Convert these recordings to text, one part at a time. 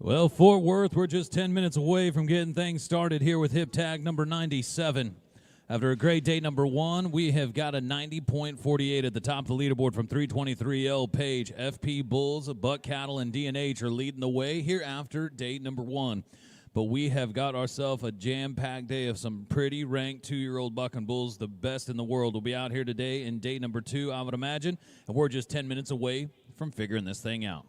Well, Fort Worth, we're just 10 minutes away from getting things started here with hip tag number 97. After a great day number 1, we have got a 90.48 at the top of the leaderboard from 323L Page. FP Bulls, Buck Cattle, and D&H are leading the way here after day number 1. But we have got ourselves a jam-packed day of some pretty ranked 2-year-old buck and bulls. The best in the world will be out here today in day number 2, I would imagine. And we're just 10 minutes away from figuring this thing out.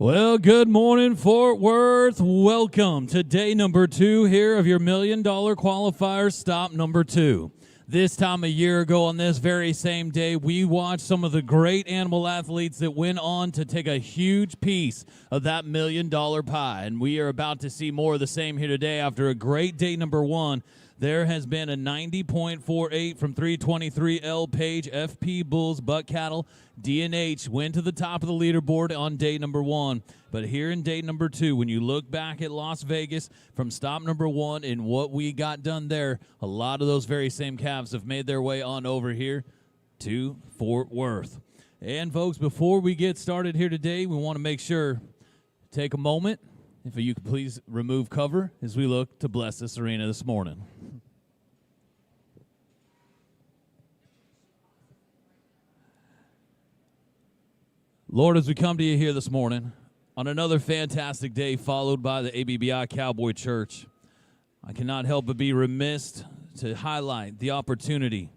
Well, good morning, Fort Worth. Welcome to day number 2 here of your $1 Million Qualifier stop number 2. This time a year ago on this very same day, we watched some of the great animal athletes that went on to take a huge piece of that $1 million pie. And we are about to see more of the same here today after a great day number 1. There has been a 90.48 from 323L Page, FP Bulls, Buck Cattle, D&H went to the top of the leaderboard on day number 1. But here in day number 2, when you look back at Las Vegas from stop number 1 and what we got done there, a lot of those very same calves have made their way on over here to Fort Worth. And folks, before we get started here today, we want to make sure, take a moment, if you could please remove cover as we look to bless this arena this morning. Lord, as we come to you here this morning on another fantastic day followed by the ABBI Cowboy Church, I cannot help but be remiss to highlight the opportunity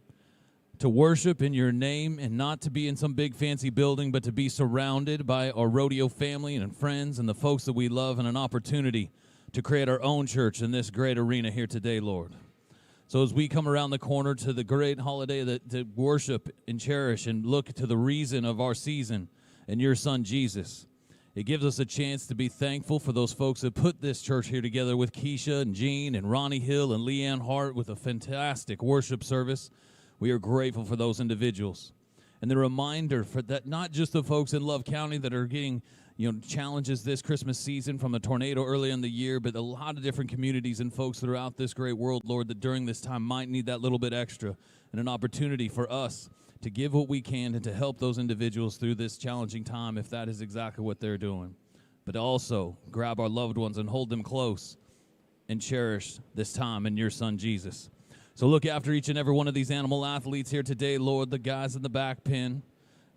to worship in your name and not to be in some big fancy building, but to be surrounded by our rodeo family and friends and the folks that we love, and an opportunity to create our own church in this great arena here today, Lord. So as we come around the corner to the great holiday that worship and cherish and look to the reason of our season and your son Jesus, it gives us a chance to be thankful for those folks that put this church here together with Keisha and Jean and Ronnie Hill and Leanne Hart with a fantastic worship service. We are grateful for those individuals. And the reminder for that, not just the folks in Love County that are getting challenges this Christmas season from a tornado early in the year, but a lot of different communities and folks throughout this great world, Lord, that during this time might need that little bit extra, and an opportunity for us to give what we can and to help those individuals through this challenging time if that is exactly what they're doing. But also grab our loved ones and hold them close and cherish this time in your son Jesus. So look after each and every one of these animal athletes here today, Lord, the guys in the back pen,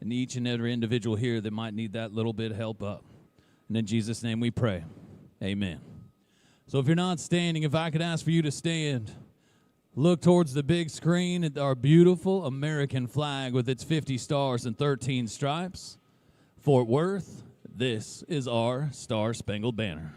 and each and every individual here that might need that little bit of help up. And in Jesus' name we pray. Amen. So if you're not standing, if I could ask for you to stand, look towards the big screen at our beautiful American flag with its 50 stars and 13 stripes. Fort Worth, this is our Star-Spangled Banner.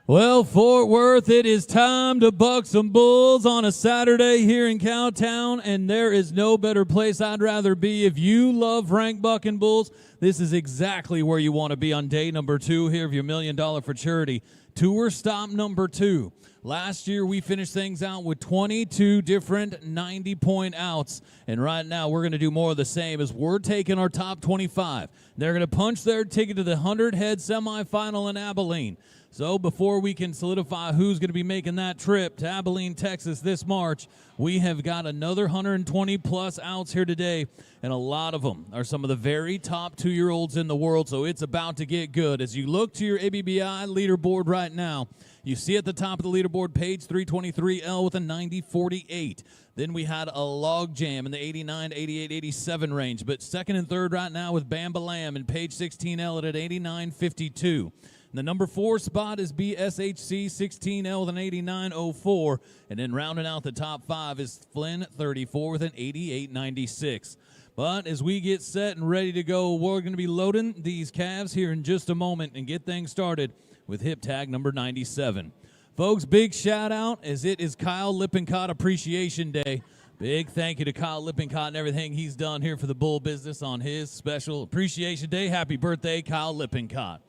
Well, Fort Worth, it is time to buck some bulls on a Saturday here in Cowtown, and there is no better place I'd rather be. If you love rank bucking bulls, this is exactly where you want to be on day number 2 here of your $1 Million for Charity. Tour stop number 2. Last year, we finished things out with 22 different 90-point outs, and right now we're going to do more of the same as we're taking our top 25. They're going to punch their ticket to the 100-head semifinal in Abilene. So before we can solidify who's going to be making that trip to Abilene, Texas this March, we have got another 120 plus outs here today, and a lot of them are some of the very top 2-year-olds in the world, so it's about to get good. As you look to your ABBI leaderboard right now, you see at the top of the leaderboard page 323L with a 90.48. Then we had a log jam in the 89, 88, 87 range, but second and third right now with Bam Balam and page 16L at 89.52. The number 4 spot is BSHC 16L with an 89.04. And then rounding out the top 5 is Flynn 34 with an 88.96. But as we get set and ready to go, we're going to be loading these calves here in just a moment and get things started with hip tag number 97. Folks, big shout out as it is Kyle Lippincott Appreciation Day. Big thank you to Kyle Lippincott and everything he's done here for the bull business on his special Appreciation Day. Happy birthday, Kyle Lippincott.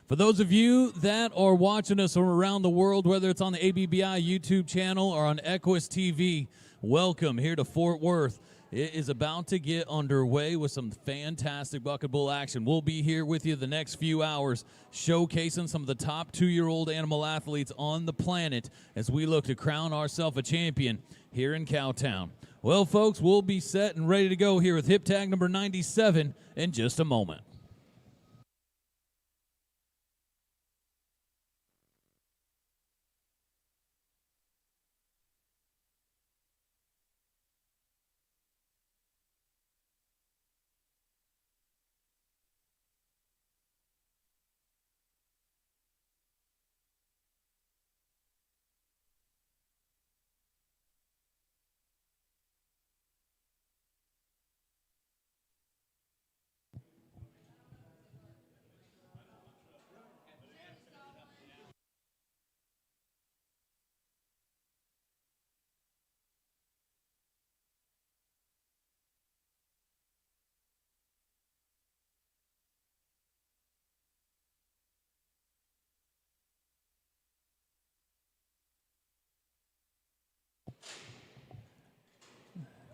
For those of you that are watching us from around the world, whether it's on the ABBI YouTube channel or on Equus TV, welcome here to Fort Worth. It is about to get underway with some fantastic bucket bull action. We'll be here with you the next few hours showcasing some of the top 2-year-old animal athletes on the planet as we look to crown ourselves a champion here in Cowtown. Well, folks, we'll be set and ready to go here with hip tag number 97 in just a moment.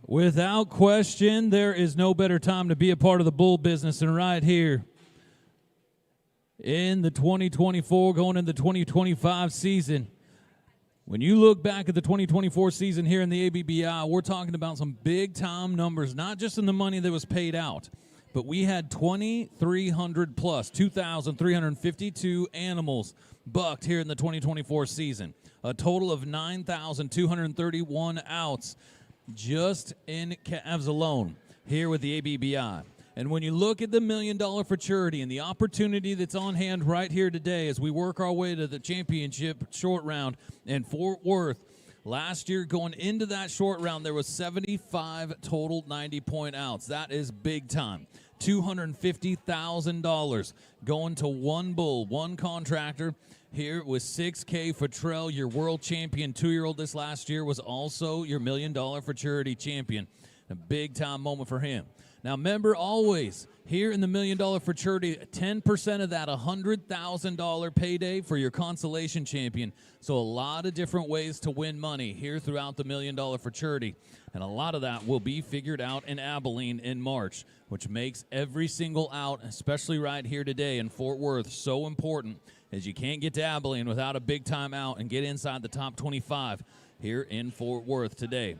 Without question, there is no better time to be a part of the bull business than right here in the 2024 going into the 2025 season. When you look back at the 2024 season here in the ABBI, we're talking about some big-time numbers, not just in the money that was paid out, but we had 2,300 plus, 2,352 animals bucked here in the 2024 season, a total of 9,231 outs just in calves alone here with the ABBI. And when you look at the $1 million for charity and the opportunity that's on hand right here today as we work our way to the championship short round in Fort Worth, last year going into that short round, there was 75 total 90-point outs. That is big time. $250,000 going to one bull, one contractor. Here with $6K for Trell, your world champion 2-year-old this last year, was also your $1 million for charity champion. A big-time moment for him. Now, remember always, here in the $1 million for charity, 10% of that, $100,000 payday for your consolation champion. So a lot of different ways to win money here throughout the $1 million for charity. And a lot of that will be figured out in Abilene in March, which makes every single out, especially right here today in Fort Worth, so important, as you can't get to Abilene without a big time out and get inside the top 25 here in Fort Worth today.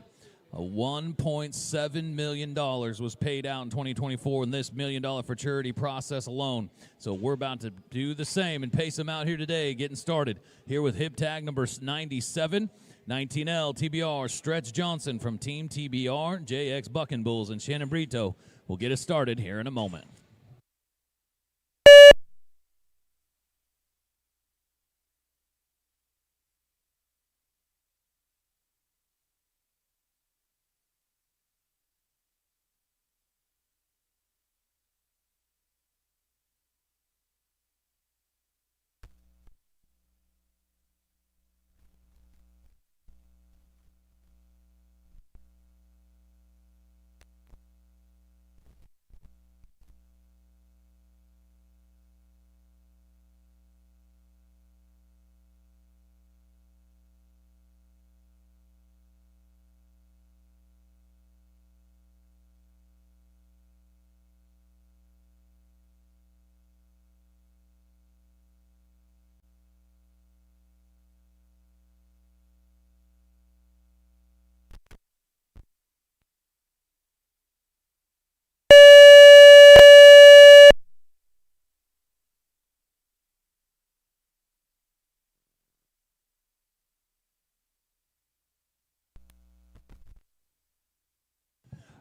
$1.7 million was paid out in 2024 in this $1 million for charity process alone. So we're about to do the same and pace them out here today, getting started here with hip tag number 97. 19L TBR Stretch Johnson from Team TBR, JX Bucking Bulls, and Shannon Brito will get us started here in a moment.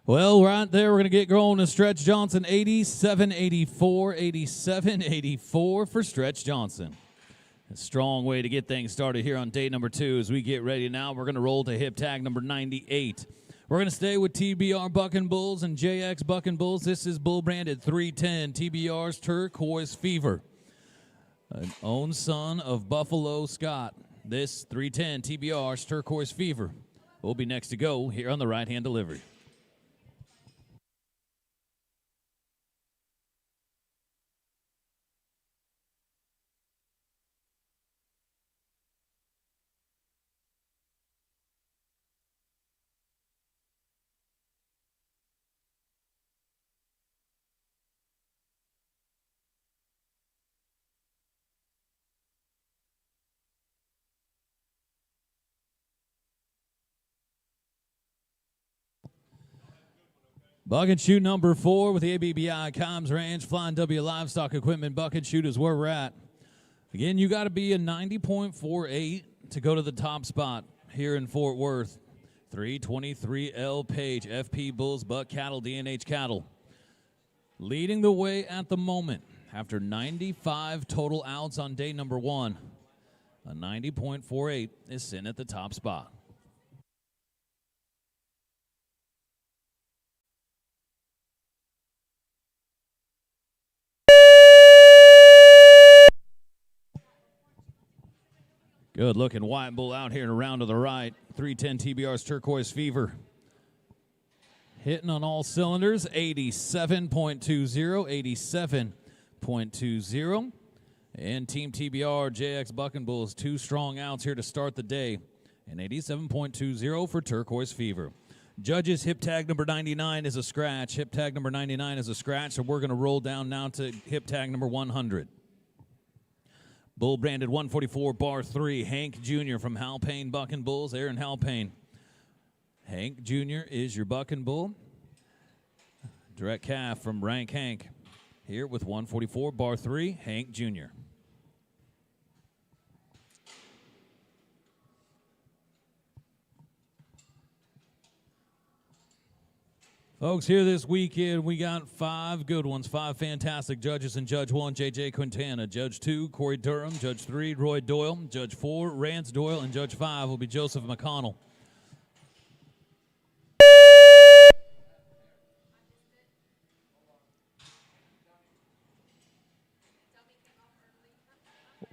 Well, right there, we're going to get going to Stretch Johnson, 87-84, 87-84 for Stretch Johnson. A strong way to get things started here on day number 2 as we get ready now. We're going to roll to hip tag number 98. We're going to stay with TBR Bucking Bulls and JX Bucking Bulls. This is bull branded 310, TBR's Turquoise Fever, an own son of Buffalo Scott. This 310 TBR's Turquoise Fever will be next to go here on the right-hand delivery. Buck and shoot number 4 with the ABBI Combs Ranch Flying W Livestock Equipment. Buck and shoot is where we're at. Again, you got to be a 90.48 to go to the top spot here in Fort Worth. 323L Page, FP Bulls, Buck Cattle, DNH Cattle. Leading the way at the moment after 95 total outs on day number 1. A 90.48 is sitting at the top spot. Good looking white bull out here and around to the right. 310 TBR's Turquoise Fever. Hitting on all cylinders. 87.20, 87.20. And Team TBR, JX Bucking Bulls, 2 strong outs here to start the day. And 87.20 for Turquoise Fever. Judges, hip tag number 99 is a scratch. Hip tag number 99 is a scratch, so we're going to roll down now to hip tag number 100. Bull branded 144, bar 3, Hank Jr. from Halpane Bucking Bulls, Aaron Halpane. Hank Jr. is your Bucking Bull. Direct calf from Rank Hank. Here with 144, bar 3, Hank Jr. Folks, here this weekend, we got 5 good ones, 5 fantastic judges. And Judge 1, J.J. Quintana. Judge 2, Corey Durham. Judge 3, Roy Doyle. Judge 4, Rance Doyle. And Judge 5 will be Joseph McConnell.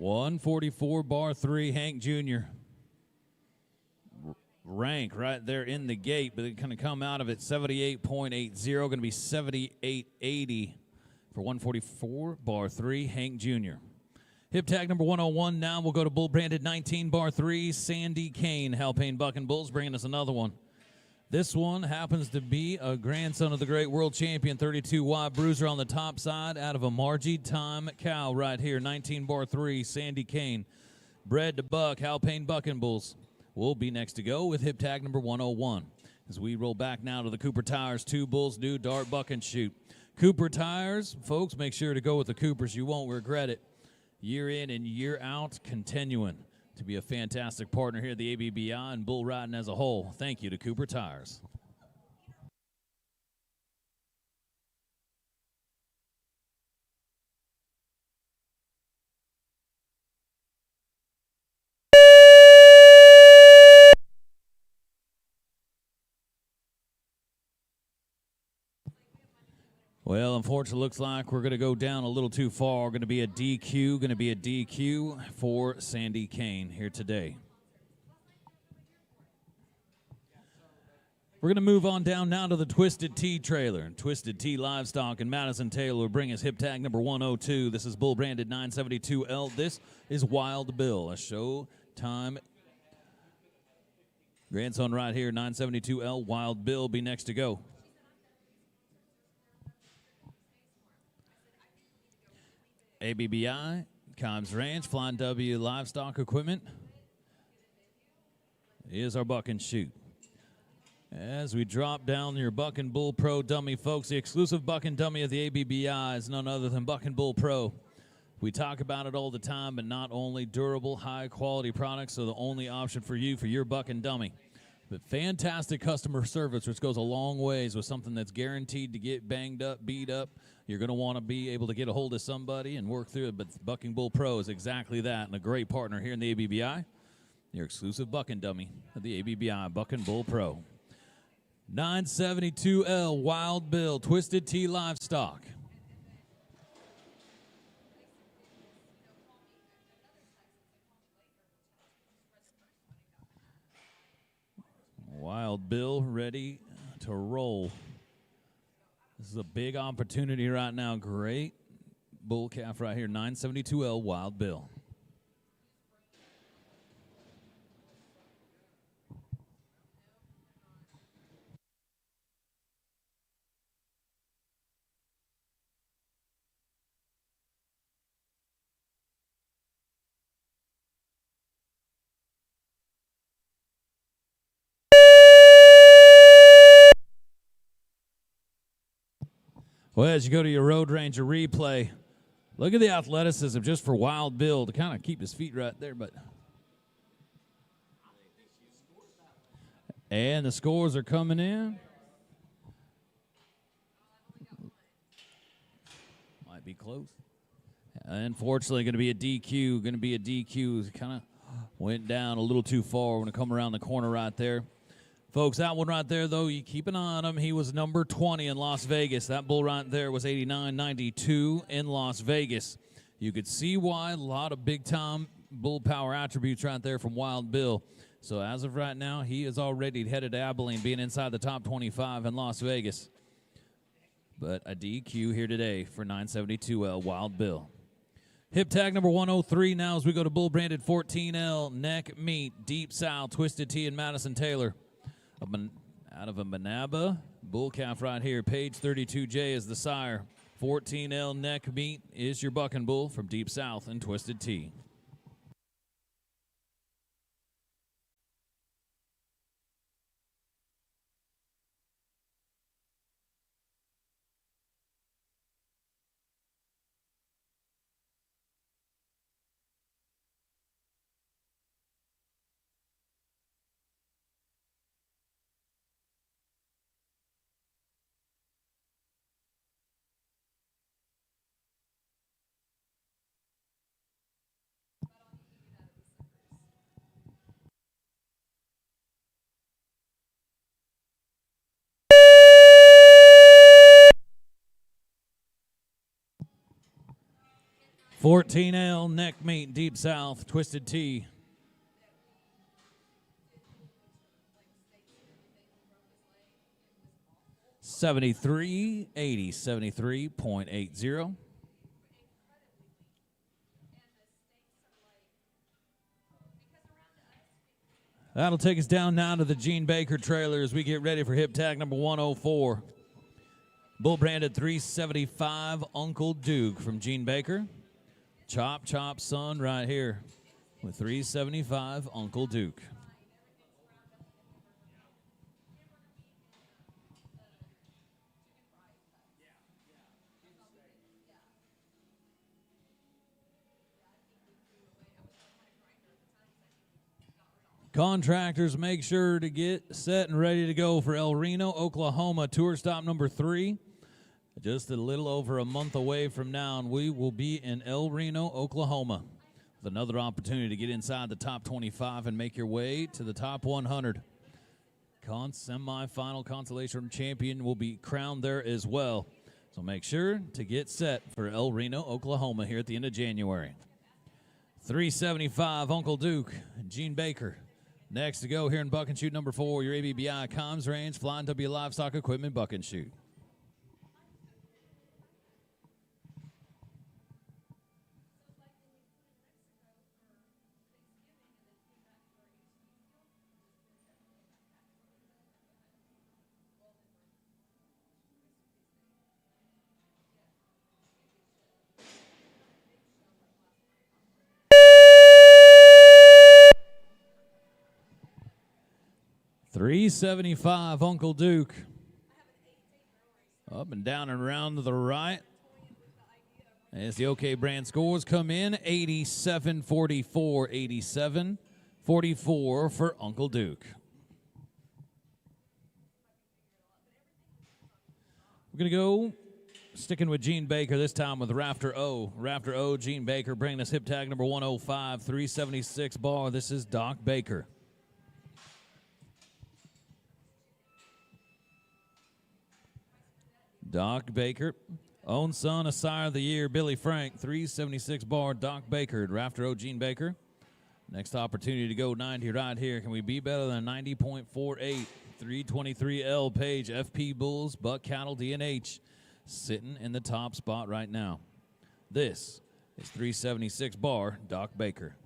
.144, bar 3, Hank Jr. Rank right there in the gate, but it's going to come out of it 78.80, going to be 78.80 for 144, bar 3, Hank Jr. Hip tag number 101, now we'll go to bull branded 19, bar 3, Sandy Kane, Halpane Bucking Bulls, bringing us another one. This one happens to be a grandson of the great world champion, 32 wide bruiser on the top side out of a Margie Time cow right here, 19, bar 3, Sandy Kane. Bred to buck, Halpane Bucking Bulls. Will be next to go with hip tag number 101. As we roll back now to the Cooper Tires 2 Bulls New Dart Buck and Shoot. Cooper Tires, folks, make sure to go with the Coopers. You won't regret it. Year in and year out, continuing to be a fantastic partner here at the ABBI and bull riding as a whole. Thank you to Cooper Tires. Well, unfortunately, looks like we're going to go down a little too far. Going to be a DQ for Sandy Kane here today. We're going to move on down now to the Twisted Tea trailer. Twisted Tea Livestock and Madison Taylor will bring us hip tag number 102. This is bull branded 972L. This is Wild Bill, a Showtime grandson right here, 972L. Wild Bill be next to go. ABBI, Combs Ranch, Flying W Livestock Equipment is our Buck and Shoot. As we drop down your Buck and Bull Pro dummy, folks, the exclusive Buck and dummy of the ABBI is none other than Buck and Bull Pro. We talk about it all the time, but not only durable, high-quality products are the only option for you for your Buck and dummy. But fantastic customer service, which goes a long ways with something that's guaranteed to get banged up, beat up. You're going to want to be able to get a hold of somebody and work through it. But Bucking Bull Pro is exactly that, and a great partner here in the ABBI. Your exclusive bucking dummy of the ABBI, Bucking Bull Pro. 972L Wild Bill, Twisted Tea Livestock. Wild Bill ready to roll. This is a big opportunity right now. Great bull calf right here, 972L Wild Bill. Well, as you go to your Road Ranger replay, look at the athleticism just for Wild Bill to kind of keep his feet right there. And the scores are coming in. Might be close. Unfortunately, going to be a DQ. Kind of went down a little too far when it come around the corner right there. Folks, that one right there, though, you keep an eye on him. He was number 20 in Las Vegas. That bull right there was 89.92 in Las Vegas. You could see why. A lot of big-time bull power attributes right there from Wild Bill. So as of right now, he is already headed to Abilene, being inside the top 25 in Las Vegas. But a DQ here today for 972L Wild Bill. Hip tag number 103 now as we go to bull branded 14L Neck Meat Deep South Twisted Tea and Madison Taylor. Out of a Manaba bull calf right here. Page 32J is the sire. 14L Neck Meat is your bucking bull from Deep South and Twisted Tea. $14L Neck Meat Deep South Twisted Tea. $73.80, 73.80. That'll take us down now to the Gene Baker trailer as we get ready for hip tag number 104. Bull branded 375 Uncle Duke from Gene Baker. Chop son right here with 375 Uncle Duke. Contractors, make sure to get set and ready to go for El Reno, Oklahoma, tour stop number 3. Just a little over a month away from now, and we will be in El Reno, Oklahoma, with another opportunity to get inside the top 25 and make your way to the top 100. Semi-final consolation champion will be crowned there as well. So make sure to get set for El Reno, Oklahoma here at the end of January. 375 Uncle Duke, Gene Baker. Next to go here in buck and shoot number 4, your ABBI Comms Range Flying W Livestock Equipment buck and shoot. $375 Uncle Duke. Up and down and around to the right. As the OK brand scores come in, 87-44, 87-44 for Uncle Duke. We're going to go sticking with Gene Baker, this time with Rafter O. Rafter O, Gene Baker, bringing us hip tag number 105, 376 bar. This is Doc Baker. Doc Baker, own son, a sire of the year, Billy Frank, 376 bar, Doc Baker at Rafter O, Gene Baker. Next opportunity to go 90 right here. Can we be better than 90.48? 323L Page, FP Bulls, Buck Cattle, DNH, sitting in the top spot right now. This is 376 bar, Doc Baker.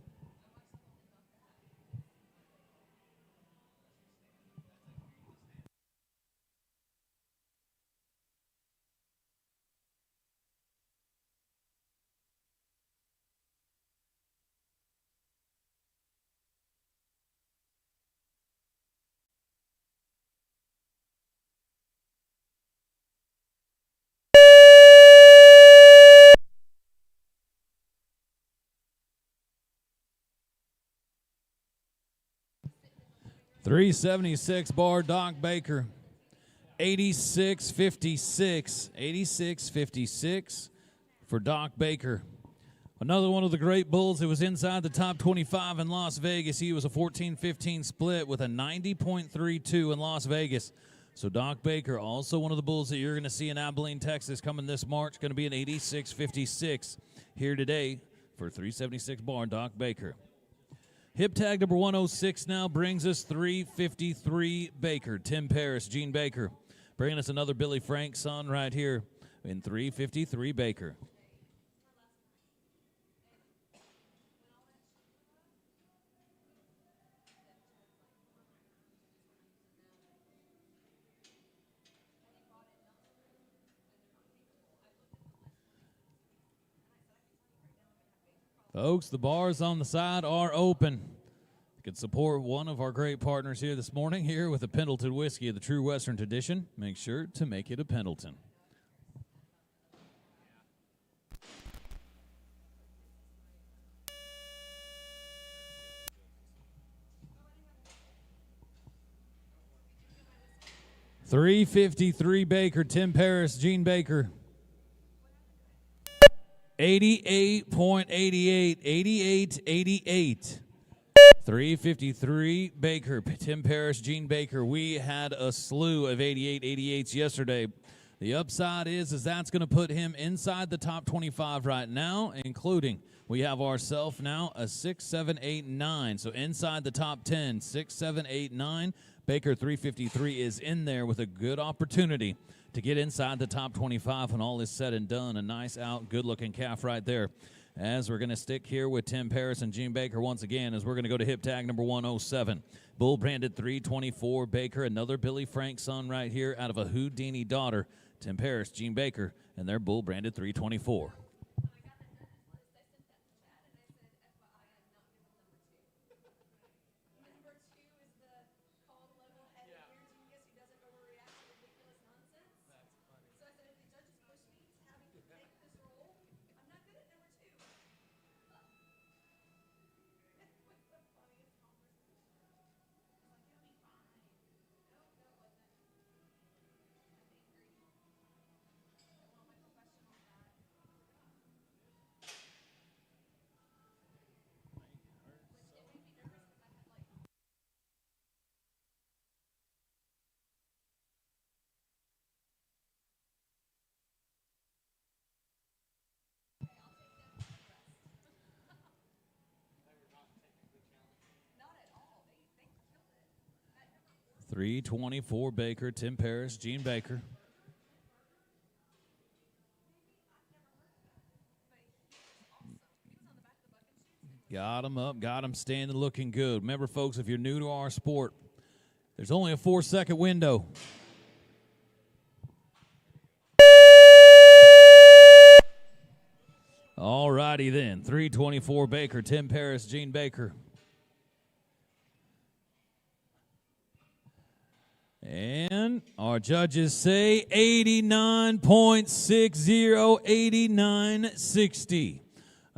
.376 bar, Doc Baker. 86.56. 86.56 for Doc Baker. Another one of the great bulls that was inside the top 25 in Las Vegas. He was a 14-15 split with a 90.32 in Las Vegas. So Doc Baker, also one of the bulls that you're going to see in Abilene, Texas, coming this March, going to be an 86.56 here today for 376 bar, Doc Baker. Hip tag number 106 now brings us 353 Baker. Tim Paris, Gene Baker, bringing us another Billy Frank son right here in 353 Baker. Folks, the bars on the side are open. You can support one of our great partners here this morning here with a Pendleton whiskey of the true Western tradition. Make sure to make it a Pendleton. .353 Baker, Tim Paris, Gene Baker. 88.88, 88.88. 353 Baker, Tim Paris, Gene Baker. We had a slew of 88.88s yesterday. The upside is that's going to put him inside the top 25 right now, including we have ourselves now a 6, 7, 8, 9. So inside the top 10, 6, 7, 8, 9. Baker 353 is in there with a good opportunity to get inside the top 25 when all is said and done. A nice out, good-looking calf right there. As we're going to stick here with Tim Paris and Gene Baker once again, as we're going to go to hip tag number 107. Bull branded 324 Baker, another Billy Frank son right here out of a Houdini daughter. Tim Paris, Gene Baker, and their bull branded 324. .324 Baker, Tim Paris, Gene Baker. Got him up, got him standing, looking good. Remember, folks, if you're new to our sport, there's only a 4-second window. All righty then, 324 Baker, Tim Paris, Gene Baker. And our judges say 89.60, 89.60.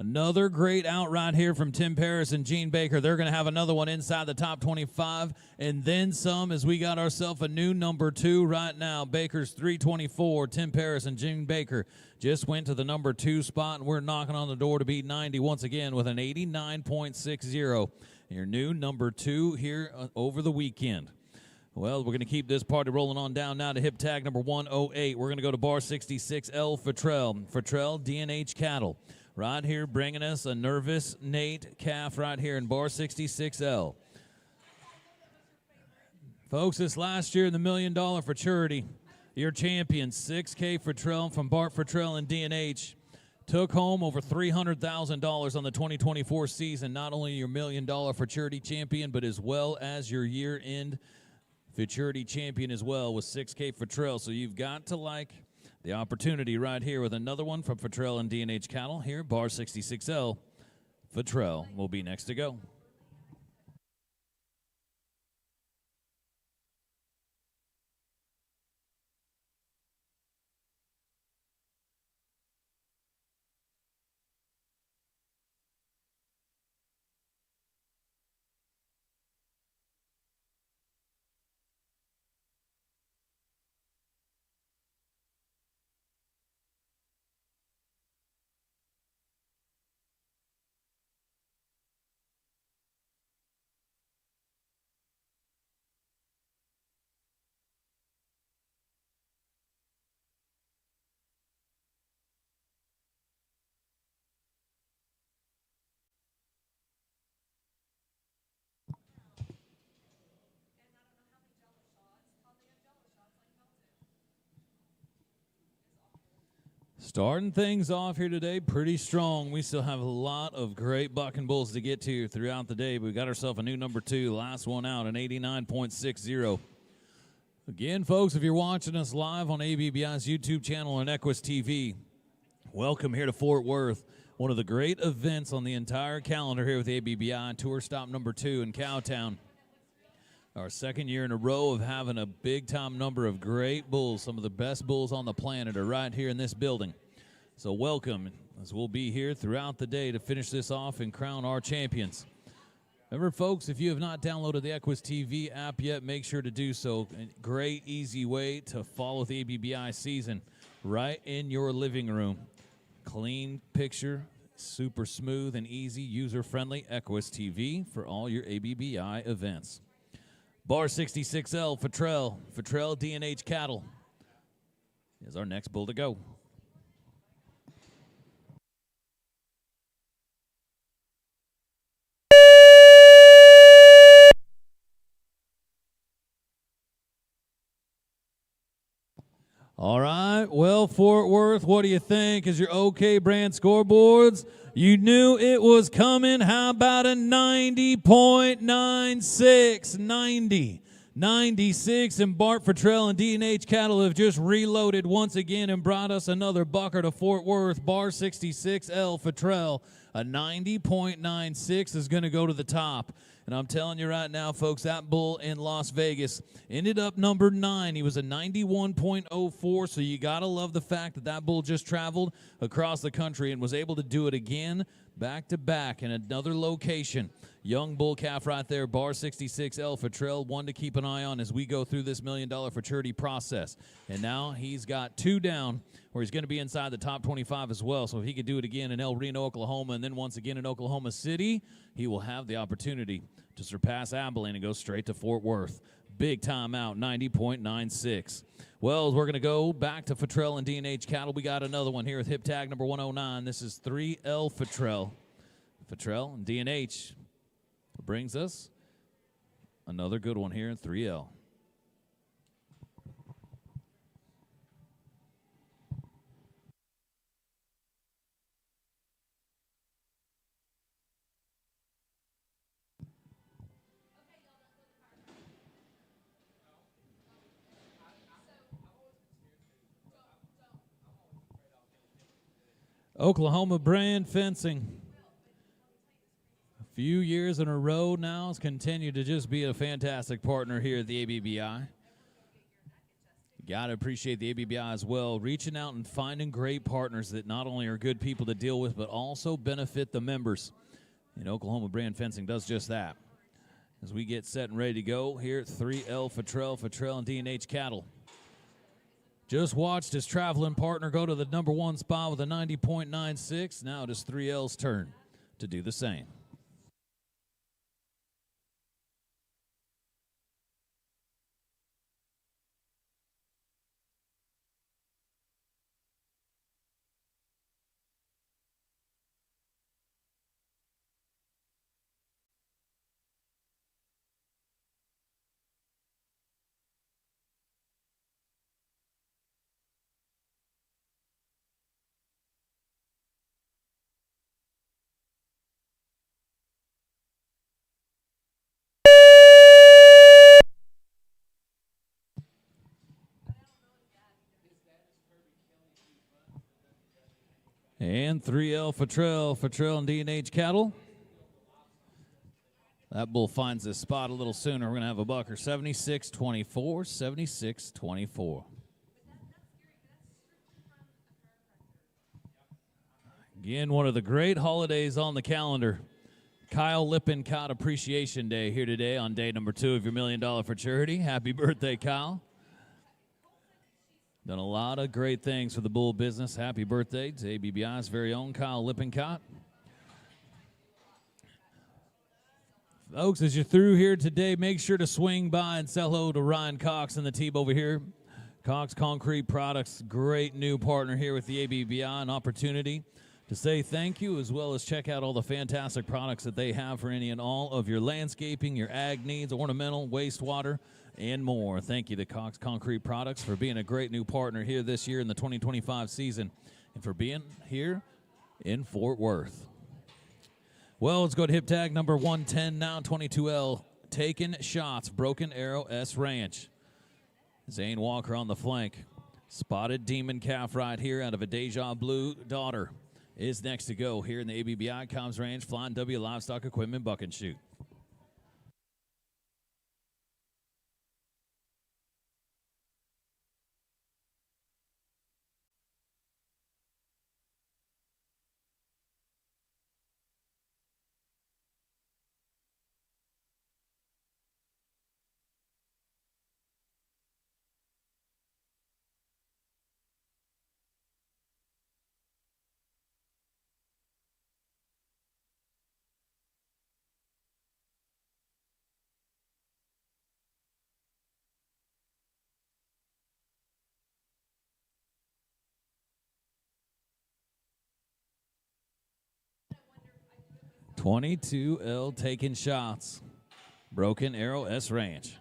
Another great out right here from Tim Paris and Gene Baker. They're going to have another one inside the top 25 and then some, as we got ourselves a new number 2 right now. Baker's 324. Tim Paris and Gene Baker just went to the number 2 spot, and we're knocking on the door to beat 90 once again with an 89.60. Your new number 2 here over the weekend. Well, we're going to keep this party rolling on down now to hip tag number 108. We're going to go to bar 66L Futrell D&H Cattle. Right here bringing us a nervous Nate calf right here in bar 66L. Folks, this last year in the $1 Million for Charity, your champion, 6K Futrell from Bart Futrell and D&H, took home over $300,000 on the 2024 season. Not only your $1 Million for Charity champion, but as well as your year-end Futurity champion as well with 6K Futrell. So you've got to like the opportunity right here with another one from Futrell and D&H Cattle here. Bar 66L, Futrell will be next to go. Starting things off here today pretty strong. We still have a lot of great bucking bulls to get to throughout the day. We've got ourselves a new number 2. Last one out, an 89.60. Again, folks, if you're watching us live on ABBI's YouTube channel and Equus TV, welcome here to Fort Worth. One of the great events on the entire calendar here with ABBI, tour stop number 2 in Cowtown. Our second year in a row of having a big-time number of great bulls. Some of the best bulls on the planet are right here in this building. So welcome, as we'll be here throughout the day to finish this off and crown our champions. Remember, folks, if you have not downloaded the Equus TV app yet, make sure to do so. A great, easy way to follow the ABBI season right in your living room. Clean picture, super smooth and easy, user-friendly Equus TV for all your ABBI events. Bar 66L, Futrell D&H Cattle is our next bull to go. All right, well, Fort Worth, what do you think? Is your OK brand scoreboards? You knew it was coming. How about a 90.96? 90. 96, and Bart Futrell and D&H Cattle have just reloaded once again and brought us another bucker to Fort Worth. Bar 66L Futrell, a 90.96 is going to go to the top. And I'm telling you right now, folks, that bull in Las Vegas ended up number 9. He was a 91.04, so you got to love the fact that that bull just traveled across the country and was able to do it again back-to-back in another location. Young bull calf right there, Bar 66L Futrell, one to keep an eye on as we go through this $1 Million for Charity process. And now he's got 2 down, where he's going to be inside the top 25 as well. So if he could do it again in El Reno, Oklahoma, and then once again in Oklahoma City, he will have the opportunity to surpass Abilene and go straight to Fort Worth. Big time out, 90.96. Well, we're going to go back to Futrell and D&H Cattle. We got another one here with hip tag number 109. This is 3L Futrell. Futrell and D&H brings us another good one here in 3L. Oklahoma brand fencing. A few years in a row now has continued to just be a fantastic partner here at the ABBI. Got to appreciate the ABBI as well, reaching out and finding great partners that not only are good people to deal with, but also benefit the members. And Oklahoma Brand Fencing does just that. As we get set and ready to go here at 3L Futrell and D&H Cattle. Just watched his traveling partner go to the number one spot with a 90.96. Now it is 3L's turn to do the same. And 3L Futrell and D&H Cattle. That bull finds this spot a little sooner. We're going to have a bucker 76-24, 76-24. Again, one of the great holidays on the calendar. Kyle Lippincott Appreciation Day here today on day number 2 of your $1 Million for Charity. Happy birthday, Kyle. Done a lot of great things for the bull business. Happy birthday to ABBI's very own Kyle Lippincott. Folks, as you're through here today, make sure to swing by and say hello to Ryan Cox and the team over here. Cox Concrete Products, great new partner here with the ABBI, an opportunity to say thank you, as well as check out all the fantastic products that they have for any and all of your landscaping, your ag needs, ornamental, wastewater, and more. Thank you to Cox Concrete Products for being a great new partner here this year in the 2025 season and for being here in Fort Worth. Well, let's go to hip tag number 110 now, 22L. Taking shots, Broken Arrow S Ranch. Zane Walker on the flank. Spotted Demon Calf right here out of a Deja Blue Daughter is next to go here in the ABBI Cobbs Ranch Flying W Livestock Equipment Buck and Shoot. $22L taking shots. Broken Arrow S Ranch.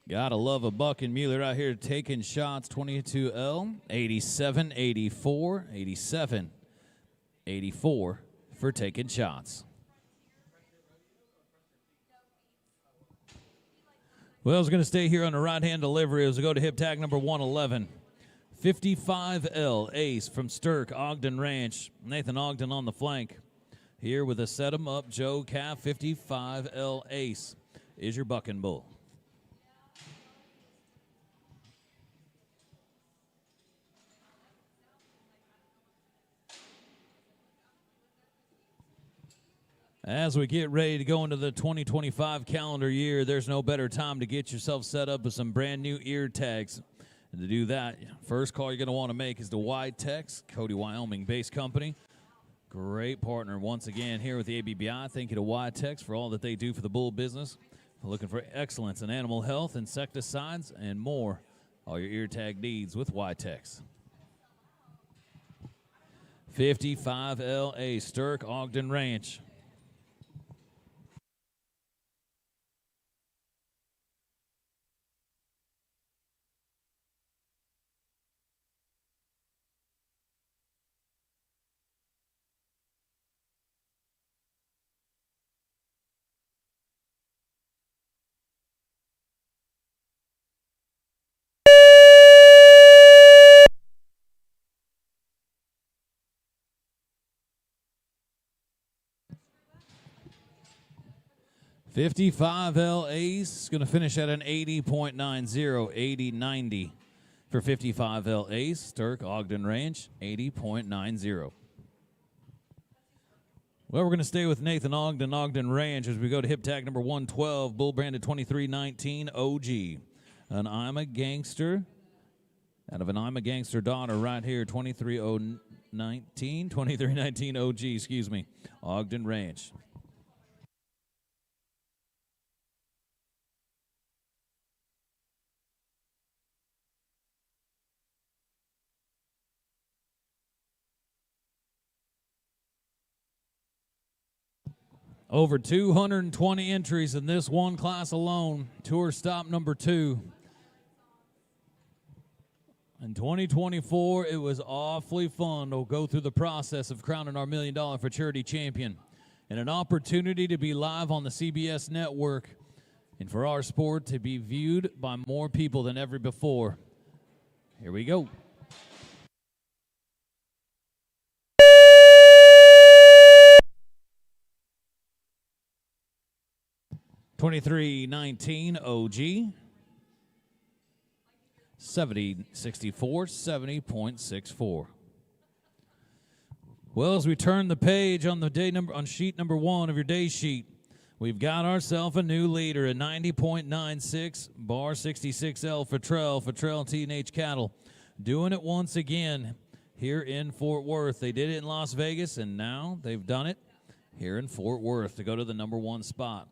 Gotta love a buck and Mueller out here taking shots. 22L, 87-84, 87-84 for taking shots. Well, I was going to stay here on the right-hand delivery as we go to hip tag number 111. 55L Ace from Stirk, Ogden Ranch. Nathan Ogden on the flank. Here with a set 'em up, Joe Calf. 55L Ace is your bucking bull. As we get ready to go into the 2025 calendar year, there's no better time to get yourself set up with some brand new ear tags. And to do that, first call you're going to want to make is to Witex, Cody, Wyoming-based company. Great partner once again here with the ABBI. Thank you to Witex for all that they do for the bull business. We're looking for excellence in animal health, insecticides, and more. All your ear tag needs with Witex. 55LA Stirk, Ogden Ranch. 55L Ace going to finish at an 80.90, 80.90 for 55L Ace. Sturk Ogden Ranch, 80.90. Well, we're going to stay with Nathan Ogden, Ogden Ranch, as we go to hip tag number 112, bull branded 2319 OG. An I'm a Gangster, out of an I'm a Gangster daughter right here, 2319 OG, excuse me, Ogden Ranch. Over 220 entries in this one class alone. Tour stop number 2. In 2024, it was awfully fun to go through the process of crowning our $1 Million for Charity champion. And an opportunity to be live on the CBS network and for our sport to be viewed by more people than ever before. Here we go. 2319 OG. 7064, 70.64. Well, as we turn the page on the day number on sheet number 1 of your day sheet, we've got ourselves a new leader at 90.96, bar 66L Futrell T&H Cattle, doing it once again here in Fort Worth. They did it in Las Vegas, and now they've done it here in Fort Worth to go to the number 1 spot.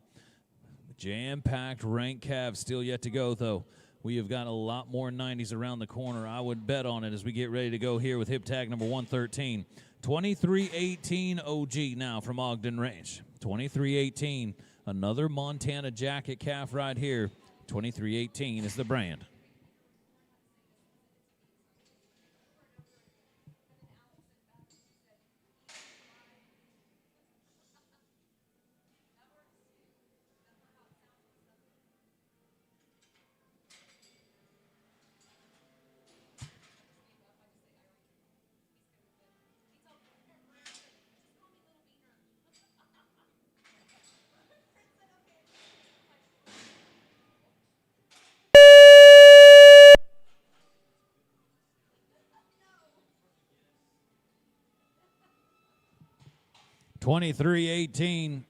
Jam-packed ranked calves still yet to go, though. We have got a lot more 90s around the corner. I would bet on it as we get ready to go here with hip tag number 113. 2318 OG now from Ogden Ranch. 2318, another Montana jacket calf right here. 2318 is the brand. $23.18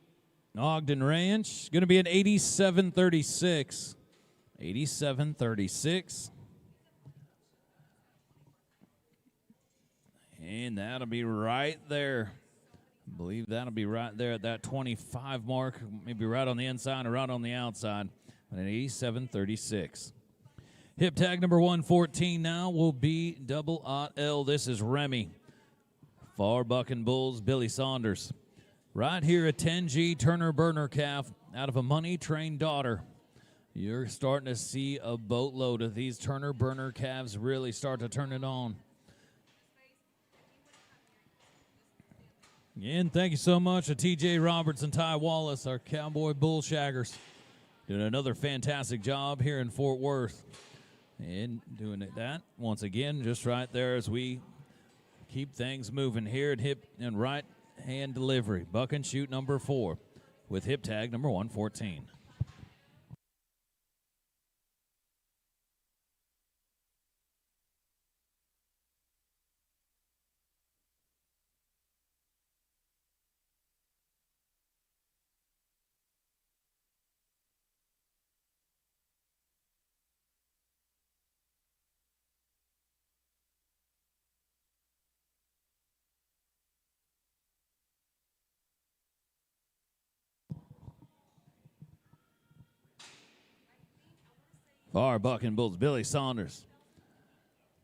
Ogden Ranch. Going to be an 87.36. 87.36. And that'll be right there. I believe that'll be right there at that 25 mark. Maybe right on the inside or right on the outside. At an 87.36. Hip tag number 114 now will be double aught L. This is Remy. Far Bucking Bulls, Billy Saunders. Right here, a 10G Turner Burner calf out of a Money Train daughter. You're starting to see a boatload of these Turner Burner calves really start to turn it on. Again, thank you so much to TJ Roberts and Ty Wallace, our Cowboy Bull Shaggers. Doing another fantastic job here in Fort Worth. And doing that once again, just right there as we keep things moving here at hip and right hand delivery. Buck and shoot number 4 with hip tag number 114. Far Bucking Bulls, Billy Saunders.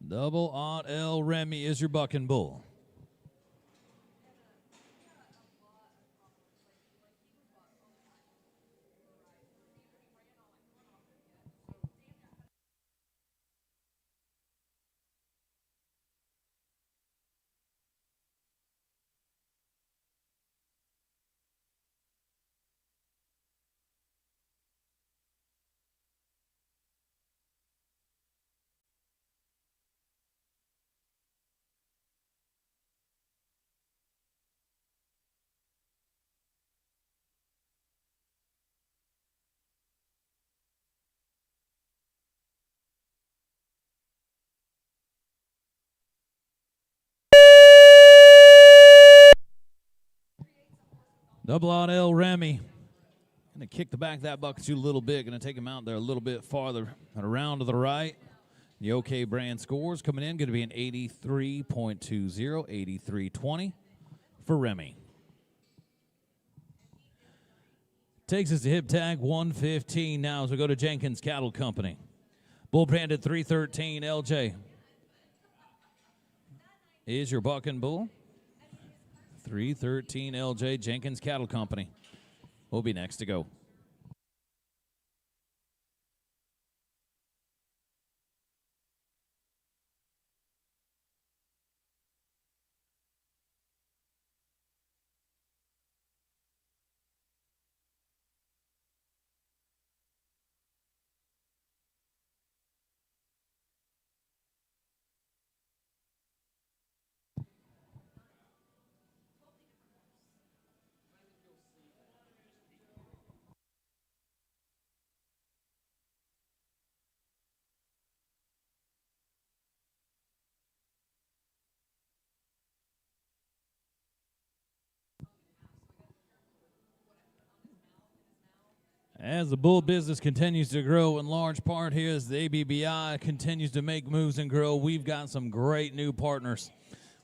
Double aught L Remy is your Bucking Bull. Double out L. Remy. Going to kick the back of that bucket chute a little bit. Going to take him out there a little bit farther and around to the right. The OK brand scores coming in. Going to be an 83.20, 83.20 for Remy. Takes us to hip tag 115 now as we go to Jenkins Cattle Company. Bull branded 313 LJ. Is your buck and bull? 313 LJ, Jenkins Cattle Company. Will be next to go. As the bull business continues to grow, in large part here as the ABBI continues to make moves and grow, we've got some great new partners.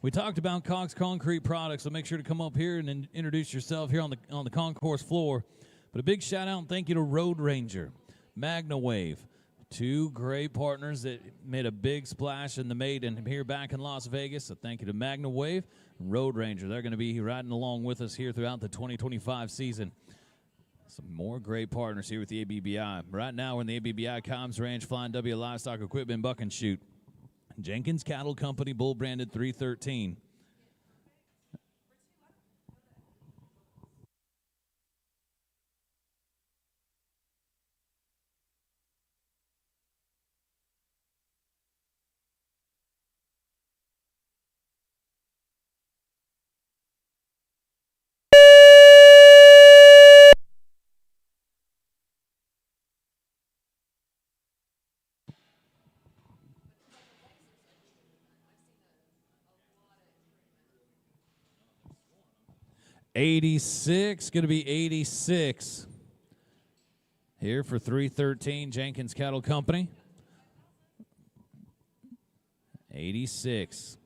We talked about Cox Concrete Products, so make sure to come up here and introduce yourself here on the concourse floor. But a big shout out and thank you to Road Ranger, Magna Wave, two great partners that made a big splash in the maiden here back in Las Vegas. So thank you to Magna Wave and Road Ranger. They're going to be riding along with us here throughout the 2025 season. Some more great partners here with the ABBI. Right now, we're in the ABBI Comms Ranch Flying W Livestock Equipment Buck and Shoot. Jenkins Cattle Company, bull branded 313. $86, going to be 86 here for 313 Jenkins Cattle Company. 86.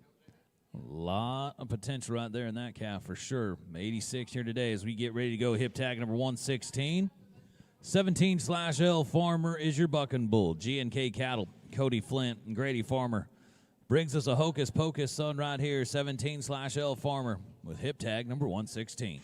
A lot of potential right there in that calf for sure. 86 here today as we get ready to go hip tag number 116. 17/L Farmer is your buck and bull. G&K Cattle, Cody Flint and Grady Farmer. Brings us a hocus pocus son right here, 17/L Farmer with hip tag number 116.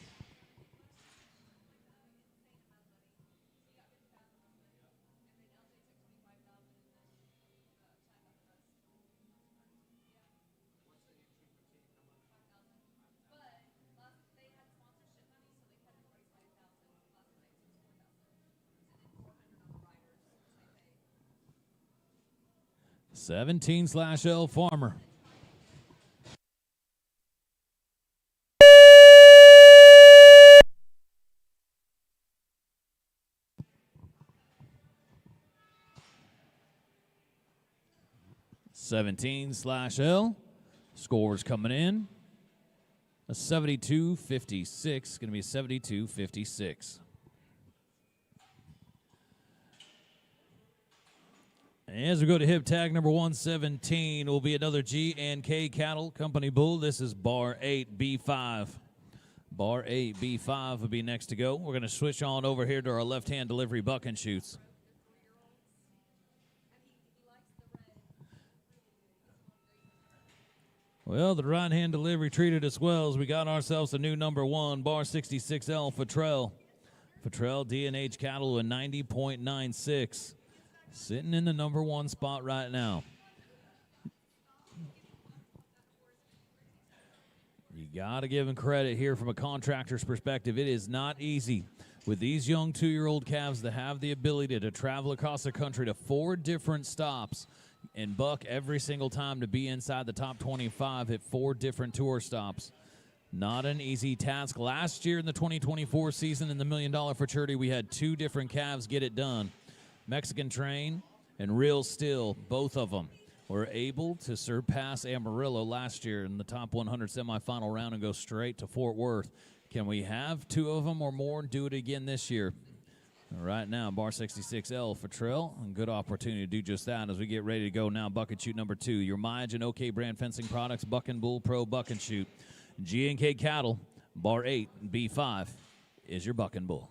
$17/L Farmer. $17/L. Scores coming in. A 72.56. Going to be 72.56. As we go to hip tag number 117, will be another G&K Cattle Company bull. This is bar 8, B5. Bar 8, B5 will be next to go. We're going to switch on over here to our left-hand delivery buck and shoots. Well, the right-hand delivery treated us well as we got ourselves a new number 1, bar 66L Futrell. Futrell D&H Cattle, a 90.96. Sitting in the number 1 spot right now. You got to give him credit here from a contractor's perspective. It is not easy with these young 2-year-old calves to have the ability to travel across the country to 4 different stops and buck every single time to be inside the top 25 at 4 different tour stops. Not an easy task. Last year in the 2024 season in the $1 Million Futurity, we had 2 different calves get it done. Mexican Train and Real Steel, both of them were able to surpass Amarillo last year in the top 100 semifinal round and go straight to Fort Worth. Can we have 2 of them or more and do it again this year? Right now, bar 66L for Trail, and good opportunity to do just that as we get ready to go now. Buck and shoot number 2, your Myogen OK brand fencing products, Buck and Bull Pro Buck and Shoot. G&K Cattle, bar 8, B5 is your Buck and Bull.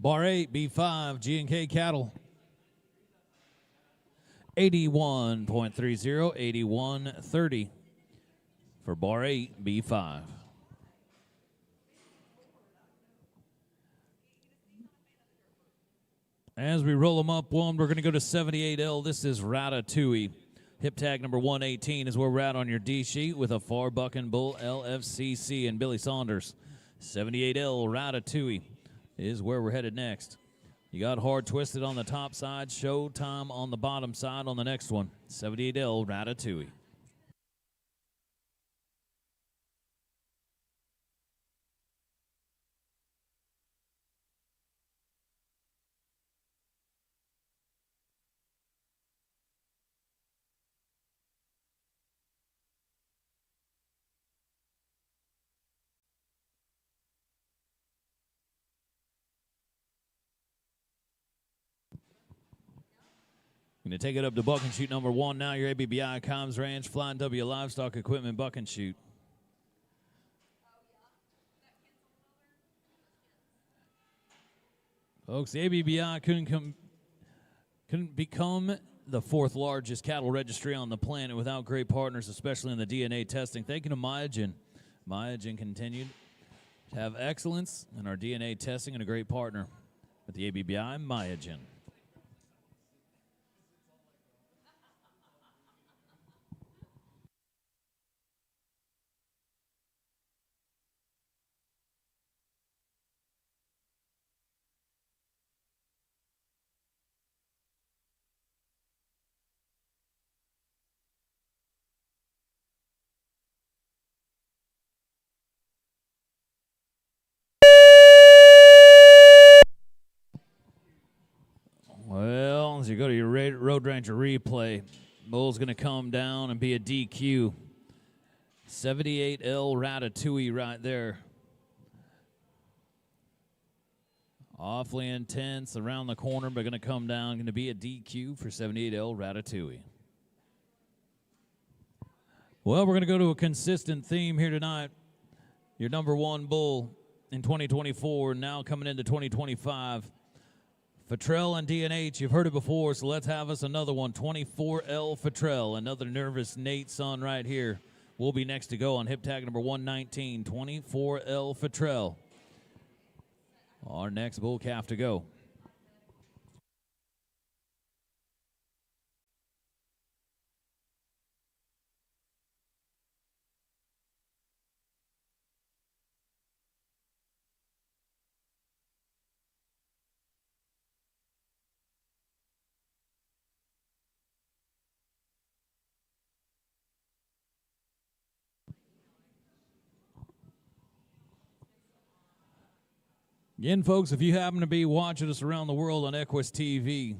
Bar 8, B5, G&K Cattle. 81.30, 81.30 for bar 8, B5. As we roll them up one, we're going to go to 78L. This is Ratatouille. Hip tag number 118 is where we're at on your D sheet with a Far Buck and Bull LFCC and Billy Saunders. 78L Ratatouille is where we're headed next. You got Hard Twisted on the top side, Showtime on the bottom side on the next one. 78L Ratatouille. Going to take it up to Buck and Shoot number 1 now. Your ABBI Comms Ranch Flying W Livestock Equipment Buck and Shoot. Folks, the ABBI couldn't become the 4th largest cattle registry on the planet without great partners, especially in the DNA testing. Thank you to Myogen. Myogen continued to have excellence in our DNA testing and a great partner with the ABBI Myogen. Well, as you go to your Road Ranger replay, Bull's going to come down and be a DQ. 78L Ratatouille right there. Awfully intense around the corner, but going to come down. Going to be a DQ for 78L Ratatouille. Well, we're going to go to a consistent theme here tonight. Your number 1 bull in 2024, now coming into 2025. Futrell and D&H, you've heard it before, so let's have us another one. 24L Futrell, another nervous Nate son right here. We'll be next to go on hip tag number 119, 24L Futrell. Our next bull calf to go. Again, folks, if you happen to be watching us around the world on Equus TV,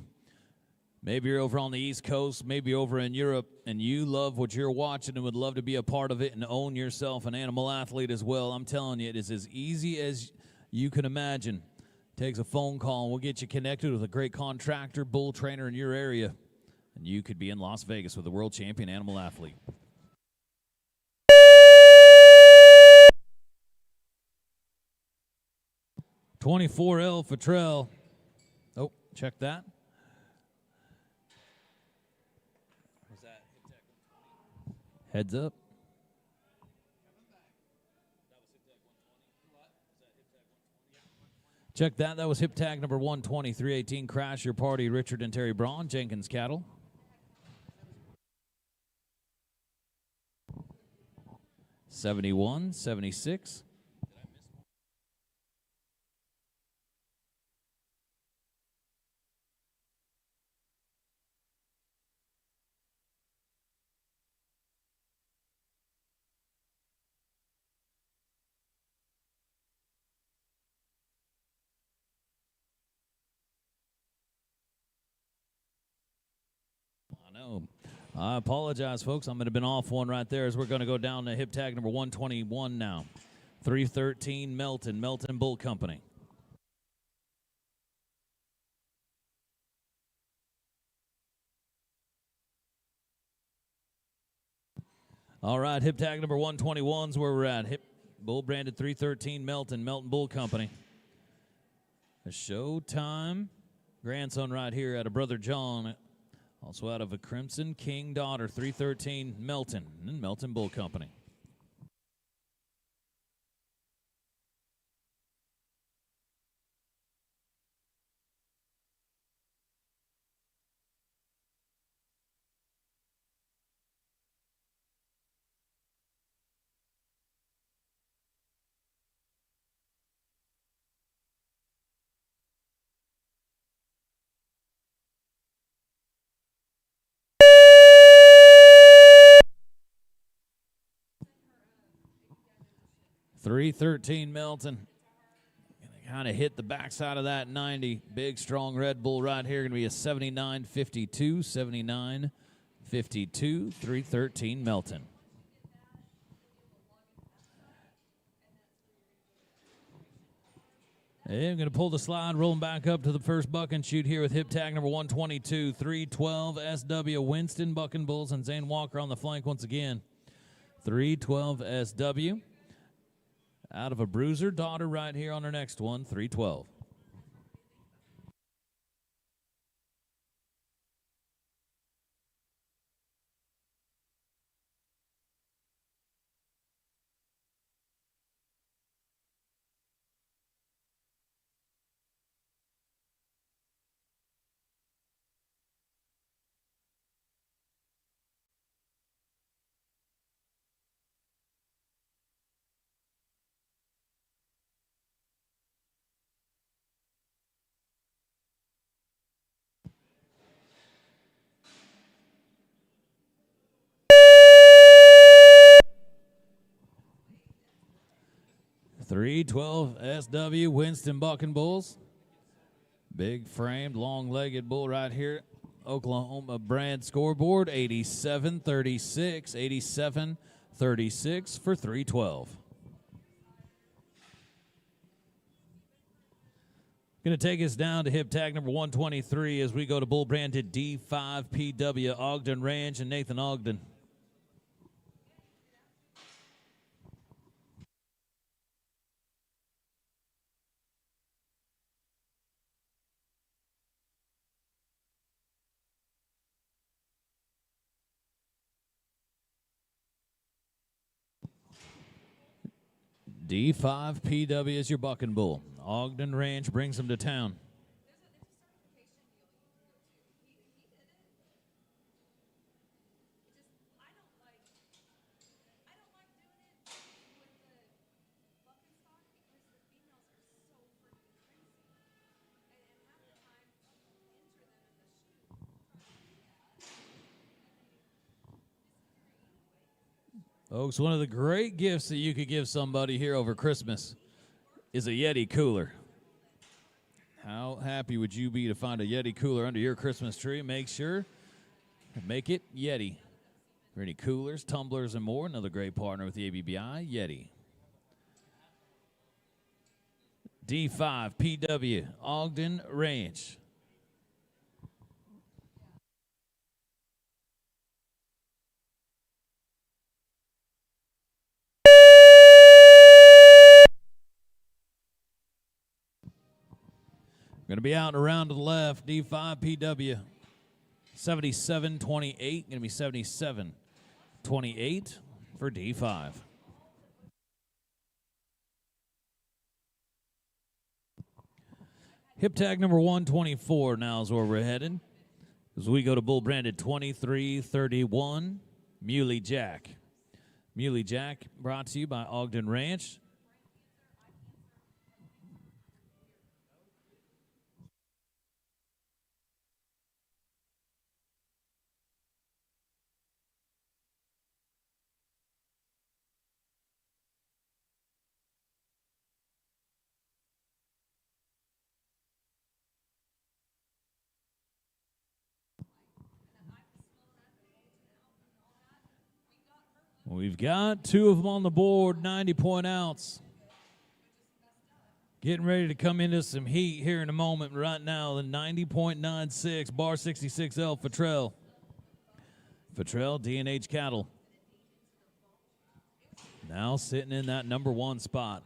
maybe you're over on the East Coast, maybe over in Europe, and you love what you're watching and would love to be a part of it and own yourself an animal athlete as well, I'm telling you, it is as easy as you can imagine. It takes a phone call, and we'll get you connected with a great contractor, bull trainer in your area, and you could be in Las Vegas with a world champion animal athlete. 24L Futrell. Oh, check that. Was that heads up? Check that. That was hip tag number 120, 318. Crash Your Party, Richard and Terry Braun, Jenkins Cattle. $71, $76. I apologize, folks. I'm going to have been off one right there as we're going to go down to hip tag number 121 now. 313 Melton Bull Company. All right, hip tag number 121 is where we're at. Hip bull branded 313 Melton Bull Company. A Showtime grandson right here out of Brother John. Also out of a Crimson King daughter, 313 Melton and Melton Bull Company. .313 Melton. Gonna kind of hit the backside of that 90. Big, strong Red Bull right here. Gonna be a 79.52, 79.52, 313 Melton. And I'm going to pull the slide, rolling back up to the first buck and shoot here with hip tag number 122, 312 SW, Winston Bucking Bulls, and Zane Walker on the flank once again. 312 SW. Out of a Bruiser daughter right here on our next one, 312. .312 SW, Winston Bucking Bulls. Big framed, long-legged bull right here. Oklahoma brand scoreboard, 87-36, 87-36 for 312. Going to take us down to hip tag number 123 as we go to bull branded D5 PW, Ogden Ranch and Nathan Ogden. D5 PW is your bucking bull. Ogden Ranch brings him to town. Folks, one of the great gifts that you could give somebody here over Christmas is a Yeti cooler. How happy would you be to find a Yeti cooler under your Christmas tree? Make sure to make it Yeti. For any coolers, tumblers, and more, another great partner with the ABBI, Yeti. D5 PW, Ogden Ranch. to be out and around to the left, D5 PW. 77-28, going to be 77-28 for D5. Hip tag number 124 now is where we're headed. As we go to bull branded 2331, Muley Jack. Muley Jack brought to you by Ogden Ranch. We've got two of them on the board, 90-point outs. Getting ready to come into some heat here in a moment. Right now, the 90.96, bar 66L Futrell. Futrell, D&H Cattle. Now sitting in that number one spot.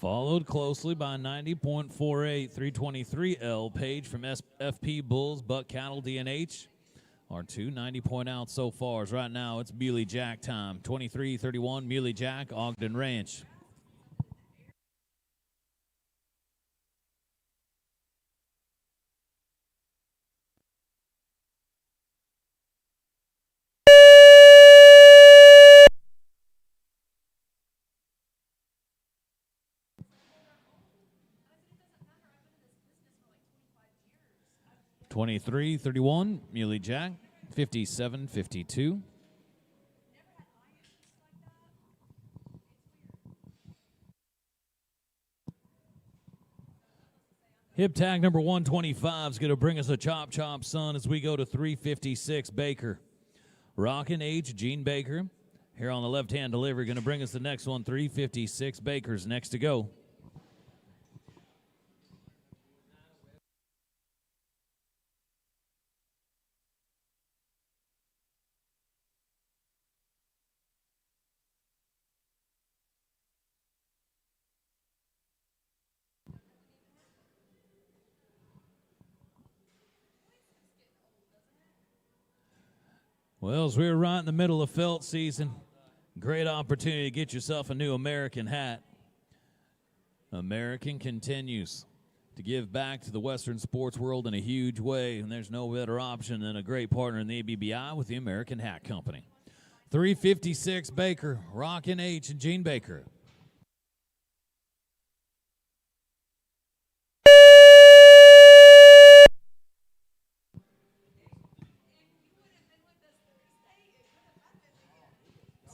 Followed closely by 90.48, 323L Page from FP Bulls, Buck Cattle, D&H. Our two 90-point outs so far. As right now, it's Muley Jack time. 23-31, Muley Jack, Ogden Ranch. (23-31), Muley Jack, 57-52. Hip tag number 125 is going to bring us a Chop Chop Son as we go to 356 Baker. Rockin' H, Gene Baker. Here on the left-hand delivery, going to bring us the next one, 356 Baker's next to go. Well, as we're right in the middle of felt season, great opportunity to get yourself a new American hat. American continues to give back to the Western sports world in a huge way, and there's no better option than a great partner in the ABBI with the American Hat Company. 356 Baker, Rockin' H, and Gene Baker.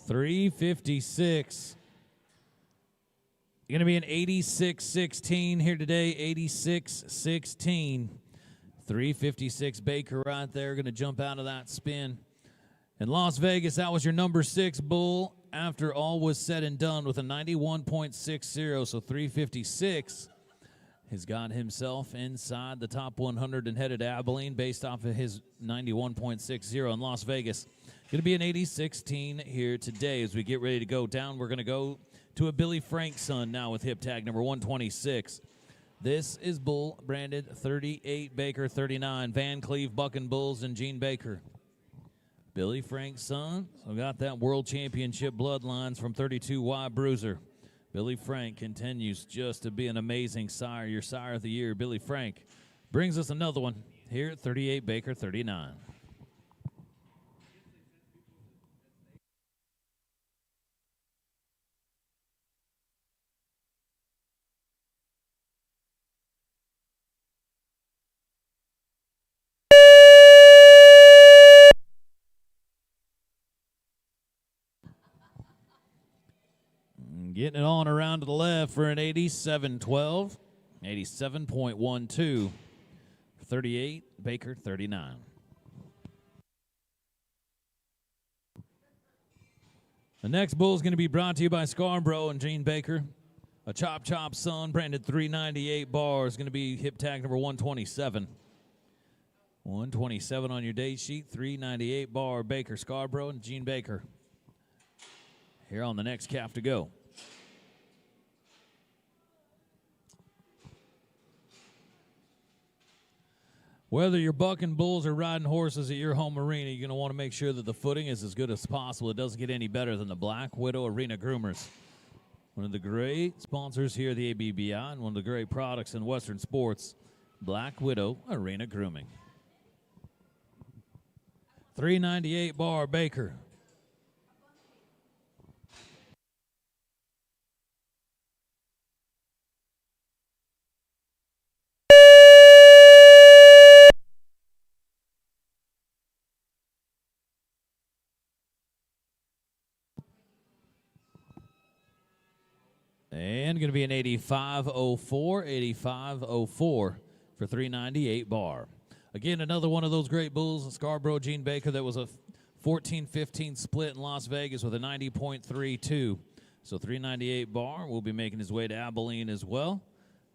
$356. You're going to be an 86-16 here today, 86-16. 356 Baker right there, going to jump out of that spin. In Las Vegas, that was your number 6 bull after all was said and done with a 91.60. So 356 has got himself inside the top 100 and headed to Abilene based off of his 91.60 in Las Vegas. Going to be an 80-16 here today. As we get ready to go down, we're going to go to a Billy Frank son now with hip tag number 126. This is bull branded 38 Baker 39. Van Cleve Bucking Bulls and Gene Baker. Billy Frank's son, so got that world championship bloodlines from 32Y Bruiser. Billy Frank continues just to be an amazing sire, your sire of the year. Billy Frank brings us another one here at 38 Baker 39. Getting it on around to the left for an 87-12, 87.12, 38, Baker 39. The next bull is going to be brought to you by Scarborough and Gene Baker. A Chop Chop Son, branded 398 bars, going to be hip tag number 127. 127 on your date sheet, 398 bar Baker Scarborough and Gene Baker. Here on the next calf to go. Whether you're bucking bulls or riding horses at your home arena, you're going to want to make sure that the footing is as good as possible. It doesn't get any better than the Black Widow Arena Groomers. One of the great sponsors here at the ABBI and one of the great products in Western sports, Black Widow Arena Grooming. 398 bar Baker. And going to be an 8504, 8504 for 398 bar. Again, another one of those great bulls, Scarborough Gene Baker, that was a 14-15 split in Las Vegas with a 90.32. So 398 bar will be making his way to Abilene as well.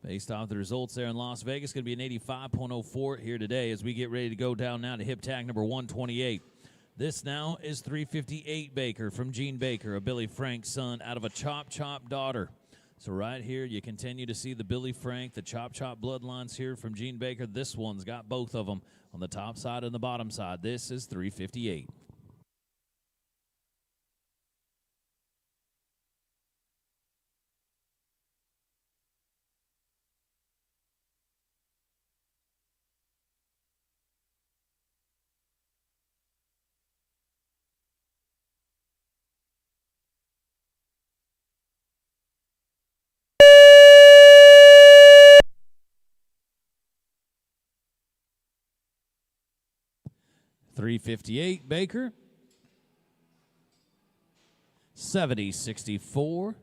Based off the results there in Las Vegas, going to be an 85.04 here today as we get ready to go down now to hip tag number 128. This now is 358 Baker from Gene Baker, a Billy Frank son out of a Chop Chop daughter. So right here, you continue to see the Billy Frank, the Chop Chop bloodlines here from Gene Baker. This one's got both of them on the top side and the bottom side. This is 358. $358 Baker, 70-64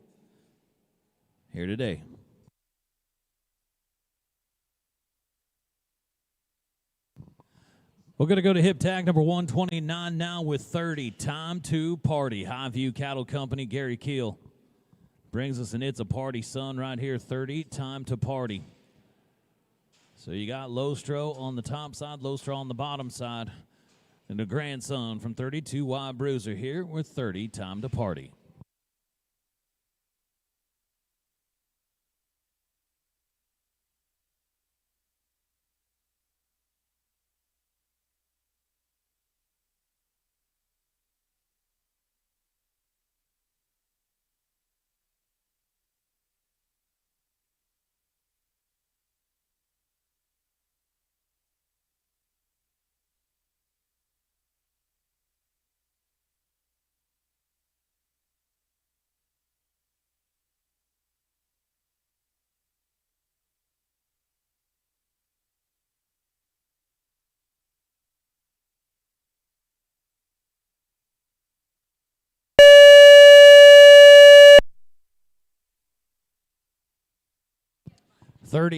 here today. We're going to go to hip tag number 129 now with 30. Time to party. Highview Cattle Company, Gary Keel brings us an It's a Party son right here. 30. Time to party. So you got Lostro on the top side, Lostro on the bottom side. And the grandson from 32 Wild Bruiser here with 30. Time to party.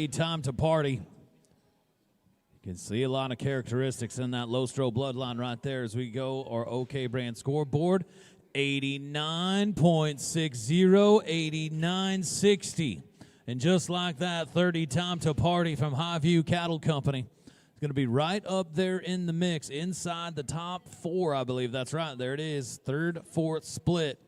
Time to party. You can see a lot of characteristics in that Lostro bloodline right there as we go our OK brand scoreboard. 89.60, 89.60. And just like that, 30 time to party from Highview Cattle Company. It's going to be right up there in the mix, inside the top 4, I believe. That's right. There it is. Third, fourth split.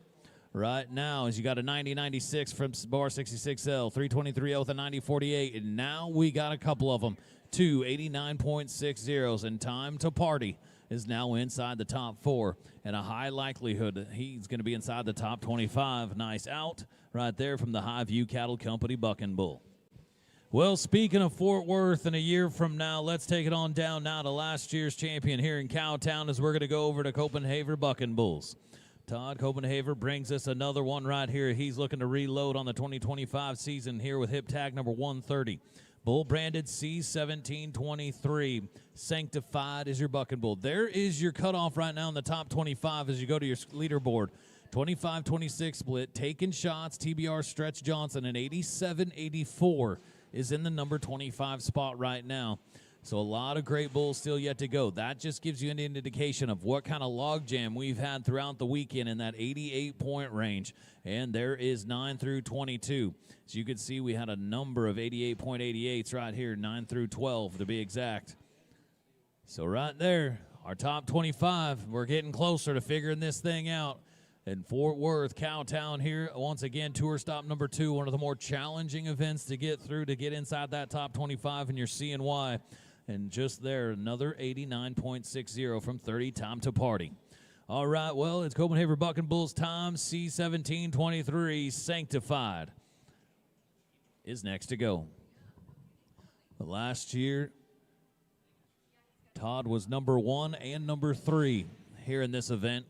Right now, as you got a 90-96 from Bar 66L, 323L with a 90-48, and now we got a couple of them, 2 89.60s, and time to party is now inside the top 4, and a high likelihood that he's going to be inside the top 25. Nice out right there from the Highview Cattle Company Bucking Bull. Well, speaking of Fort Worth, in a year from now, let's take it on down now to last year's champion here in Cowtown as we're going to go over to Copenhagen Bucking Bulls. Todd Copenhagen brings us another one right here. He's looking to reload on the 2025 season here with hip tag number 130. Bull branded C1723. Sanctified is your bucking bull. There is your cutoff right now in the top 25 as you go to your leaderboard. 25-26 split, taking shots, TBR Stretch Johnson, and 87-84 is in the number 25 spot right now. So a lot of great bulls still yet to go. That just gives you an indication of what kind of logjam we've had throughout the weekend in that 88-point range. And there is 9 through 22. As you can see, we had a number of 88.88s right here, 9 through 12 to be exact. So right there, our top 25, we're getting closer to figuring this thing out. In Fort Worth, Cowtown here, once again, tour stop number 2, one of the more challenging events to get through to get inside that top 25, and you're seeing why. And just there, another 89.60 from 30, time to party. All right, well, it's Copenhagen Bucking Bulls time. C1723, Sanctified, is next to go. But last year, Todd was number 1 and number 3 here in this event.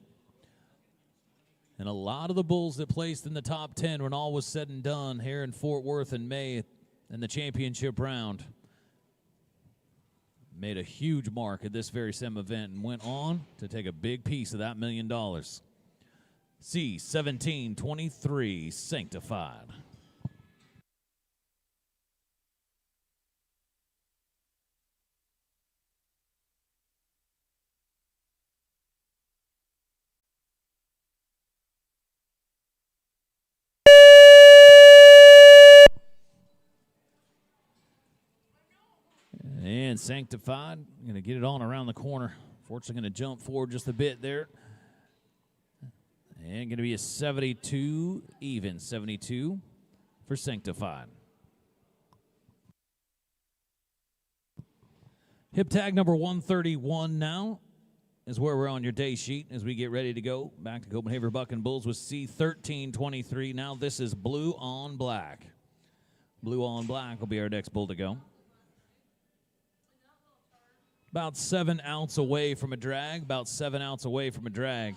And a lot of the bulls that placed in the top 10 when all was said and done here in Fort Worth in May in the championship round made a huge mark at this very same event and went on to take a big piece of that $1 million. C1723, Sanctified. And Sanctified, going to get it on around the corner. Fortunately, going to jump forward just a bit there. And going to be a 72 even, 72 for Sanctified. Hip tag number 131 now is where we're on your day sheet as we get ready to go. Back to Copenhagen Bucking Bulls with C1323. Now this is Blue on Black. Blue on Black will be our next bull to go. About 7 ounce away from a drag, about 7 ounce away from a drag.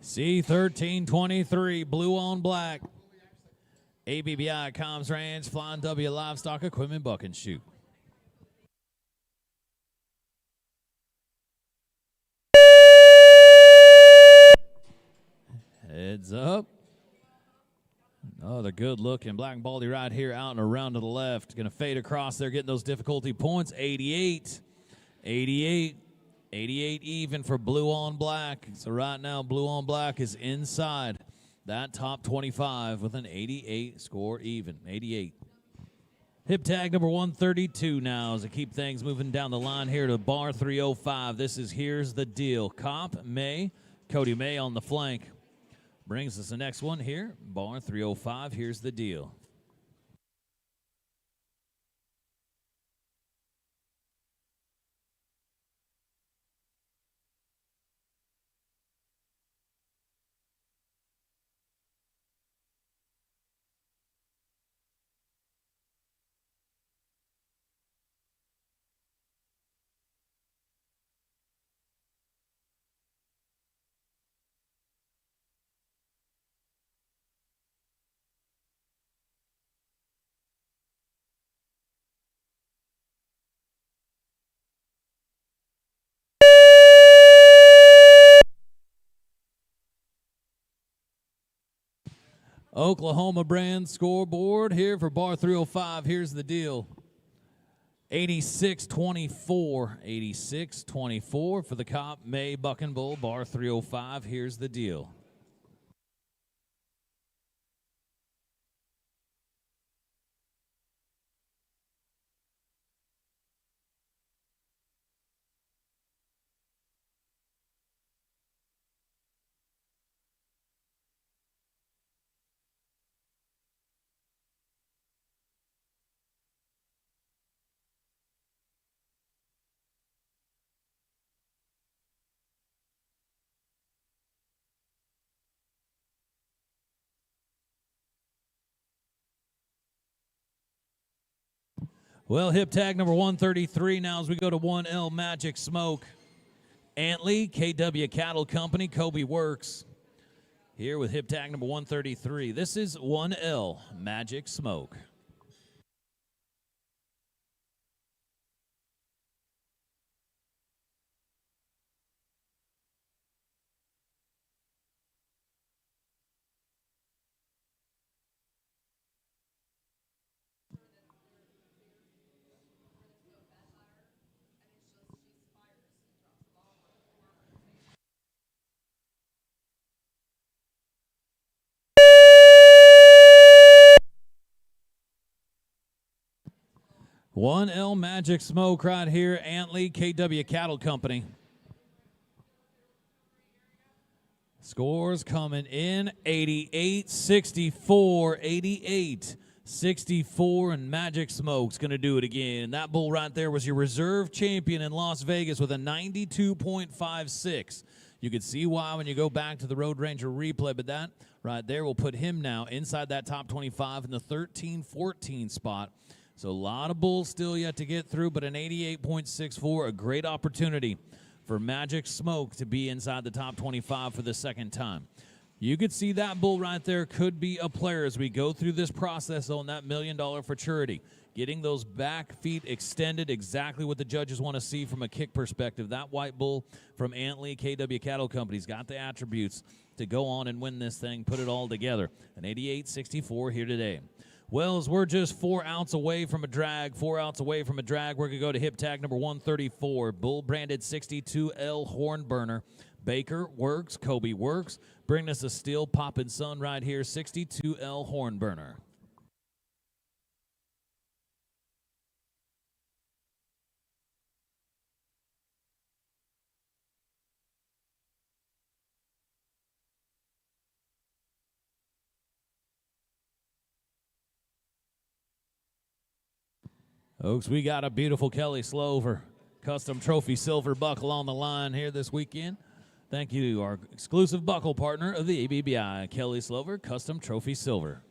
C1323, Blue on Black. ABBI Comms Ranch, Flying W Livestock Equipment, Buck and Shoot. Heads up. Another good looking Black and Baldy right here out and around to the left. Going to fade across there, getting those difficulty points. 88. 88. 88 even for Blue on Black. So right now, Blue on Black is inside that top 25 with an 88 score even. 88. Hip tag number 132 now as I keep things moving down the line here to bar 305. This is Here's the Deal. Cop May, Cody May on the flank. Brings us the next one here. Bar 305, Here's the Deal. Oklahoma brand scoreboard here for bar 305. Here's the deal. 86-24. 86-24 for the Cop May Bucking Bull. Bar 305. Here's the deal. Well, hip tag number 133 now as we go to 1L Magic Smoke. Antley, KW Cattle Company, Kobe Works. here with hip tag number 133. This is 1L Magic Smoke. One L Magic Smoke right here, Antley KW Cattle Company. Scores coming in 88, 64, 88, 64, and Magic Smoke's going to do it again. That bull right there was your reserve champion in Las Vegas with a 92.56. You can see why when you go back to the Road Ranger replay, but that right there will put him now inside that top 25 in the 13-14 spot. So a lot of bulls still yet to get through, but an 88.64, a great opportunity for Magic Smoke to be inside the top 25 for the second time. You could see that bull right there could be a player as we go through this process on that $1 million futurity. Getting those back feet extended, exactly what the judges want to see from a kick perspective. That white bull from Antley KW Cattle Company's got the attributes to go on and win this thing, put it all together. An 88.64 here today. Well, as we're just 4 ounce away from a drag, 4 ounce away from a drag, we're going to go to hip tag number 134, bull branded 62L horn burner. Baker works, Kobe works. Bring us a steel poppin' sun right here, 62L horn burner. Folks, we got a beautiful Kelly Slover custom trophy silver buckle on the line here this weekend. Thank you to our exclusive buckle partner of the ABBI, Kelly Slover Custom Trophy Silver.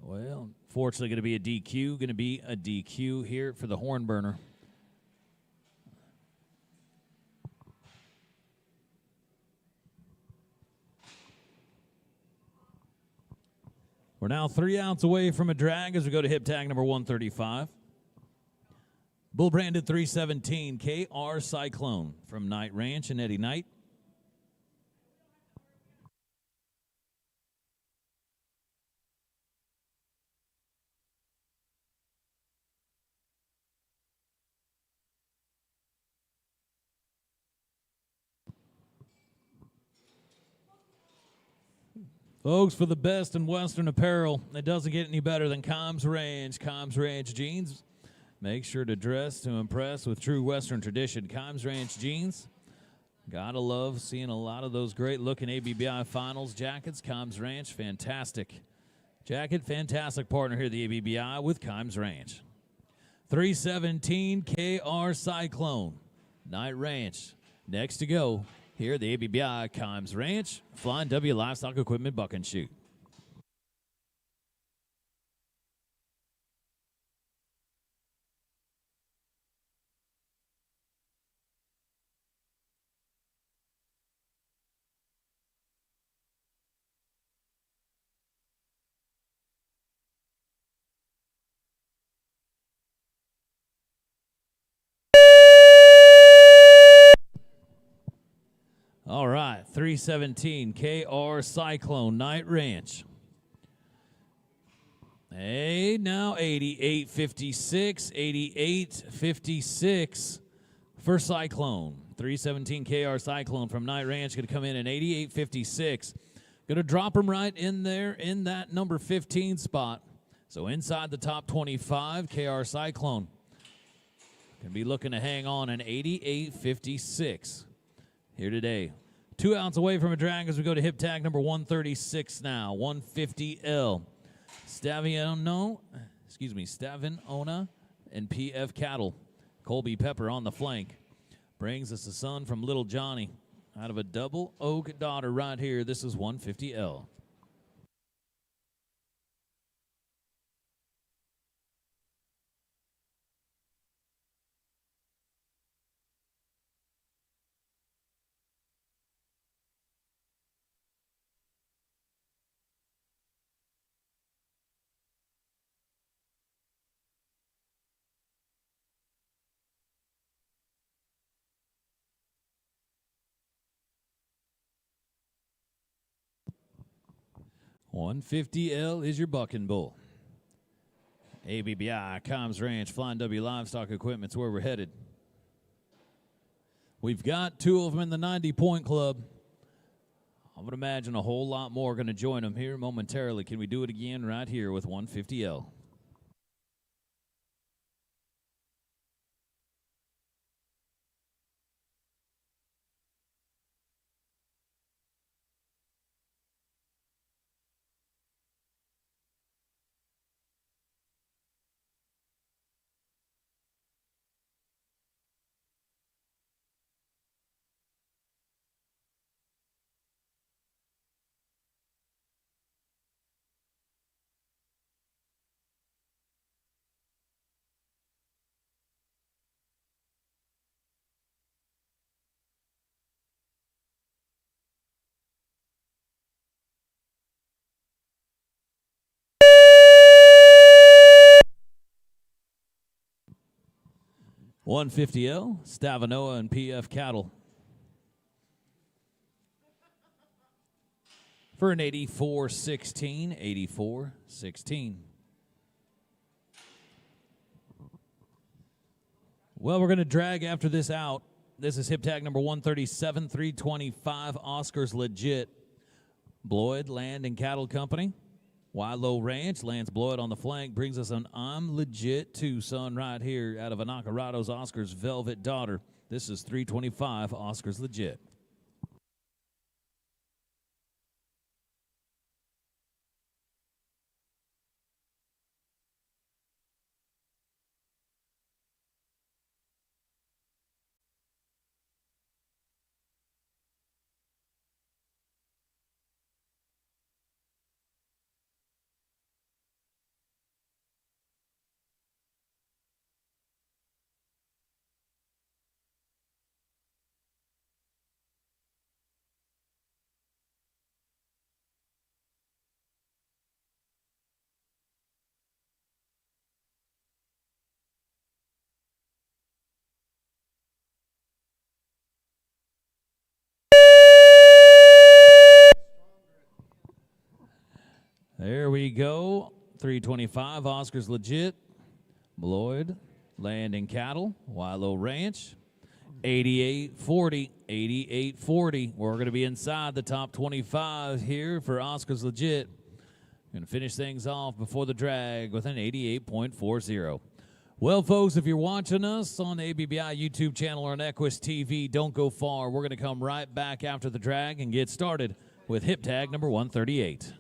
Well, fortunately going to be a DQ here for the horn burner. We're now 3 ounce away from a drag as we go to hip tag number 135. Bull branded 317 KR Cyclone from Knight Ranch and Eddie Knight. Folks, for the best in Western apparel, it doesn't get any better than Combs Ranch. Combs Ranch jeans. Make sure to dress to impress with true Western tradition. Combs Ranch jeans. Gotta love seeing a lot of those great-looking ABBI Finals jackets. Combs Ranch, fantastic jacket, fantastic partner here at the ABBI with Combs Ranch. 317 KR Cyclone, Knight Ranch. Next to go. Here at the ABBI Combs Ranch, Flying W Livestock Equipment Buck and Shoot. All right, 317 KR Cyclone, Knight Ranch. Hey, now 88.56, 88.56 for Cyclone. 317 KR Cyclone from Knight Ranch going to come in at 88.56. Going to drop him right in there in that number 15 spot. So inside the top 25, KR Cyclone going to be looking to hang on an 88.56 here today. 2 ounce away from a drag as we go to hip tag number 136 now, 150L. Staviona and PF Cattle. Colby Pepper on the flank. Brings us a son from Little Johnny out of a double oak daughter right here. This is 150L. $150L is your bucking bull. ABBI, Combs Ranch, Flying W Livestock Equipment's where we're headed. We've got 2 of them in the 90-point club. I would imagine a whole lot more are going to join them here momentarily. Can we do it again right here with 150L? $150L, Stavanoa and PF Cattle. For an 84-16, 84-16. Well, we're going to drag after this out. This is hip tag number 137, 325, Oscar's Legit. Bloyd Land and Cattle Company. Wilo Ranch, Lance Bloyd on the flank, brings us an I'm Legit 2 son right here out of Anacarado's Oscar's Velvet Daughter. This is 325, Oscar's Legit. There we go. 325, Oscar's Legit. Bloyd, Land and Cattle, Wilo Ranch. 88-40, 88-40. We're going to be inside the top 25 here for Oscar's Legit. Going to finish things off before the drag with an 88.40. Well, folks, if you're watching us on the ABBI YouTube channel or on Equus TV, don't go far. We're going to come right back after the drag and get started with hip tag number 138.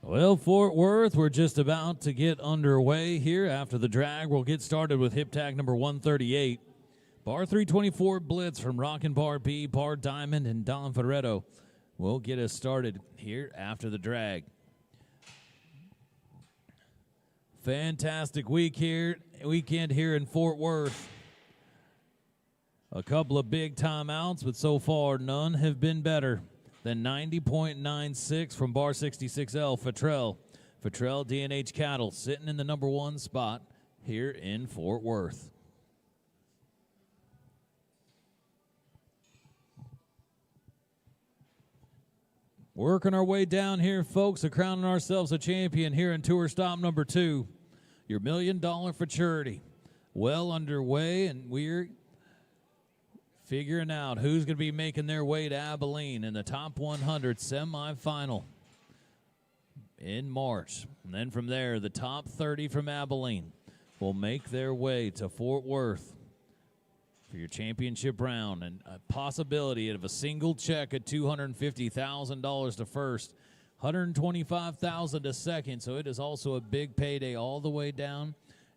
Well, Fort Worth, we're just about to get underway here. After the drag, we'll get started with hip tag number 138. Bar 324 Blitz from Rockin' Bar B, Bar Diamond, and Don Ferretto will get us started here after the drag. Fantastic weekend here in Fort Worth. A couple of big timeouts, but so far none have been better than 90.96 from Bar 66L, Futrell. Futrell D&H Cattle sitting in the number one spot here in Fort Worth. Working our way down here, folks, crowning ourselves a champion here in tour stop number 2. Your $1 million for charity. Well underway, and we're figuring out who's going to be making their way to Abilene in the top 100 semifinal in March. And then from there, the top 30 from Abilene will make their way to Fort Worth for your championship round, and a possibility of a single check at $250,000 to first, $125,000 to second. So it is also a big payday all the way down.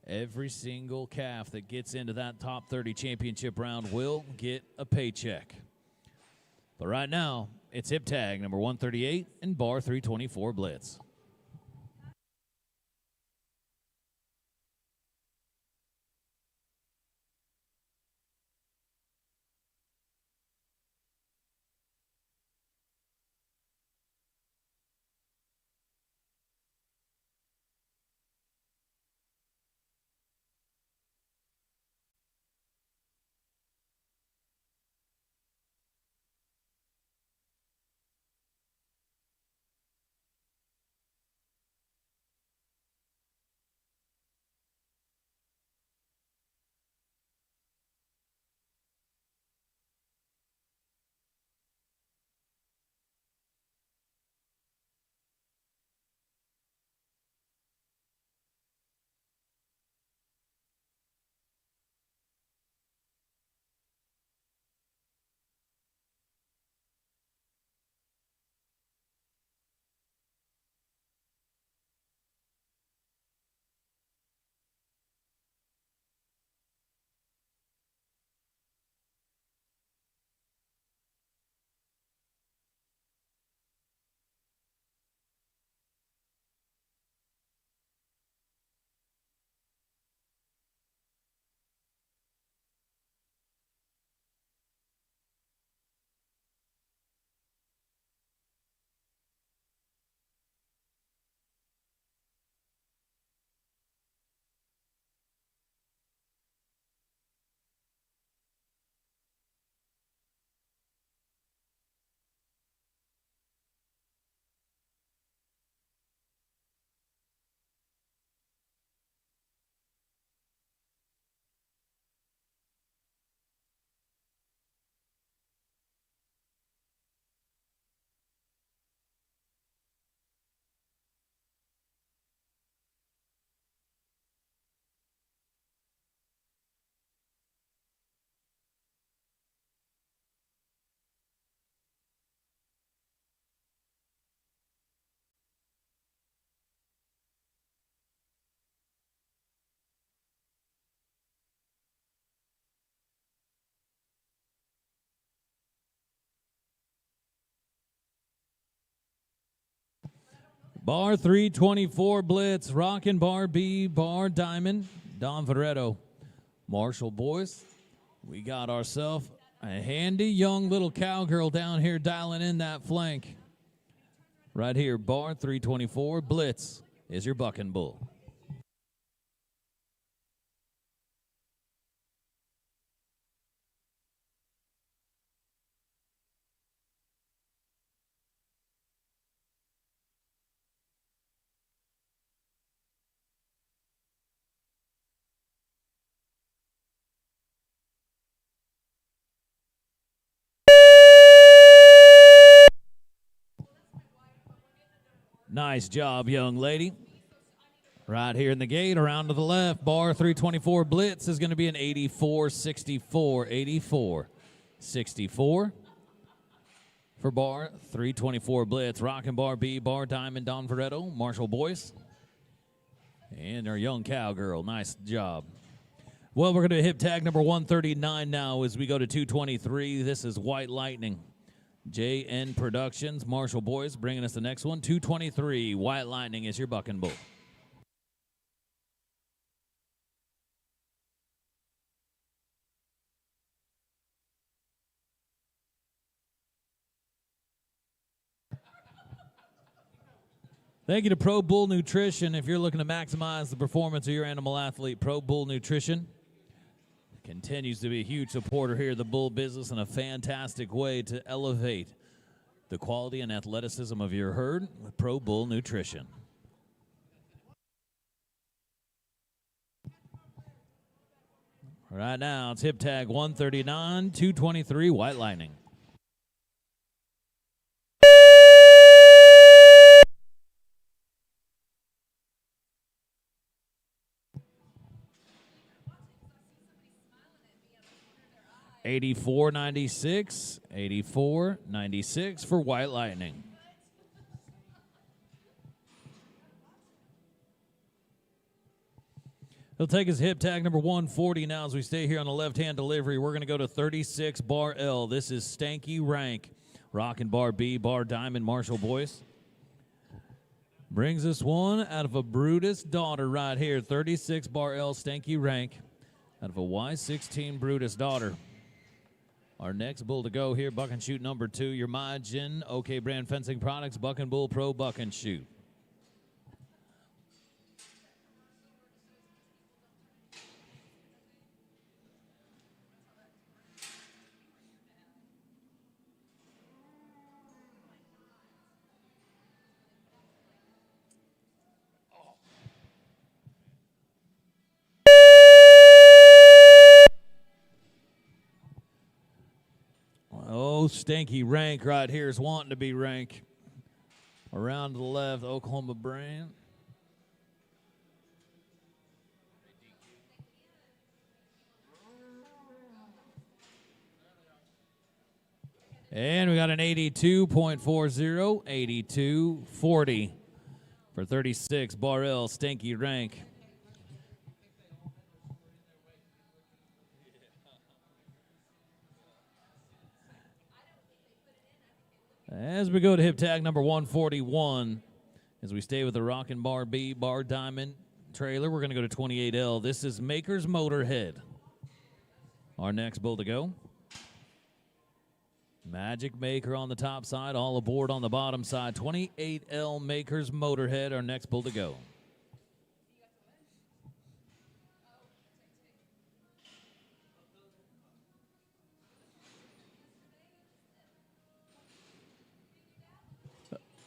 Every single calf that gets into that top 30 championship round will get a paycheck. But right now, it's hip tag number 138 and Bar 324 Blitz. Bar 324 Blitz, Rockin' Bar B, Bar Diamond, Don Ferretto. Marshall boys, we got ourselves a handy young little cowgirl down here dialing in that flank. Right here, Bar 324 Blitz is your bucking bull. Nice job, young lady. Right here in the gate, around to the left, Bar 324 Blitz is going to be an 84-64. 84-64. For bar 324 Blitz, Rockin' Bar B, Bar Diamond, Don Veretto, Marshall Boyce, and our young cowgirl. Nice job. Well, we're going to hip tag number 139 now as we go to 223. This is White Lightning. JN Productions, Marshall Boyce bringing us the next one. 223, White Lightning is your bucking bull. Thank you to Pro Bull Nutrition. If you're looking to maximize the performance of your animal athlete, Pro Bull Nutrition continues to be a huge supporter here of the bull business and a fantastic way to elevate the quality and athleticism of your herd with Pro Bull Nutrition. Right now, it's hip tag 139, 223, White Lightning. $84.96, $84.96 for White Lightning. He'll take his hip tag number 140 now as we stay here on the left-hand delivery. We're going to go to 36 Bar L. This is Stanky Rank. Rockin' Bar B, Bar Diamond, Marshall Boyce. Brings us one out of a Brutus daughter right here. 36 Bar L, Stanky Rank. Out of a Y16 Brutus daughter. Our next bull to go here, Buck and Shoot number 2, your Mygen, OK Brand Fencing Products, Buck and Bull Pro Buck and Shoot. Oh, Stanky Rank right here is wanting to be Rank. Around to the left, Oklahoma brand. And we got an 82.40, 82.40 for 36, Bar L, Stanky Rank. As we go to hip tag number 141, as we stay with the Rockin' Bar B, Bar Diamond trailer, we're going to go to 28L. This is Maker's Motorhead. Our next bull to go. Magic Maker on the top side, all aboard on the bottom side. 28L Maker's Motorhead, our next bull to go.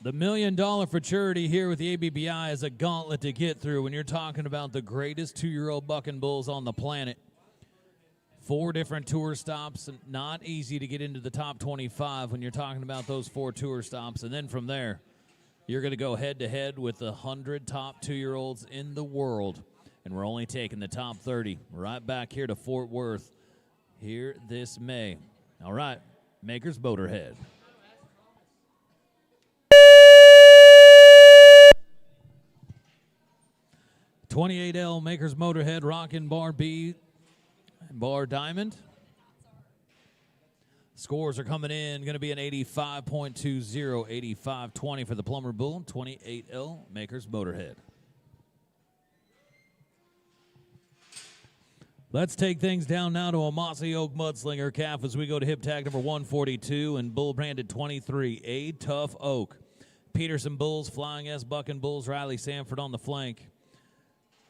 The $1 million for charity here with the ABBI is a gauntlet to get through when you're talking about the greatest 2-year-old bucking bulls on the planet. 4 different tour stops, and not easy to get into the top 25 when you're talking about those 4 tour stops. And then from there, you're going to go head-to-head with the 100 top 2-year-olds in the world. And we're only taking the top 30 right back here to Fort Worth here this May. All right, Maker's Motorhead. $28L Maker's Motorhead, Rockin' Bar B, Bar Diamond. Scores are coming in. Going to be an 85.20, 85.20 for the Plumber Bull. 28L Maker's Motorhead. Let's take things down now to a Mossy Oak Mudslinger calf as we go to hip tag number 142 and bull branded 23, A Tough Oak. Peterson Bulls, Flying S Bucking Bulls, Riley Sanford on the flank.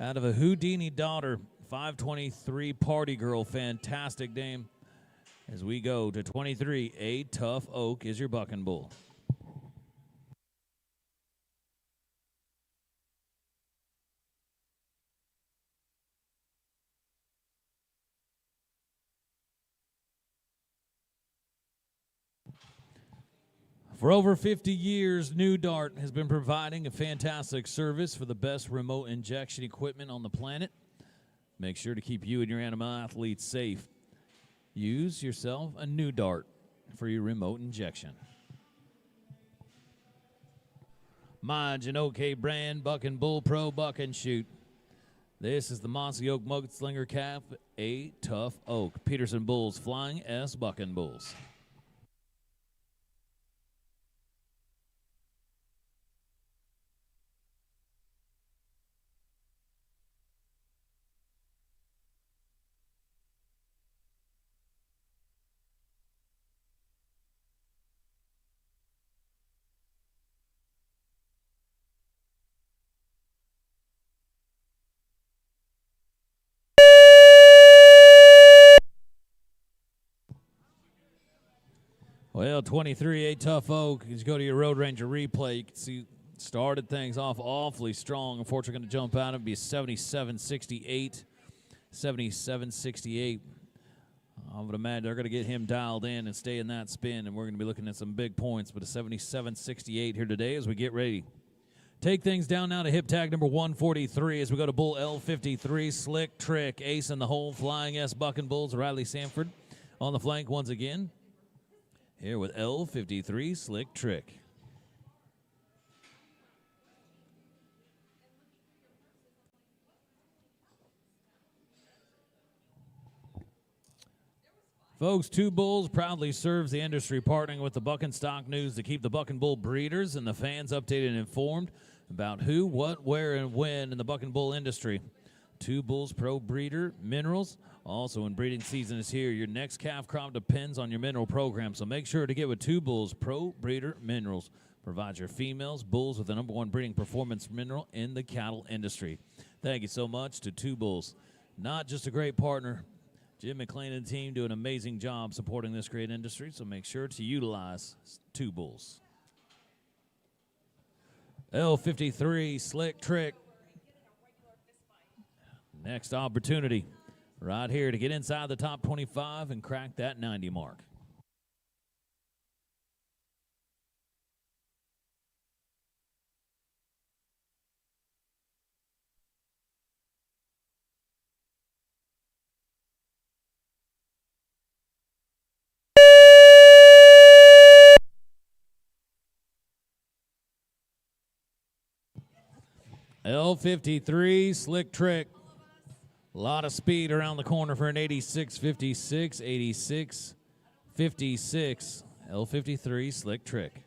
Out of a Houdini daughter, 523 Party Girl, fantastic name. As we go to 23, A Tough Oak is your bucking bull. For over 50 years, New Dart has been providing a fantastic service for the best remote injection equipment on the planet. Make sure to keep you and your animal athletes safe. Use yourself a New Dart for your remote injection. My Janoke brand, Buck and Bull Pro Buck and Shoot. This is the Mossy Oak Mudslinger Calf, a Tough Oak. Peterson Bulls, Flying S Buck and Bulls. Well, 23, a Tough Oak. As you go to your Road Ranger replay, you can see started things off awfully strong. Unfortunately, going to jump out and be 77-68. 77-68. I would imagine they're going to get him dialed in and stay in that spin, and we're going to be looking at some big points. But a 77-68 here today as we get ready. Take things down now to hip tag number 143 as we go to Bull L53, Slick Trick, Ace in the hole, Flying S Buck and Bulls, Riley Sanford on the flank once again. Here with L53, Slick Trick. Folks, Two Bulls proudly serves the industry, partnering with the Buck and Stock News to keep the Buck and Bull breeders and the fans updated and informed about who, what, where, and when in the Buck and Bull industry. Two Bulls Pro Breeder Minerals. Also, when breeding season is here, your next calf crop depends on your mineral program, so make sure to get with Two Bulls Pro Breeder Minerals. Provides your females, bulls with the #1 breeding performance mineral in the cattle industry. Thank you so much to Two Bulls. Not just a great partner, Jim McLean and the team do an amazing job supporting this great industry, so make sure to utilize Two Bulls. L53, Slick Trick. Next opportunity right here to get inside the top 25 and crack that 90 mark. L53, Slick Trick. A lot of speed around the corner for an 86-56, 86-56. L53, Slick Trick.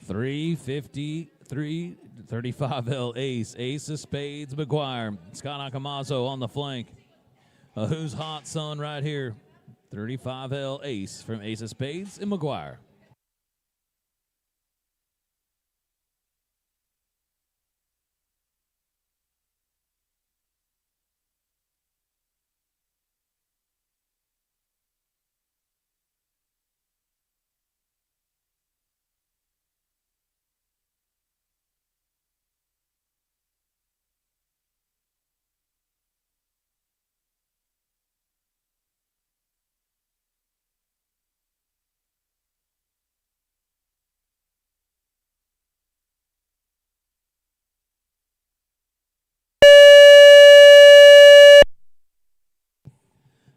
$353, 35L Ace. Ace of Spades, McGuire. Scott Akamazo on the flank. Who's hot son right here? 35L Ace from Ace of Spades and McGuire.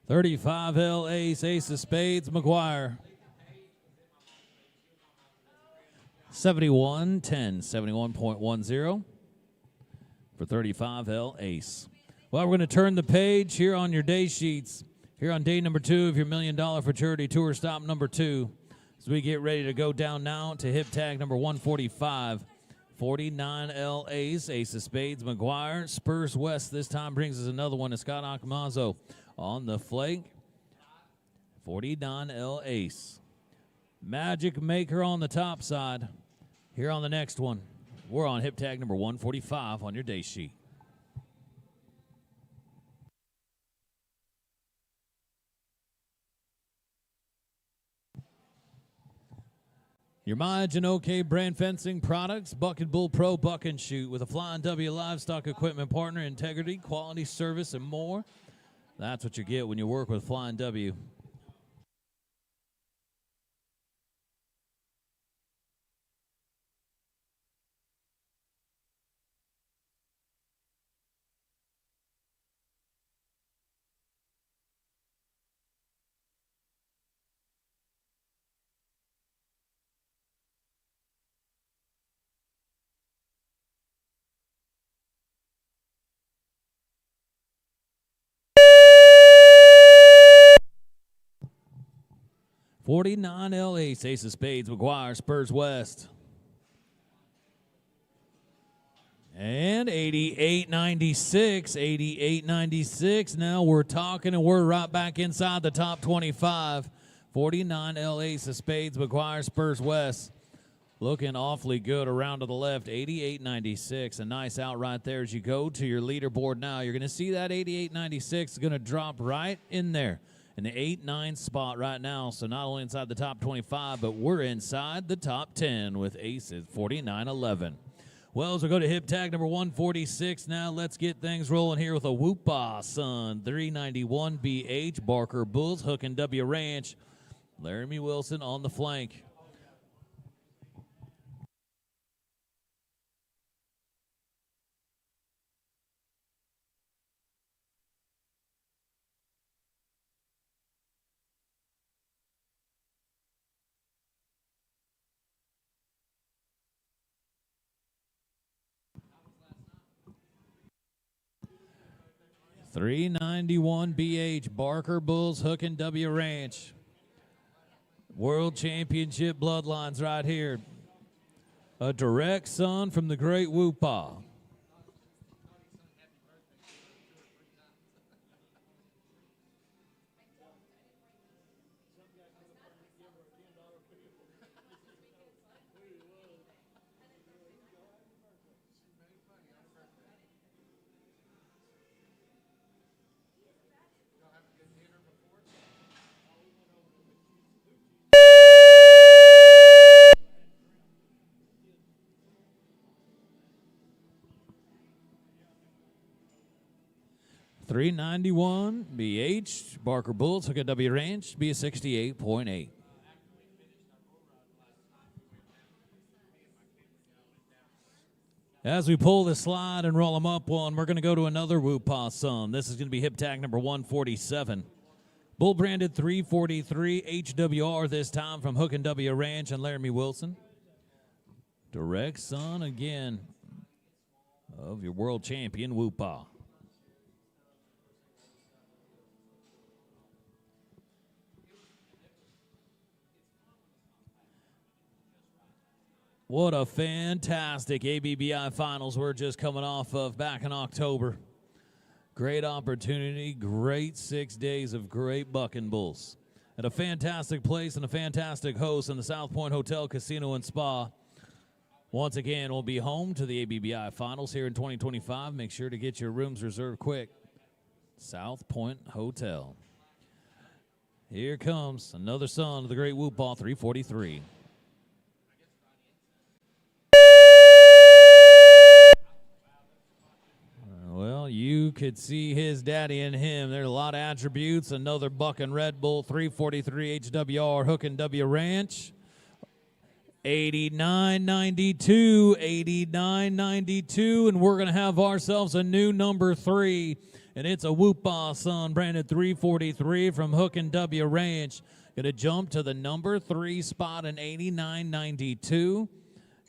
$35L Ace, Ace of Spades, McGuire. 71-10, 71.10 for 35L Ace. Well, we're going to turn the page here on your day sheets. Here on day number 2 of your $1 Million Futurity Tour stop number 2. As we get ready to go down now to hip tag number 145. 49L Ace, Ace of Spades, McGuire. Spurs West this time brings us another one to Scott Akamazo on the flank. 49L Ace. Magic Maker on the top side. Here on the next one, we're on hip tag number 145 on your day sheet. Your mileage and OK brand fencing products, Buck and Bull Pro Buck and Shoot with a Flying W livestock equipment partner, integrity, quality, service, and more. That's what you get when you work with Flying W. $49L Ace of Spades, McGuire, Spurs West. And 88.96. Now we're talking, and we're right back inside the top 25. 49L Ace of Spades, McGuire, Spurs West. Looking awfully good around to the left. 88.96. A nice out right there as you go to your leaderboard now. You're going to see that 88.96 is going to drop right in there in the 8-9 spot right now. So not only inside the top 25, but we're inside the top 10 with Aces 49.11. Well, as we go to hip tag number 146 now, let's get things rolling here with a Whoopah Son 391 BH Barker Bulls, Hook and W Ranch. Laramie Wilson on the flank. $391 BH Barker Bulls, Hook and W Ranch. World Championship bloodlines right here. A direct son from the great Whoopah. $391 BH Barker Bulls, Hook and W Ranch, be a 68.8. As we pull the slide and roll them up one, we're going to go to another Whoopah Son. This is going to be hip tag number 147. Bull branded 343 HWR this time from Hook and W Ranch and Laramie Wilson. Direct son again of your world champion Whoopah. What a fantastic ABBI finals we're just coming off of back in October. Great opportunity, great 6 days of great bucking bulls. At a fantastic place and a fantastic host in the South Point Hotel, Casino, and Spa. Once again, we'll be home to the ABBI finals here in 2025. Make sure to get your rooms reserved quick. South Point Hotel. Here comes another son of the great Whoopah 343. Well, you could see his daddy in him. There are a lot of attributes. Another buck and Red Bull 343 HWR Hook and W Ranch. 89.92, 89.92, and we're going to have ourselves a new number 3, and it's a Whoopah Son branded 343 from Hook and W Ranch. Going to jump to the number 3 spot in 89.92.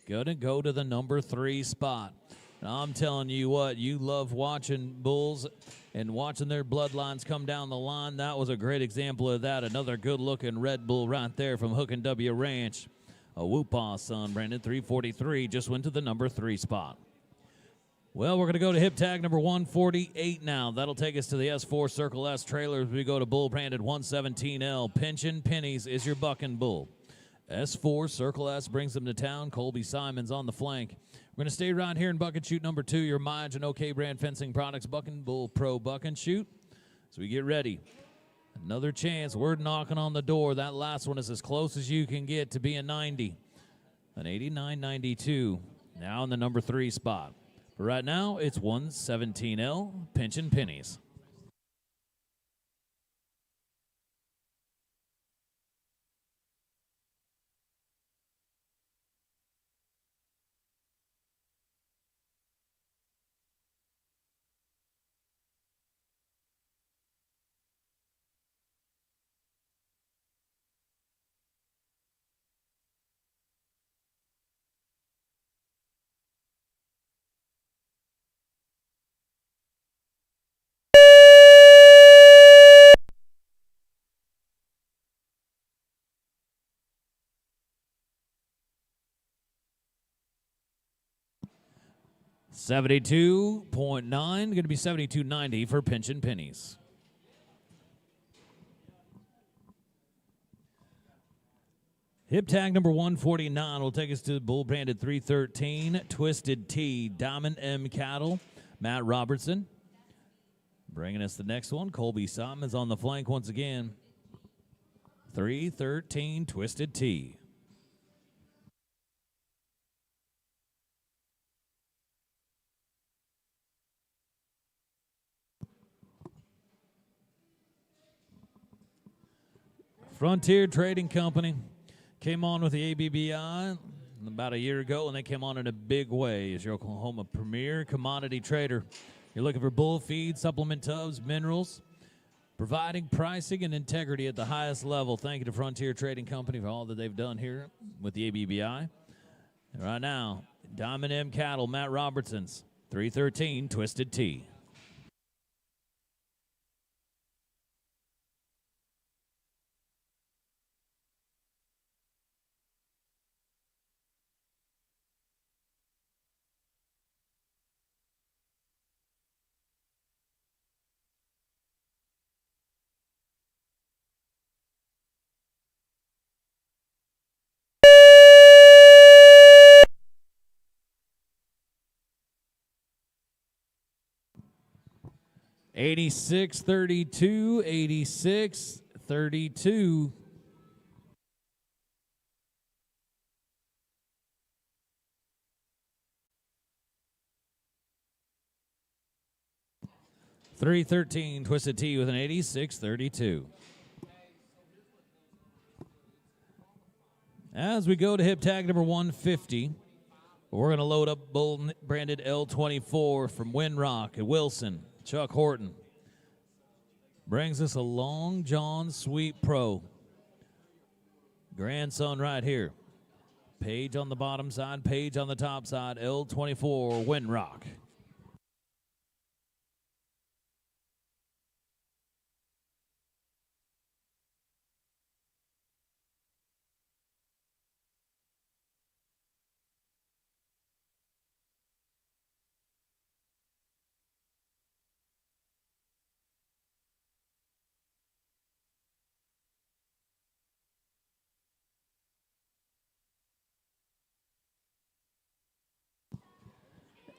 Going to go to the number 3 spot. Now, I'm telling you what, you love watching bulls and watching their bloodlines come down the line. That was a great example of that. Another good-looking Red Bull right there from Hook and W Ranch. A Whoopah Son, branded 343, just went to the number 3 spot. Well, we're going to go to hip tag number 148 now. That'll take us to the S4 Circle S trailers. We go to bull branded 117L. Pinchin' Pennies is your bucking bull. S4 Circle S brings them to town. Colby Simons on the flank. We're going to stay right here in buck and shoot number 2, your mileage and OK brand fencing products, Buck and Bull Pro Buck and Shoot. So we get ready. Another chance. We're knocking on the door. That last one is as close as you can get to being 90. An 89.92. Now in the number 3 spot. But right now, it's 117L, pinching pennies. $72.9, going to be $72.90 for pinching pennies. Hip tag number 149 will take us to Bull Branded 313, Twisted Tea, Diamond M Cattle, Matt Robertson. Bringing us the next one, Colby Simons on the flank once again. 313, Twisted Tea. Frontier Trading Company came on with the ABBI about a year ago, and they came on in a big way as your Oklahoma premier commodity trader. You're looking for bull feed, supplement tubs, minerals, providing pricing and integrity at the highest level. Thank you to Frontier Trading Company for all that they've done here with the ABBI. And right now, Diamond M Cattle, Matt Robertson's 313 Twisted Tea. $86.32, $86.32. $313 Twisted Tea with an $86.32. As we go to hip tag number 150, we're going to load up Bull Branded L24 from Windrock at Wilson. Chuck Horton brings us a Long John Sweet Pro. Grandson right here. Page on the bottom side, Page on the top side, L24 Windrock.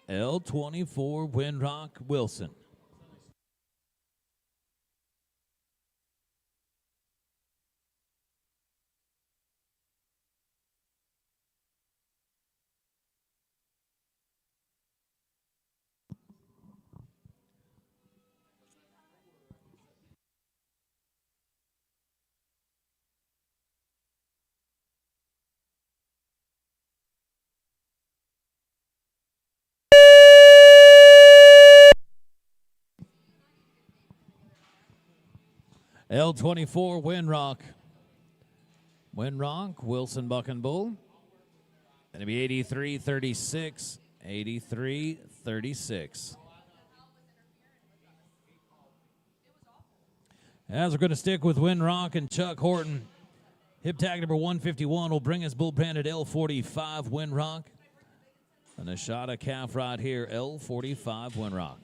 L24 Windrock Wilson. L24 Windrock. Windrock, Wilson Buck and Bull. Going to be 83-36, 83-36. As we're going to stick with Windrock and Chuck Horton, hip tag number 151 will bring us Bull Branded L45 Windrock. And a shot of calf right here, L45 Windrock.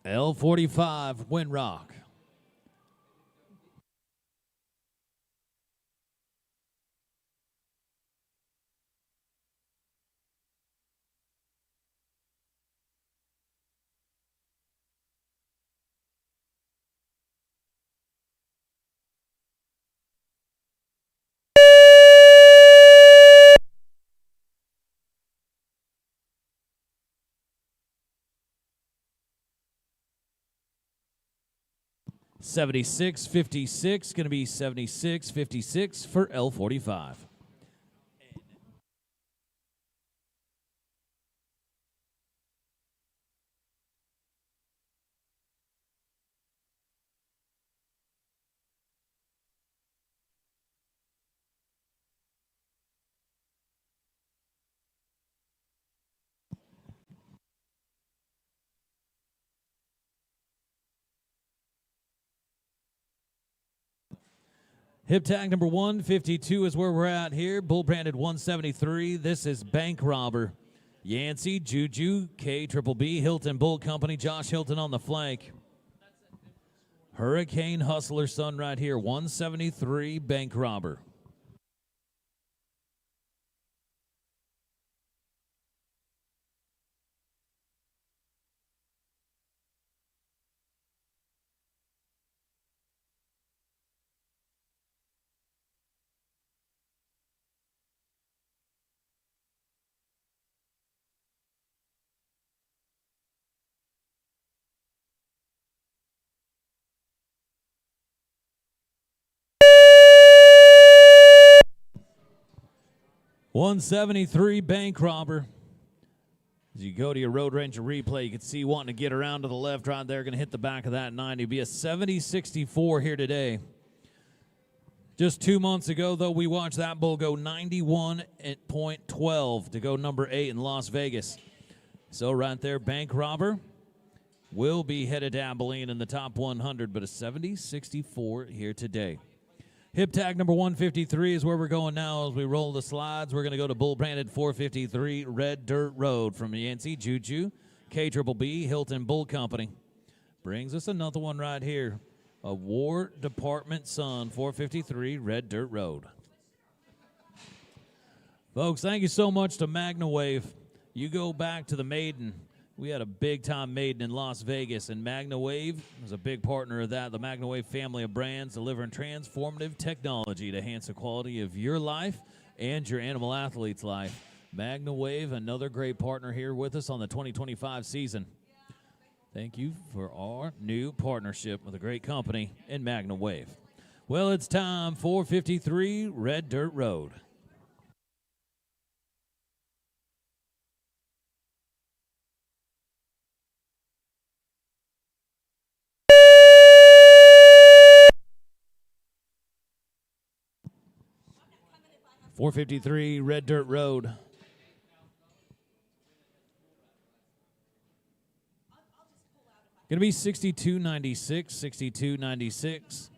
L45 Windrock. $76.56, going to be $76.56 for L45. Hip tag number 152 is where we're at here. Bull branded 173. This is Bank Robber. Yancey, Juju, K Triple B, Hilton Bull Company, Josh Hilton on the flank. Hurricane Hustler Son right here, 173 Bank Robber. $173 Bank Robber. As you go to your Road Ranger replay, you can see wanting to get around to the left right there, going to hit the back of that 90. Be a 70-64 here today. Just 2 months ago, though, we watched that bull go 91.12 to go number 8 in Las Vegas. So right there, Bank Robber will be headed to Abilene in the top 100, but a 70-64 here today. Hip tag number 153 is where we're going now as we roll the slides. We're going to go to Bull branded 453 Red Dirt Road from Yancey, Juju, K Triple B, Hilton Bull Company. Brings us another one right here. A War Department Son, 453 Red Dirt Road. Folks, thank you so much to Magna Wave. You go back to the Maiden. We had a big-time Maiden in Las Vegas, and Magna Wave was a big partner of that. The Magna Wave family of brands delivering transformative technology to enhance the quality of your life and your animal athlete's life. Magna Wave, another great partner here with us on the 2025 season. Thank you for our new partnership with a great company in Magna Wave. Well, it's time for 453 Red Dirt Road. .453 Red Dirt Road. Going to be 62.96, 62.96.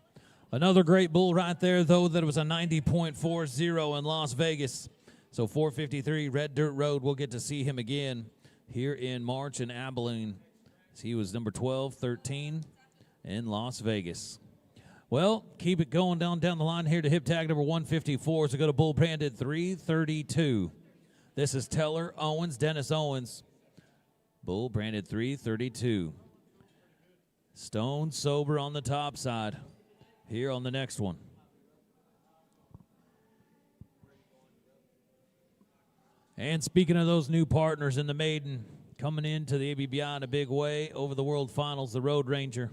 Another great bull right there, though, that was a 90.40 in Las Vegas. So 453 Red Dirt Road, we'll get to see him again here in March in Abilene. He was number 12, 13 in Las Vegas. Well, keep it going down the line here to hip tag number 154. So go to Bull branded 332. This is Teller Owens, Dennis Owens. Bull branded 332. Stone sober on the top side. Here on the next one. And speaking of those new partners in the Maiden, coming into the ABBI in a big way, over the World Finals, the Road Ranger.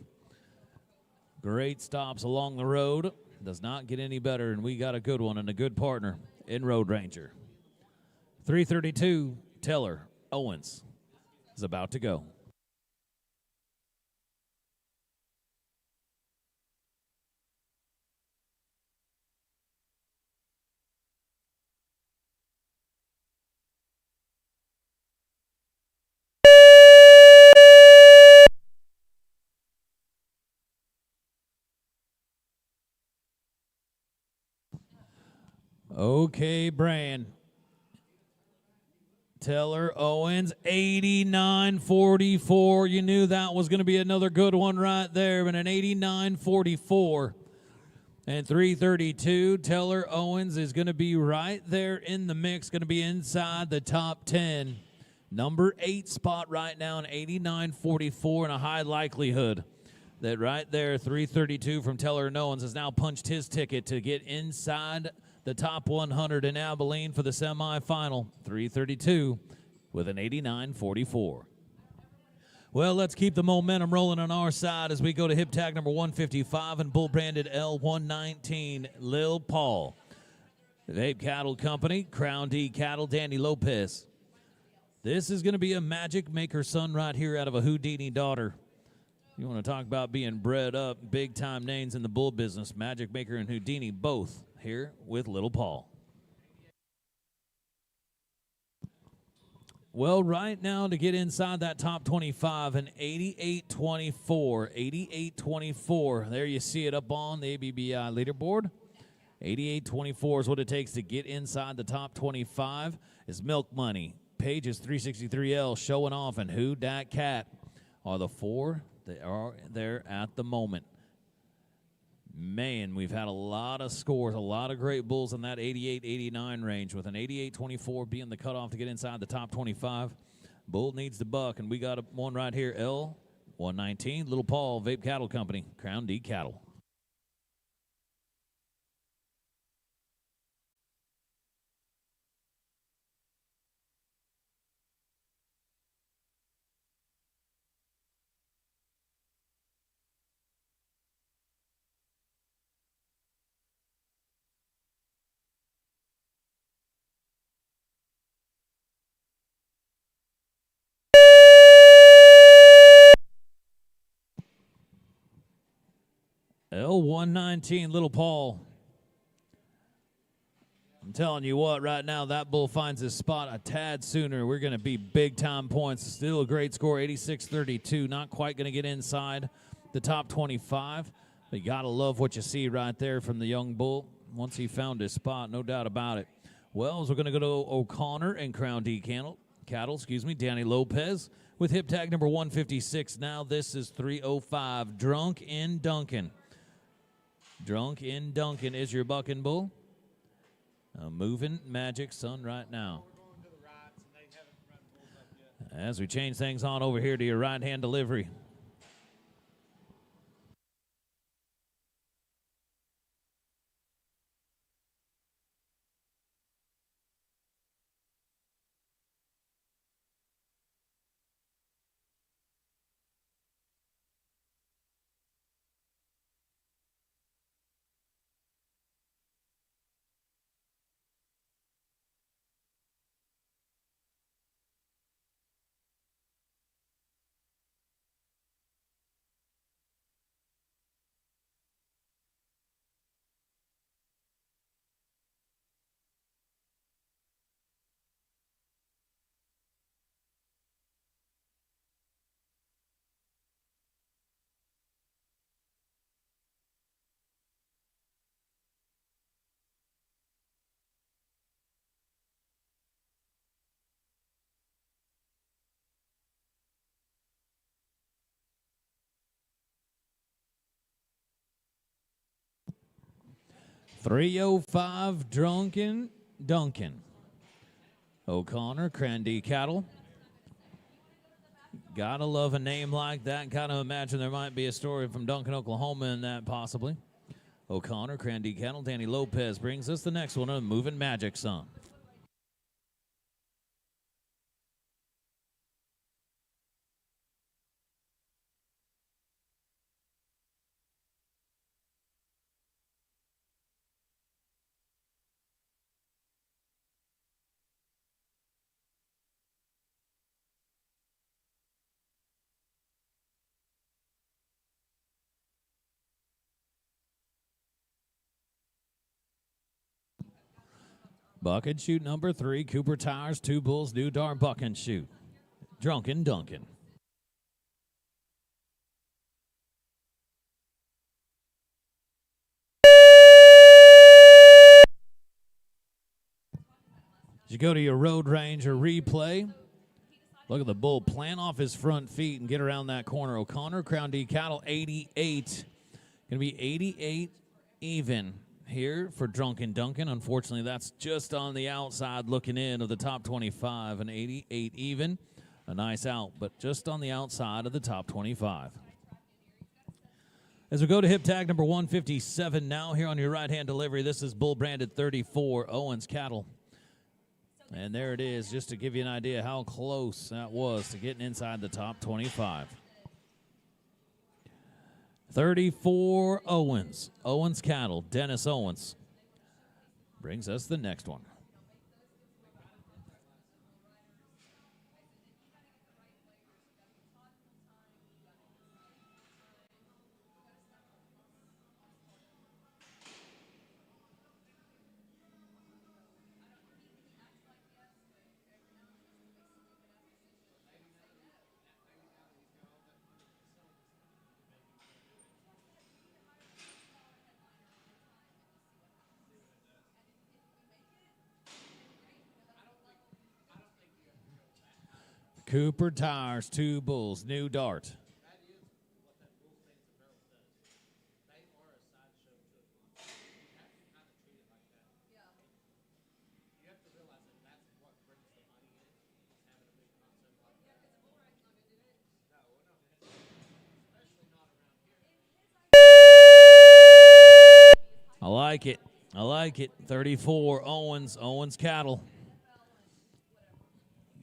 Great stops along the road. Does not get any better, and we got a good one and a good partner in Road Ranger. 332, Teller Owens is about to go. Okay, Bran. Teller Owens, 89.44. You knew that was going to be another good one right there, but an 89.44. And 332, Teller Owens is going to be right there in the mix, going to be inside the top 10. Number 8 spot right now, an 89.44, and a high likelihood that right there, 332 from Teller Owens has now punched his ticket to get inside the top 100 in Abilene for the semifinal. 332 with an 89.44. Well, let's keep the momentum rolling on our side as we go to hip tag number 155 and bull branded L119, Lil Paul. The Vape Cattle Company, Crown D Cattle, Danny Lopez. This is going to be a magic maker son right here out of a Houdini daughter. You want to talk about being bred up, big-time names in the bull business. Magic Maker and Houdini both here with Little Paul. Well, right now to get inside that top 25, an 88.24. 88.24. There you see it up on the ABBI leaderboard. 88.24 is what it takes to get inside the top 25. Is Milk Money, Pages 363L, Showing Off, and Who Dat Cat are the four that are there at the moment. Man, we've had a lot of scores, a lot of great bulls in that 88-89 range, with an 88.24 being the cutoff to get inside the top 25. Bull needs the buck, and we got one right here, L119, Little Paul, Vape Cattle Company, Crown D Cattle. L119, Little Paul. I'm telling you what, right now, that bull finds his spot a tad sooner. We're going to be big-time points. Still a great score, 86-32. Not quite going to get inside the top 25. But you got to love what you see right there from the young bull once he found his spot, no doubt about it. Wells, we're going to go to O'Connor and Crown D Cattle, Danny Lopez with hip tag number 156. Now this is 305, Drunk in Duncan. Drunk in Duncan is your bucking bull. A moving magic son right now. As we change things on over here to your right-hand delivery. .305, Drunken Duncan. O'Connor, Crown D Cattle. Gotta love a name like that. Kind of imagine there might be a story from Duncan, Oklahoma in that possibly. O'Connor, Crown D Cattle, Danny Lopez brings us the next one, a Moving Magic Song. Buck and shoot number 3, Cooper Tires, 2 Bulls, New Dar Buck and shoot. Drunken Duncan. As you go to your Road Ranger replay, look at the bull plant off his front feet and get around that corner. O'Connor, Crown D Cattle, 88. Going to be 88 even here for Drunken Duncan. Unfortunately, that's just on the outside looking in of the top 25. An 88 even. A nice out, but just on the outside of the top 25. As we go to hip tag number 157 now here on your right-hand delivery, this is bull branded 34, Owens Cattle. And there it is, just to give you an idea how close that was to getting inside the top 25. 34 Owens. Owens Cattle. Dennis Owens brings us the next one. Cooper Tires, 2 bulls, new dart. I like it. I like it. 34 Owens. Owens Cattle.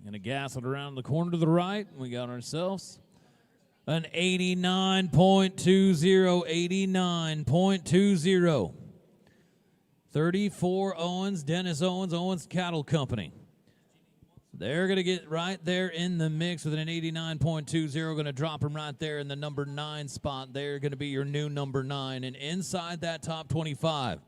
Going to gas it around the corner to the right. We got ourselves an 89.20. 89.20. 34 Owens. Dennis Owens. Owens Cattle Company. They're going to get right there in the mix with an 89.20. Going to drop them right there in the number 9 spot. They're going to be your new number 9. And inside that top 25,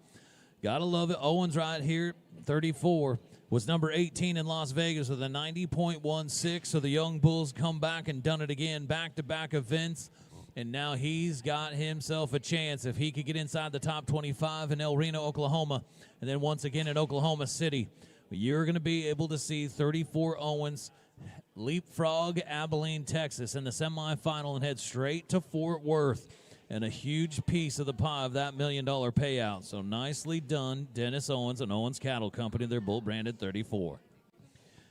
got to love it. Owens right here, 34, was number 18 in Las Vegas with a 90.16. So the young bulls come back and done it again, back-to-back events. And now he's got himself a chance if he could get inside the top 25 in El Reno, Oklahoma, and then once again in Oklahoma City. You're going to be able to see 34 Owens leapfrog Abilene, Texas in the semifinal and head straight to Fort Worth. And a huge piece of the pie of that $1 million payout. So nicely done, Dennis Owens and Owens Cattle Company. They're bull branded 34.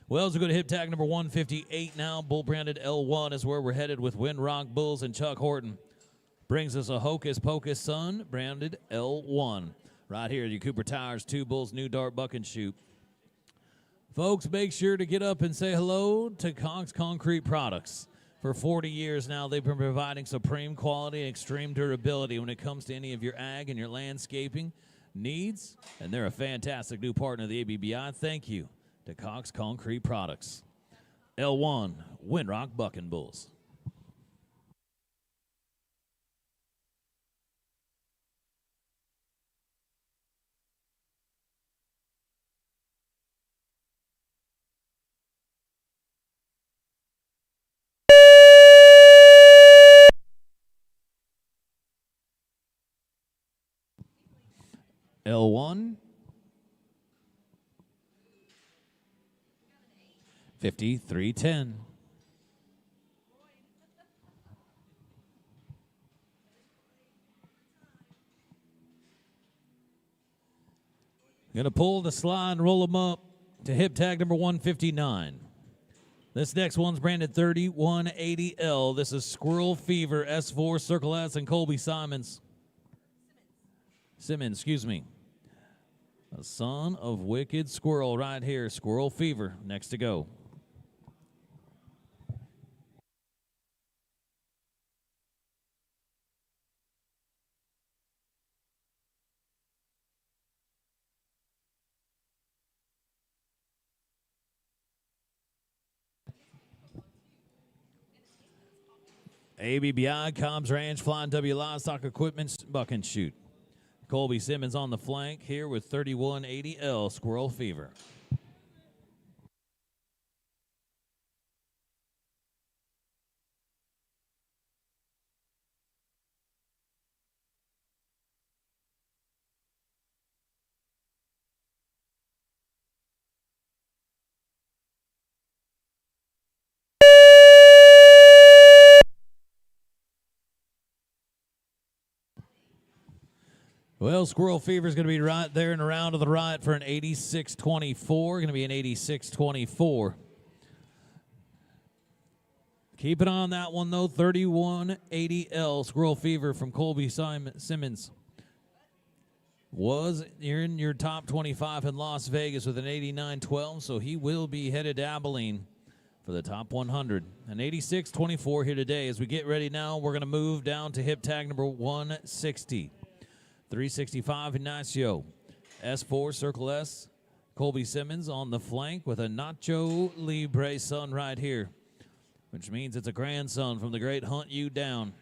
Well, as we go to hip tag number 158 now, bull branded L1 is where we're headed with Windrock Bulls and Chuck Horton. Brings us a Hocus Pocus Sun branded L1. Right here, your Cooper Tires, 2 bulls, new dart, buck and shoot. Folks, make sure to get up and say hello to Cox Concrete Products. For 40 years now, they've been providing supreme quality and extreme durability when it comes to any of your ag and your landscaping needs. And they're a fantastic new partner of the ABBI. Thank you to Cox Concrete Products. L1, Windrock Bucking Bulls. L1, 5310. Going to pull the slide and roll them up to hip tag number 159. This next one's branded 3180L. This is Squirrel Fever, S4, Circle S, and Colby Simmons, excuse me. A son of Wicked Squirrel right here. Squirrel Fever, next to go. ABBI, Cobbs Ranch, Flying W Livestock Equipment, buck and shoot. Colby Simmons on the flank here with 3180L, Squirrel Fever. Well, Squirrel Fever is going to be right there and around to the right for an 86.24. Going to be an 86.24. Keep an eye on that one, though. 3180L Squirrel Fever from Colby Simmons was in your top 25 in Las Vegas with an 89.12, so he will be headed to Abilene for the top 100. An 86.24 here today. As we get ready now, we're going to move down to hip tag number 160. 365 Ignacio. S4 Circle S. Colby Simmons on the flank with a Nacho Libre son right here, which means it's a grandson from the great Hunt You Down.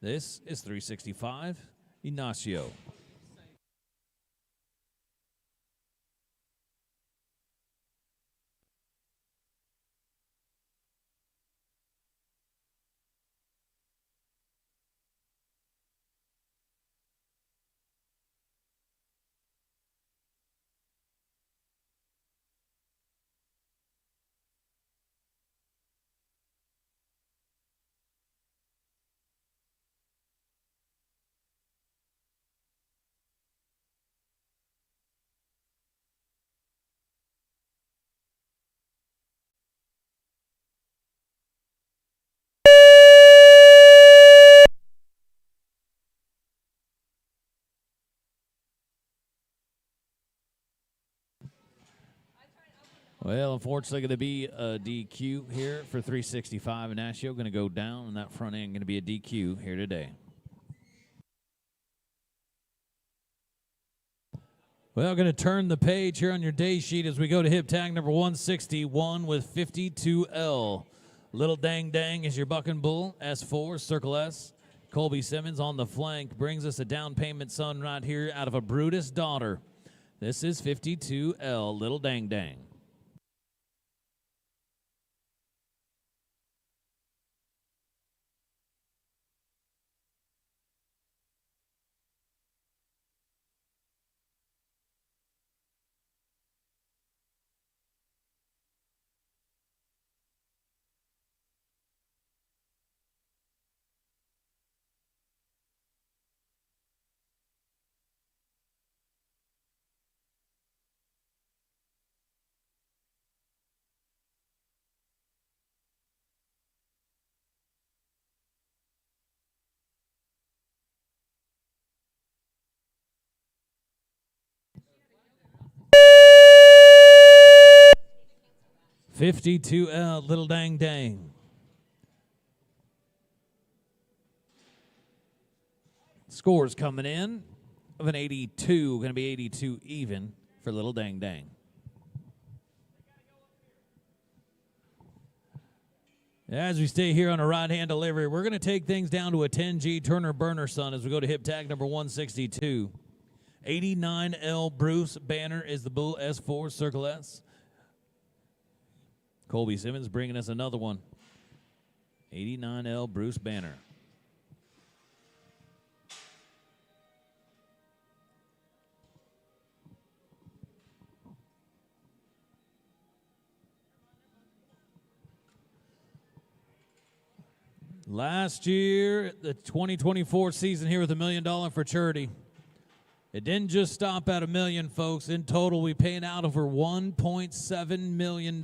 This is 365 Ignacio. Well, unfortunately, going to be a DQ here for 365 Ignacio. Going to go down, and that front end going to be a DQ here today. Well, going to turn the page here on your day sheet as we go to hip tag number 161 with 52L. Little Dang Dang is your Bucking Bull. S4, Circle S. Colby Simmons on the flank brings us a down payment son right here out of a Brutus daughter. This is 52L, Little Dang Dang. $52L, Little Dang Dang. Scores coming in of an 82, going to be 82 even for Little Dang Dang. As we stay here on a right-hand delivery, we're going to take things down to a 10G Turner Burner son as we go to hip tag number 162. 89L Bruce Banner is the Bull. S4 Circle S. Colby Simmons bringing us another one. 89L Bruce Banner. Last year, the 2024 season here with $1 million for charity. It didn't just stop at $1 million, folks. In total, we paid out over $1.7 million.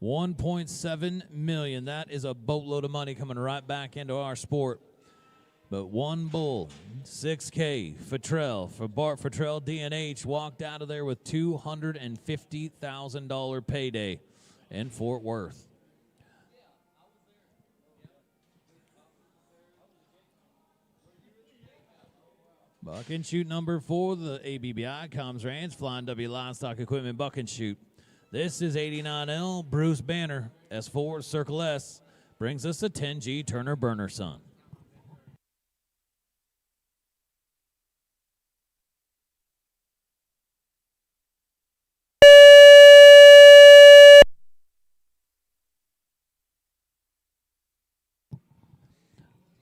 $1.7 million. That is a boatload of money coming right back into our sport. But one bull, 6K, Futrell, for Bart Futrell, DNH, walked out of there with $250,000 payday in Fort Worth. Buck and shoot number 4, the ABBI Comms Ranch, Flying W Livestock Equipment Buck and shoot. This is 89L Bruce Banner. S4 Circle S brings us a 10G Turner Burner son.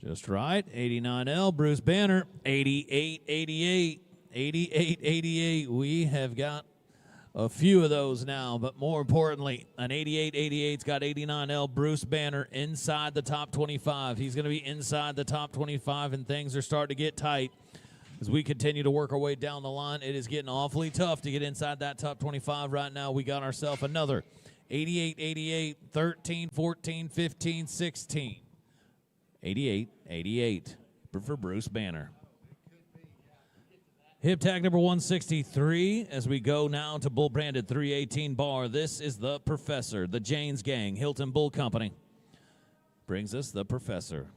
Just right, 89L Bruce Banner, 88-88, 88-88. We have got a few of those now, but more importantly, an 88-88's got 89L Bruce Banner inside the top 25. He's going to be inside the top 25, and things are starting to get tight. As we continue to work our way down the line, it is getting awfully tough to get inside that top 25 right now. We got ourselves another 88, 88, 13, 14, 15, 16. 88, 88 for Bruce Banner. Hip tag number 163 as we go now to bull branded 318 bar. This is the Professor, the Janes Gang, Hilton Bull Company. Brings us the Professor.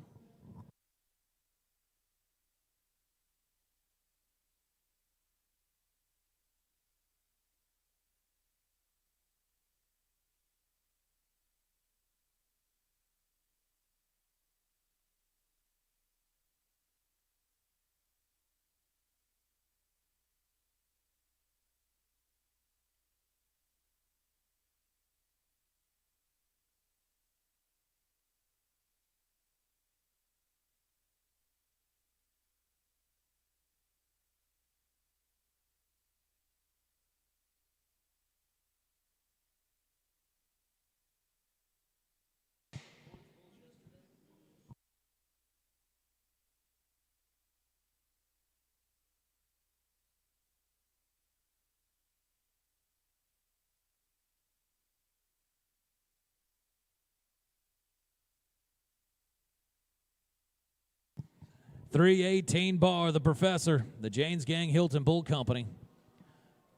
.318 bar, the Professor, the Janes Gang, Hilton Bull Company.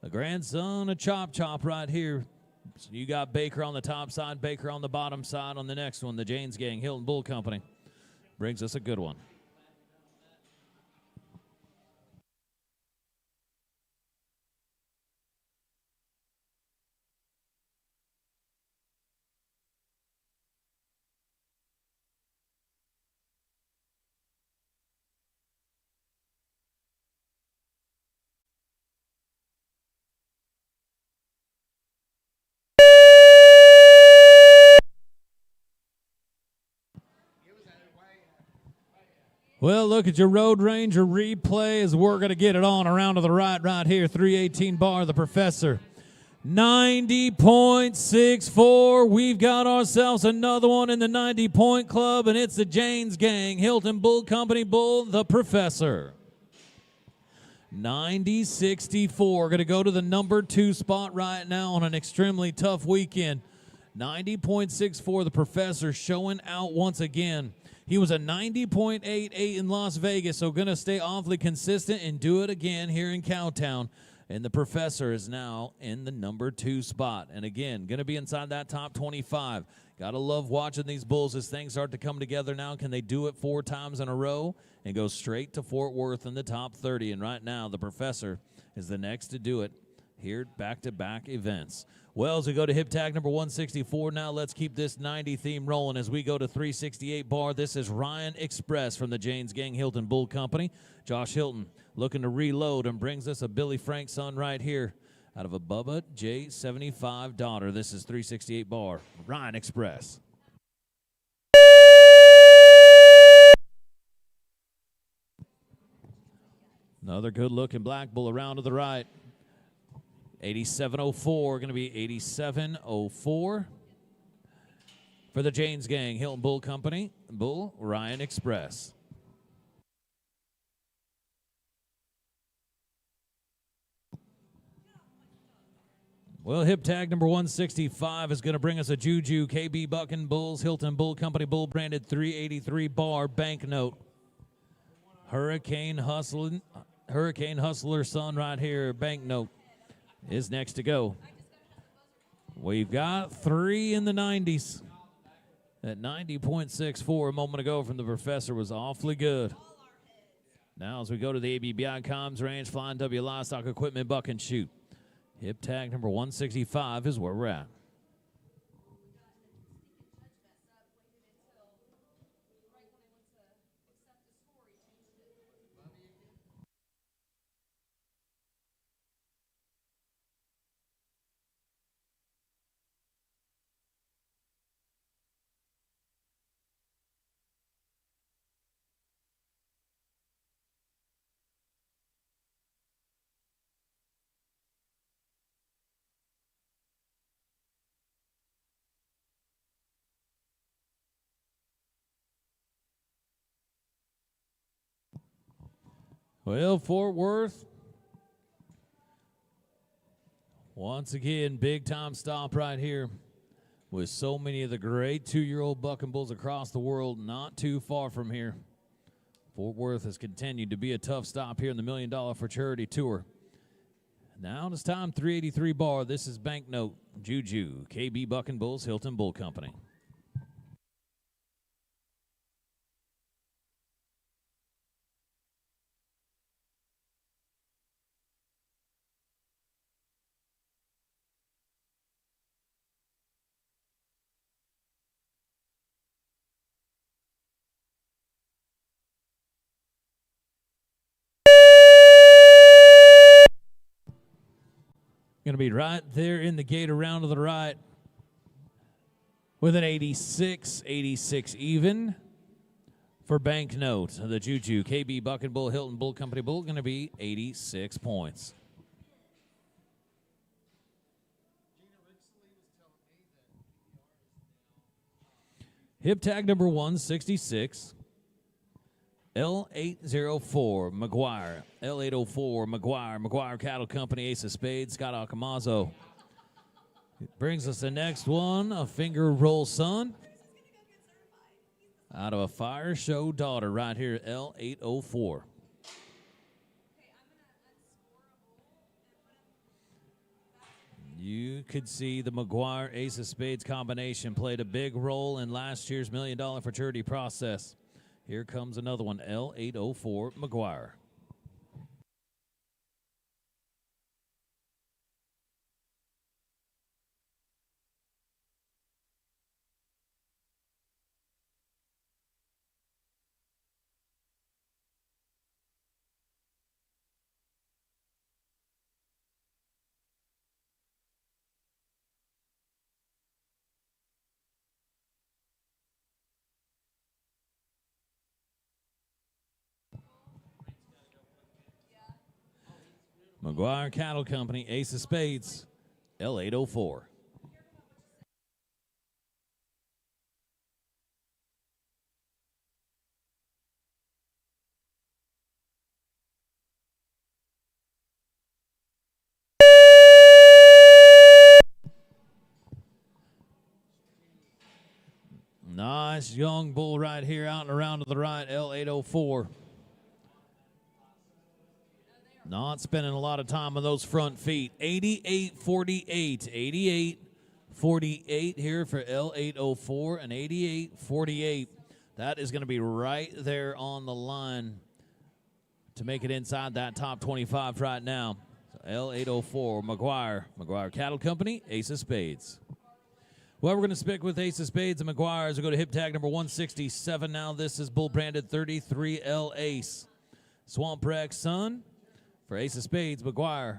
The grandson of Chop Chop right here. So you got Baker on the top side, Baker on the bottom side on the next one. The Janes Gang, Hilton Bull Company. Brings us a good one. Well, look at your Road Ranger replay as we're going to get it on around to the right here. 318 bar, the Professor. 90.64. We've got ourselves another one in the 90-point club, and it's the Janes Gang, Hilton Bull Company Bull, the Professor. 90.64. Going to go to the number 2 spot right now on an extremely tough weekend. 90.64, the Professor showing out once again. He was a 90.88 in Las Vegas, so going to stay awfully consistent and do it again here in Cowtown. And the Professor is now in the number 2 spot. And again, going to be inside that top 25. Got to love watching these bulls as things start to come together now. Can they do it 4 times in a row and go straight to Fort Worth in the top 30? And right now, the Professor is the next to do it here back-to-back events. Well, as we go to hip tag number 164, now let's keep this 90 theme rolling as we go to 368 bar. This is Ryan Express from the Janes Gang Hilton Bull Company. Josh Hilton looking to reload and brings us a Billy Frank son right here out of a Bubba J75 daughter. This is 368 bar, Ryan Express. Another good-looking black bull around to the right. 8704, going to be 8704 for the Janes Gang, Hilton Bull Company, Bull Ryan Express. Well, hip tag number 165 is going to bring us a Juju KB Bucking Bulls, Hilton Bull Company, Bull branded 383 bar banknote. Hurricane Hustler son right here, banknote, is next to go. We've got 3 in the 90s. That 90.64 a moment ago from the Professor was awfully good. Now as we go to the ABBI Comms Range, Flying W Livestock Equipment Buck and Shoot. Hip tag number 165 is where we're at. Well, Fort Worth, once again, big-time stop right here with so many of the great 2-year-old bucking bulls across the world not too far from here. Fort Worth has continued to be a tough stop here in the $1 Million for Charity Tour. Now it's time, 383 bar. This is Banknote, Juju, KB Bucking Bulls, Hilton Bull Company. Going to be right there in the gate around to the right with an 86 even for Banknote. The Juju, KB Bucking Bull, Hilton Bull Company Bull, going to be 86 points. Hip tag number 166. L804, McGuire. L804, McGuire Cattle Company, Ace of Spades, Scott Alcamazo. Brings us the next one, a Finger Roll Son. Out of a Fire Show Daughter right here, L804. You could see the McGuire Ace of Spades combination played a big role in last year's $1 Million for Charity process. Here comes another one, L804, McGuire. McGuire Cattle Company, Ace of Spades, L804. Nice young bull right here out and around to the right, L804. Not spending a lot of time on those front feet. 88-48. 88-48 here for L804 and 88-48. That is going to be right there on the line to make it inside that top 25 right now. So L804, McGuire Cattle Company, Ace of Spades. Well, we're going to stick with Ace of Spades and McGuire as we go to hip tag number 167 now. This is bull branded 33L Ace. Swamp Rex Son. For Ace of Spades, McGuire.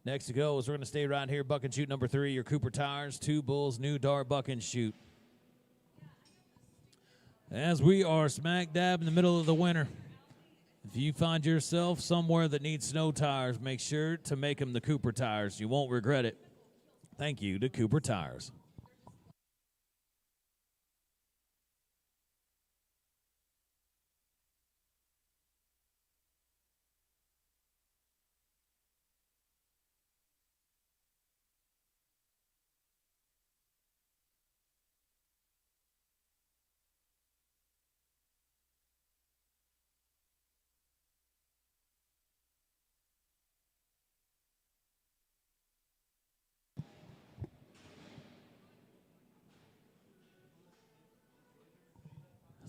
Next to go is we're going to stay right here. Buck and shoot number 3, your Cooper Tires. 2 bulls, new Dar Buck and shoot. As we are smack dab in the middle of the winter, if you find yourself somewhere that needs snow tires, make sure to make them the Cooper Tires. You won't regret it. Thank you to Cooper Tires.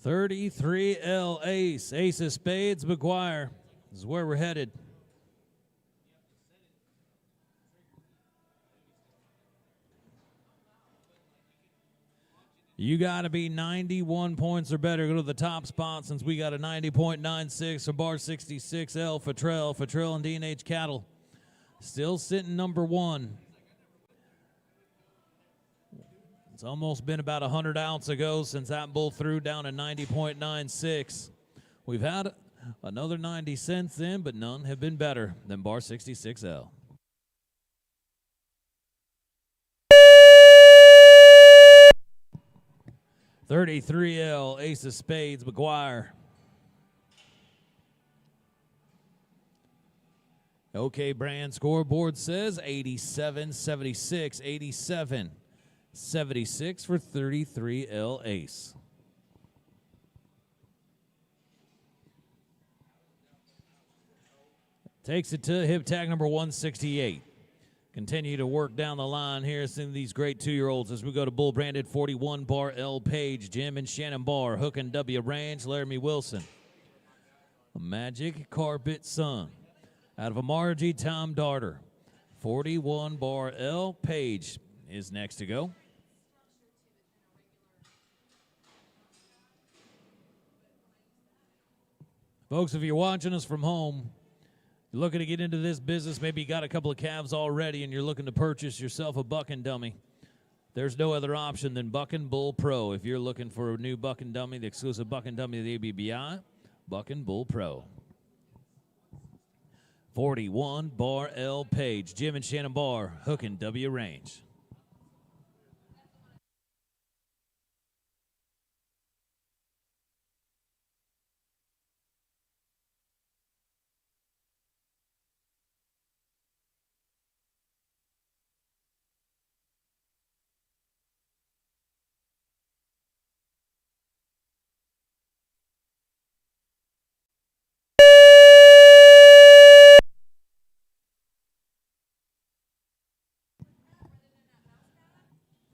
$33L Ace. Ace of Spades, McGuire. This is where we're headed. You got to be 91 points or better. Go to the top spot since we got a 90.96 for bar 66L Futrell and D&H Cattle. Still sitting number 1. It's almost been about 100 ounce ago since that bull threw down a 90.96. We've had another 90 since then, but none have been better than bar 66L. $33L Ace of Spades, McGuire. OK Brand scoreboard says 87-76, 87-76 for 33L Ace. Takes it to hip tag number 168. Continue to work down the line here, seeing these great 2-year-olds as we go to bull branded 41 bar L Page, Jim and Shannon Barr, Hook and W Ranch, Laramie Wilson. A Magic Carpet Sun out of a Margie Tom Darter. 41 bar L Page is next to go. Folks, if you're watching us from home, you're looking to get into this business, maybe you got a couple of calves already and you're looking to purchase yourself a bucking dummy, there's no other option than Bucking Bull Pro. If you're looking for a new bucking dummy, the exclusive bucking dummy of the ABBI, Bucking Bull Pro. 41 bar L Page, Jim and Shannon Barr, Hook and W Range.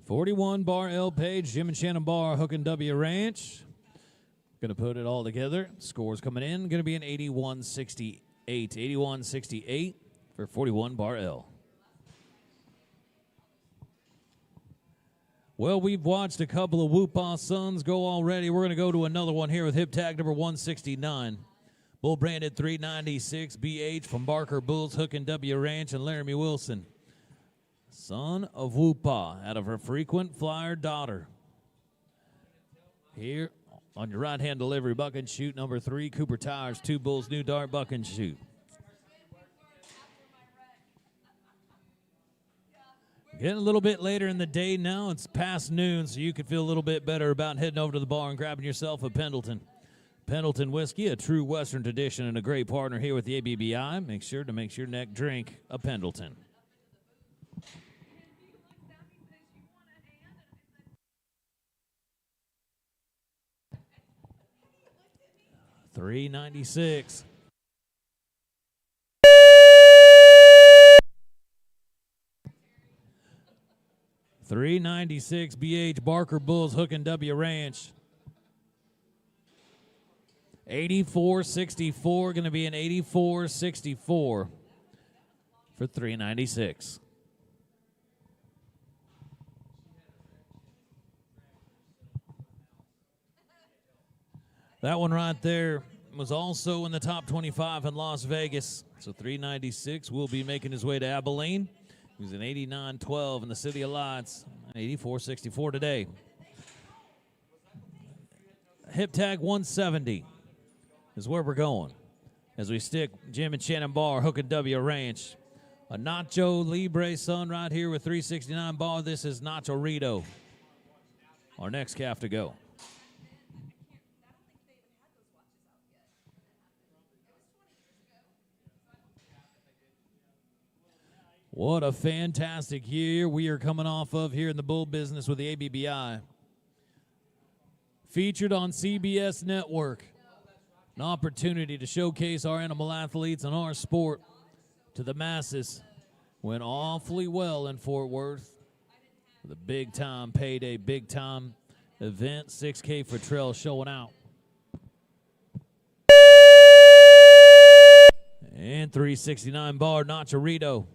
.41 bar L Page, Jim and Shannon Barr, Hook and W Ranch. Going to put it all together. Scores coming in. Going to be an 81-68. 81-68 for 41 bar L. Well, we've watched a couple of Whoopah Suns go already. We're going to go to another one here with hip tag number 169. Bull branded 396 BH from Barker Bulls, Hook and W Ranch, and Laramie Wilson. Son of Whoopah out of her frequent flyer daughter. Here on your right-hand delivery, buck and shoot number 3, Cooper Tires, 2 Bulls, New Dart, buck and shoot. Getting a little bit later in the day now. It's past noon, so you can feel a little bit better about heading over to the bar and grabbing yourself a Pendleton. Pendleton whiskey, a true Western tradition and a great partner here with the ABBI. Make sure to make your neck drink a Pendleton. $3.96. $3.96 BH Barker Bulls, Hook and W Ranch. 84.64, going to be an 84.64 for $3.96. That one right there was also in the top 25 in Las Vegas. So $3.96 will be making his way to Abilene. He was an 89.12 in the City of Lights. 84.64 today. Hip tag 170 is where we're going as we stick Jim and Shannon Barr, Hook and W Ranch. A Nacho Libre Sun right here with 369 bar. This is Nacho Rito. Our next calf to go. What a fantastic year we are coming off of here in the bull business with the ABBI. Featured on CBS Network. An opportunity to showcase our animal athletes and our sport to the masses. Went awfully well in Fort Worth. With a big-time payday, big-time event. 6K for Trail showing out. And 369 bar Nacho Rito.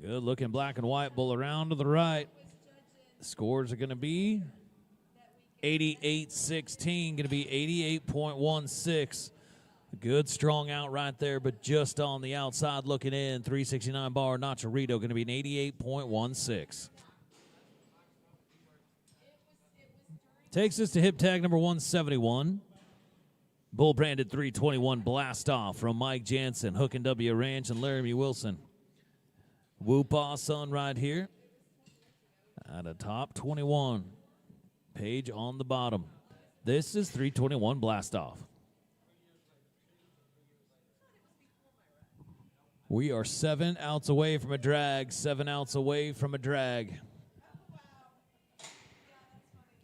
Good looking black and white bull around to the right. The scores are going to be 88-16, going to be 88.16. Good strong out right there, but just on the outside looking in. 369 bar Nacho Rito going to be an 88.16. Takes us to hip tag number 171. Bull branded 321 Blast Off from Mike Jansen, Hook and W Ranch, and Laramie Wilson. Whoopah Sun right here at a top 21. Page on the bottom. This is 321 Blast Off. We are 7 outs away from a drag. 7 outs away from a drag.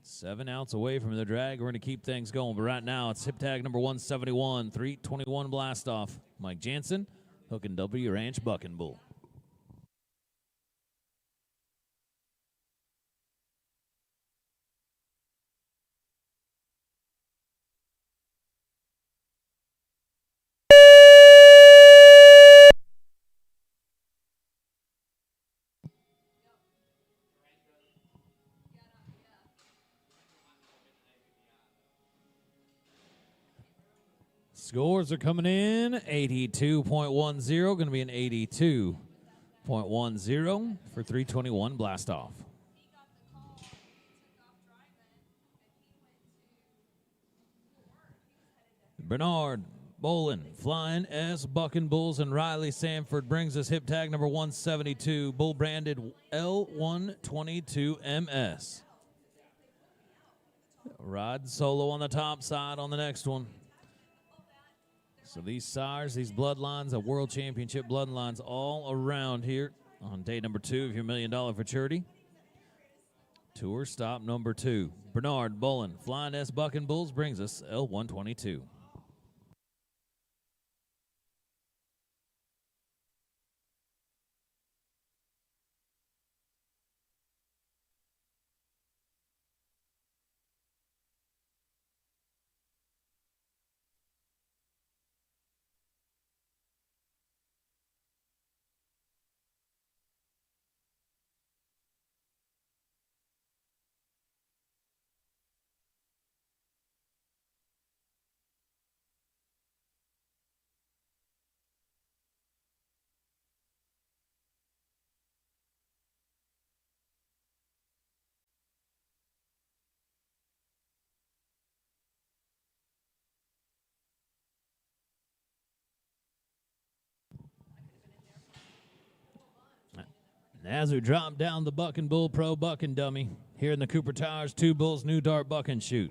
7 outs away from the drag. We're going to keep things going. But right now, it's hip tag number 171, 321 blast off. Mike Jansen, Hook and W Ranch Bucking Bull. Scores are coming in. 82.10, going to be an 82.10 for 321 blast off. Bernard Bolin, Flying S, Bucking Bulls, and Riley Sanford brings us hip tag number 172, bull branded L122MS. Rod solo on the top side on the next one. So these sires, these bloodlines, a world championship bloodlines all around here on day number 2 of your $1 Million Futurity. Tour stop number 2. Bernard Bolin, Flying S, Bucking Bulls brings us L122. As we drop down the Bucking Bull Pro Bucking Dummy here in the Cooper Towers 2 Bulls New Dart Buck and Shoot.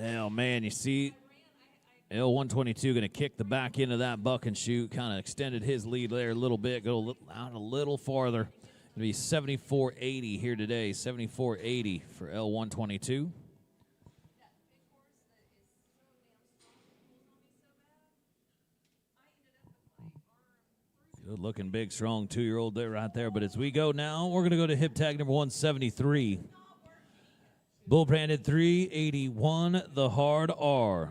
Oh, man, you see L122 going to kick the back end of that buck and shoot, kind of extended his lead there a little bit, go out a little farther. It'll be 74.80 here today, 74.80 for L122. Good looking, big, strong 2-year-old there right there. But as we go now, we're going to go to hip tag number 173. Bull branded 381, the Hard R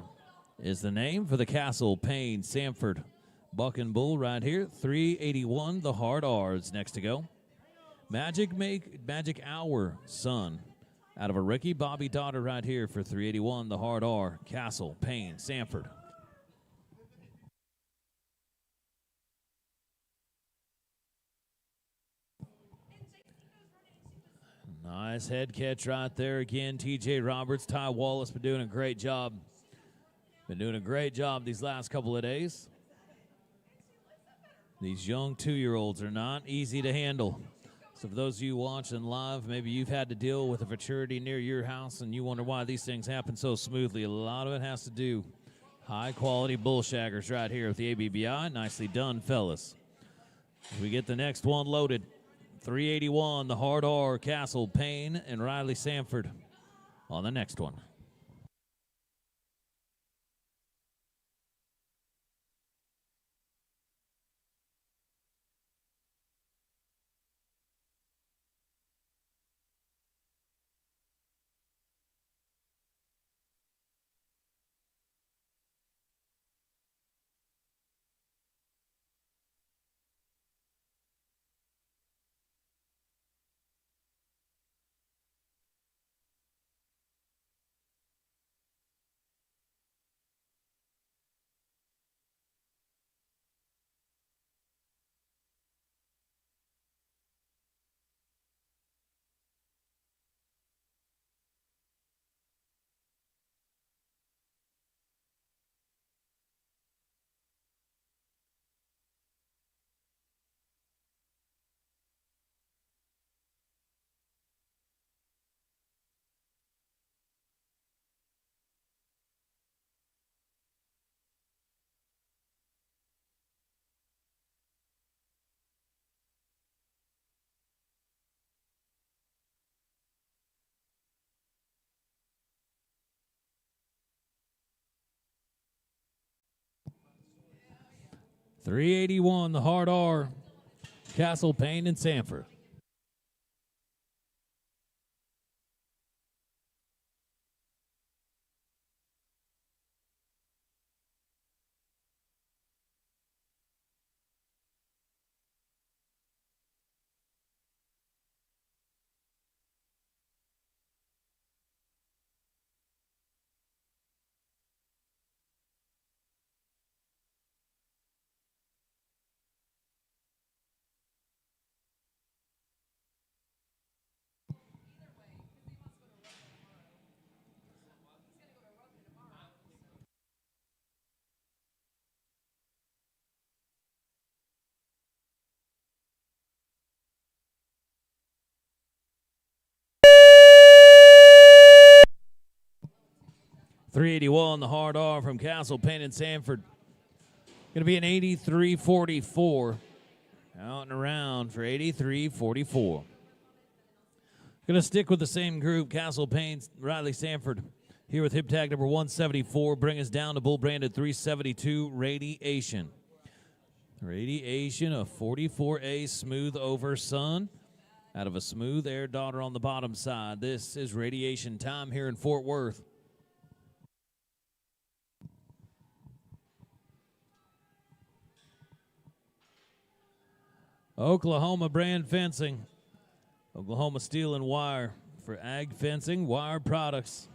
is the name for the Castle Payne Sanford Bucking Bull right here. 381, the Hard R is next to go. Magic Hour son out of a Ricky Bobby daughter right here for 381, the Hard R, Castle Payne Sanford. Nice head catch right there again. TJ Roberts, Ty Wallace been doing a great job. Been doing a great job these last couple of days. These young 2-year-olds are not easy to handle. So for those of you watching live, maybe you've had to deal with a futurity near your house and you wonder why these things happen so smoothly. A lot of it has to do high-quality bull shaggers right here with the ABBI. Nicely done, fellas. We get the next one loaded. 381, the Hard R, Castle Payne, and Riley Sanford on the next one. 381, the hard R, Castle, Payne, and Sanford. .381, the hard R from Castle, Payne, and Sanford. Going to be an 83.44. Out and around for 83.44. Going to stick with the same group, Castle, Payne, Riley, Sanford. Here with hip tag number 174, bring us down to bull branded 372, Radiation. Radiation, a 44A smooth over sun out of a smooth air daughter on the bottom side. This is Radiation time here in Fort Worth. Oklahoma brand fencing. Oklahoma steel and wire for ag fencing, wire products.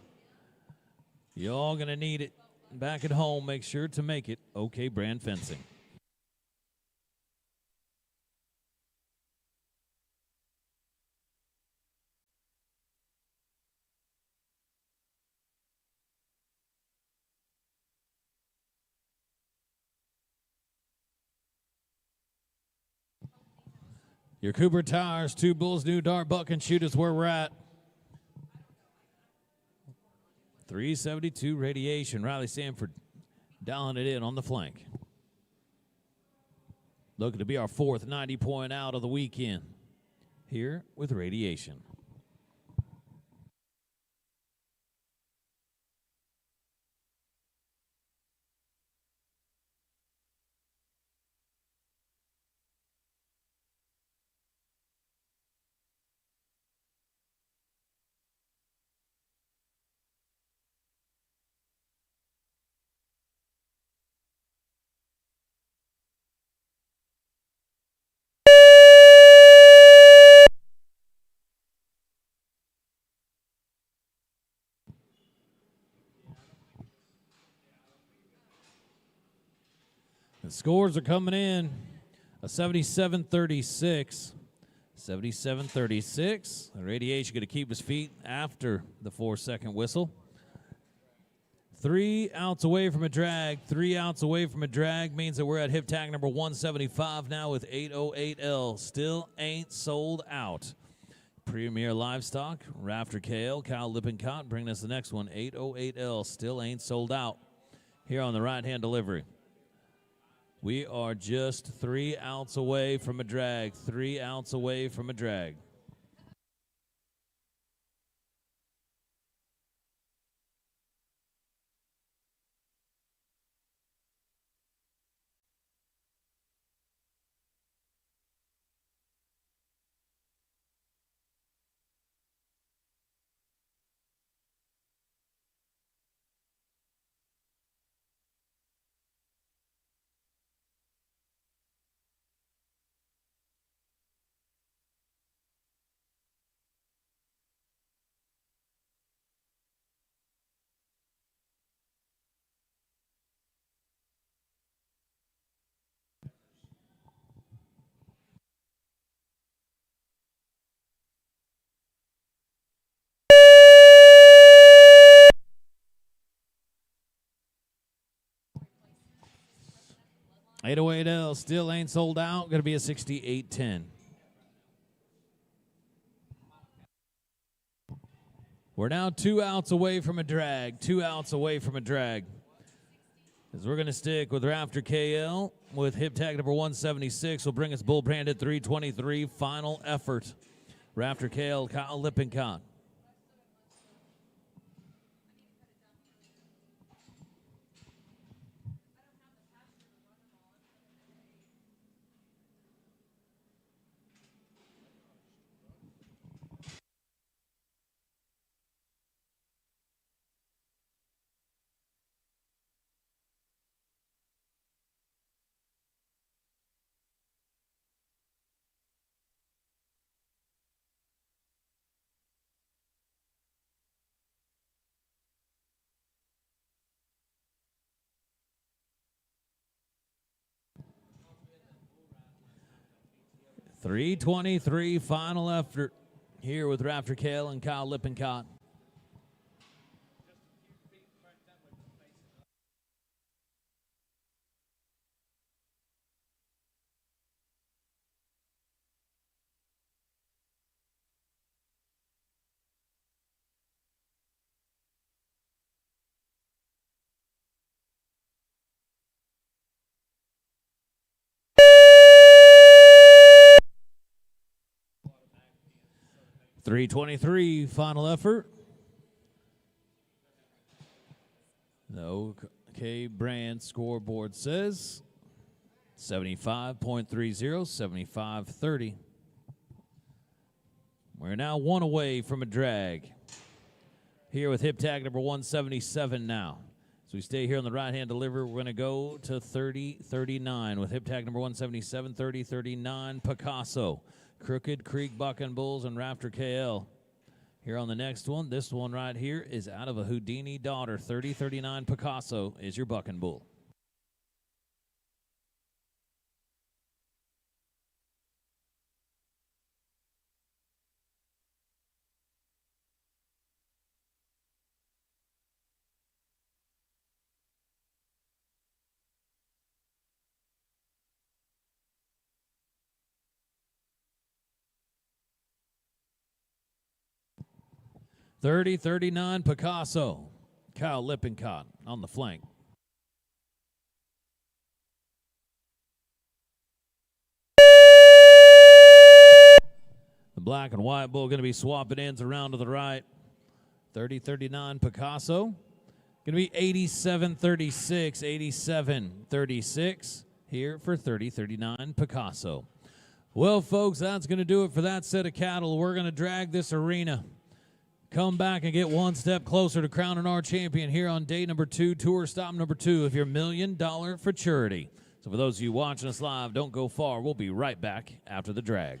Y'all gonna need it. Back at home, make sure to make it OK brand fencing. Your Cooper Tires, 2 Bulls, new dart, buck, and shoot is where we're at. 372 Radiation. Riley Sanford dialing it in on the flank. Looking to be our 4th 90-point out of the weekend here with Radiation. The scores are coming in. A 77-36. 77-36. The Radiation going to keep his feet after the 4-second whistle. 3 outs away from a drag. 3 outs away from a drag means that we're at hip tag number 175 now with 808L. Still ain't sold out. Premier Livestock, Rafter KL, Kyle Lippincott bringing us the next one. 808L. Still ain't sold out here on the right-hand delivery. We are just 3 outs away from a drag. 3 outs away from a drag. .808L still ain't sold out. Going to be a 68-10. We're now 2 outs away from a drag. 2 outs away from a drag. As we're going to stick with Rafter KL with hip tag number 176 will bring us bull branded 323 final effort. Rafter KL, Kyle Lippincott. 3:23 final effort here with Rafter Kale and Kyle Lippincott. .323 final effort. The OK brand scoreboard says 75.30, 75.30. We're now one away from a drag. Here with hip tag number 177 now. As we stay here on the right-hand delivery, we're going to go to 30-39 with hip tag number 177, 30-39, Picasso. Crooked Creek Bucking Bulls and Rafter KL. Here on the next one, this one right here is out of a Houdini daughter. 30-39 Picasso is your Bucking Bull. .30-39 Picasso. Kyle Lippincott on the flank. The black and white bull going to be swapping ends around to the right. 30-39 Picasso. Going to be 87-36, 87-36 here for 30-39 Picasso. Well, folks, that's going to do it for that set of cattle. We're going to drag this arena. Come back and get one step closer to crowning our champion here on day number 2, tour stop number 2 of your $1 Million Futurity. So for those of you watching us live, don't go far. We'll be right back after the drag.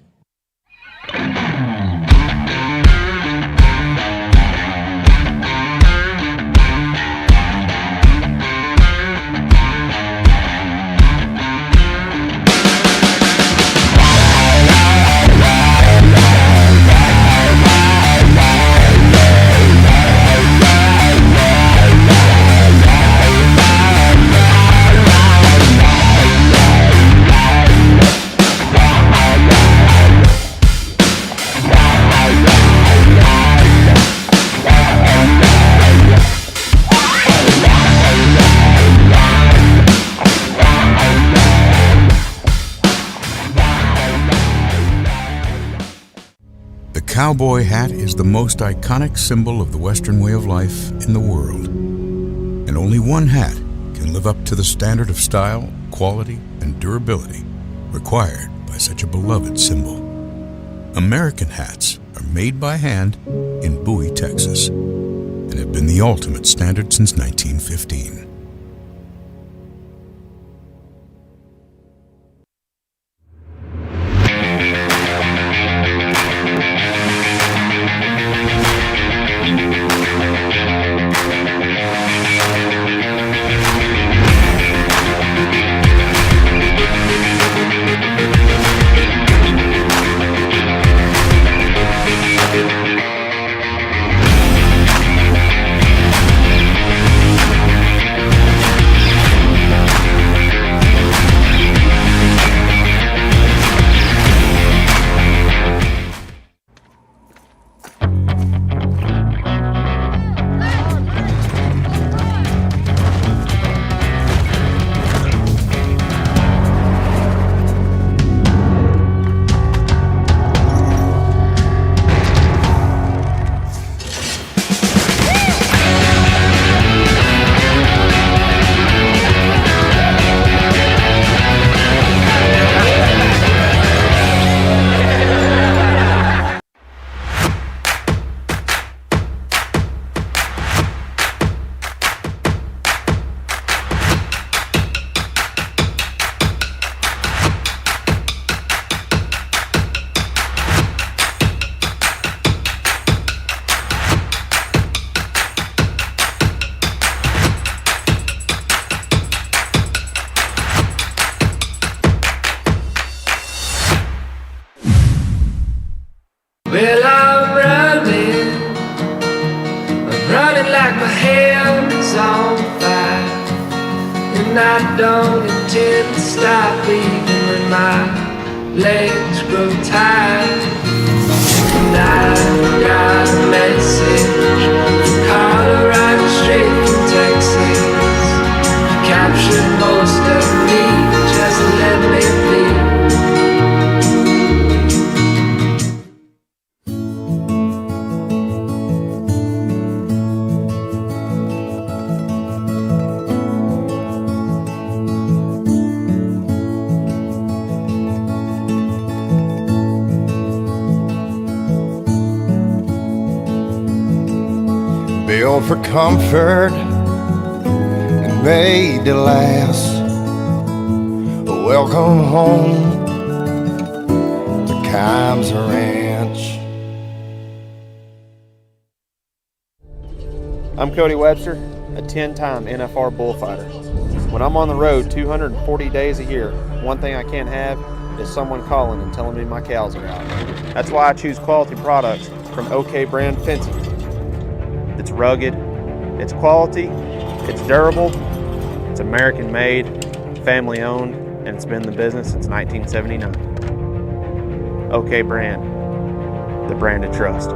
The cowboy hat is the most iconic symbol of the Western way of life in the world. And only one hat can live up to the standard of style, quality, and durability required by such a beloved symbol. American hats are made by hand in Bowie, Texas, and have been the ultimate standard since 1915. I don't intend to stop even when my legs grow tired. And I've got a message from Colorado straight from Texas. Captured most of me, just let me be. Built for comfort and made to last. Welcome home to Cobb's Ranch. I'm Cody Webster, a 10-time NFR bullfighter. When I'm on the road 240 days a year, one thing I can't have is someone calling and telling me my cows are out. That's why I choose quality products from OK brand fencing. It's rugged, it's quality, it's durable, it's American made, family owned, and it's been in the business since 1979. OK brand, the brand to trust.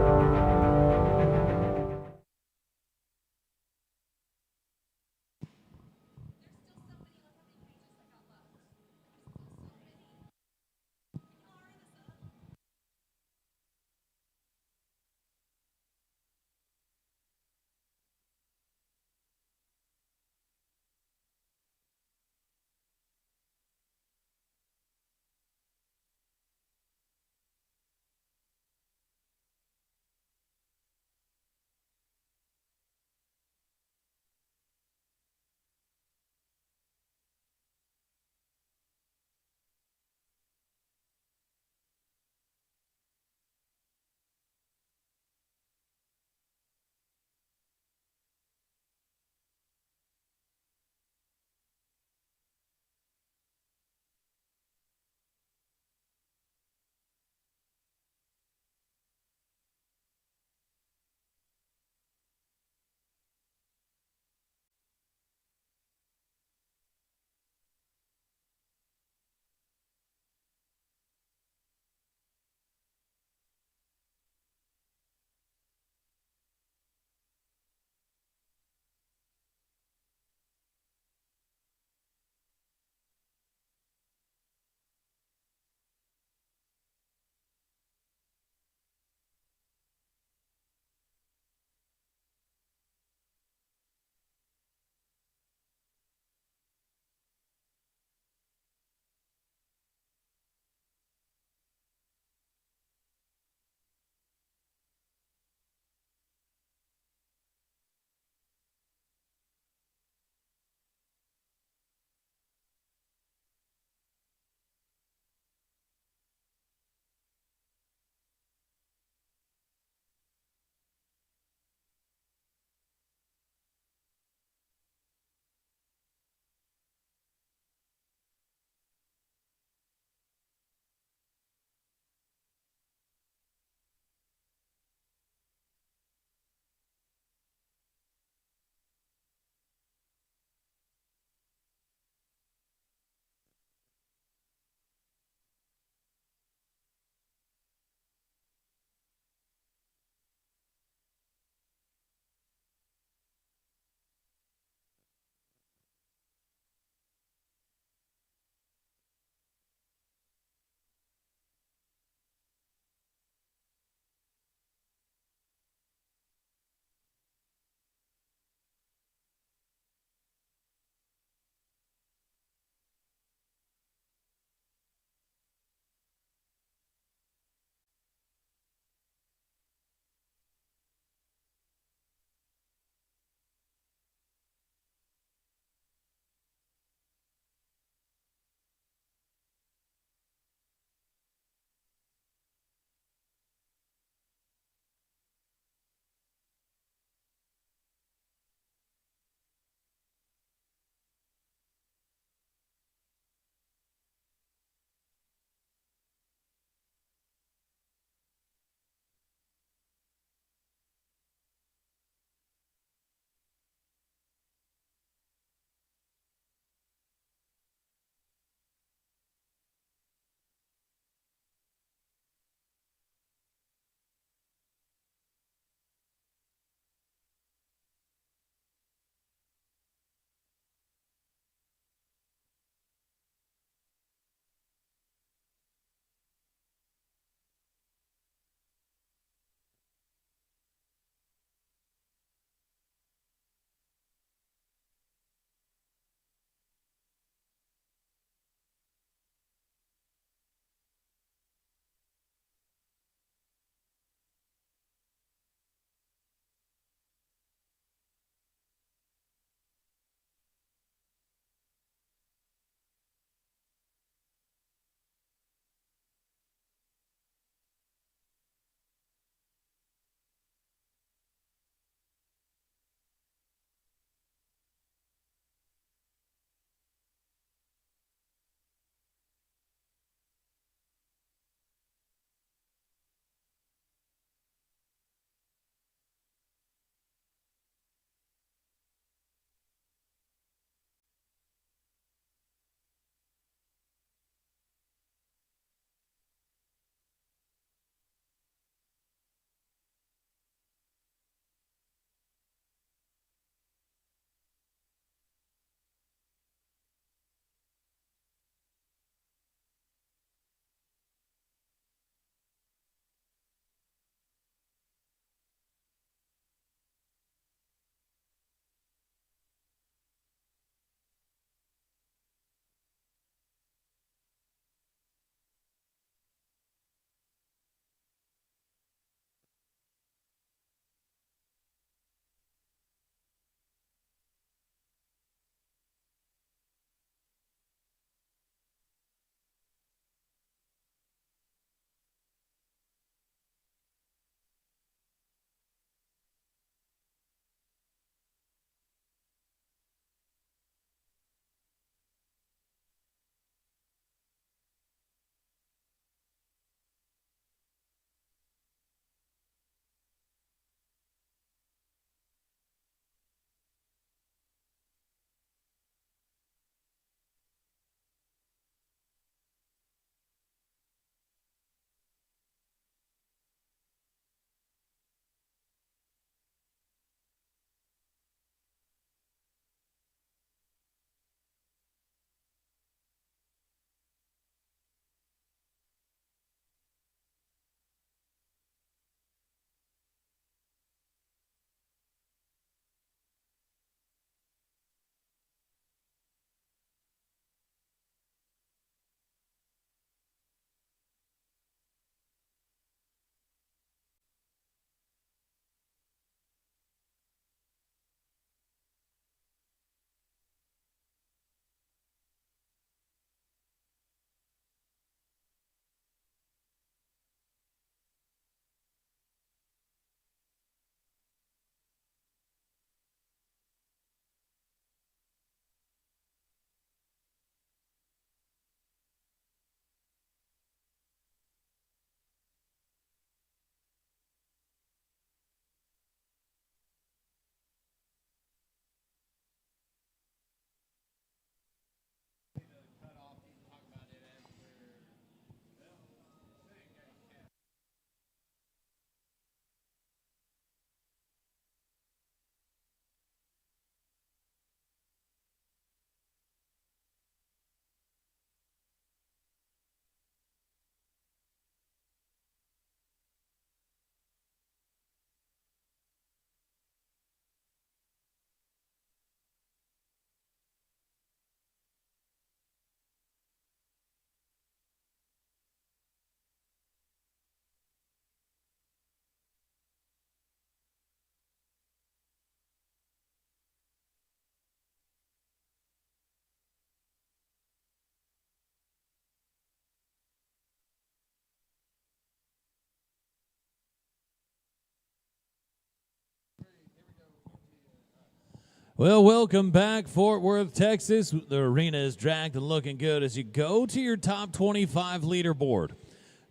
Well, welcome back, Fort Worth, Texas. The arena is dragged and looking good as you go to your top 25 leaderboard.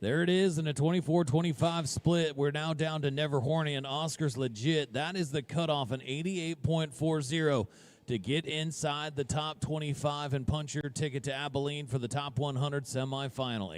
There it is in a 24-25 split. We're now down to Never Horny and Oscar's Legit. That is the cutoff, an 88.40 to get inside the top 25 and punch your ticket to Abilene for the top 100 semifinal.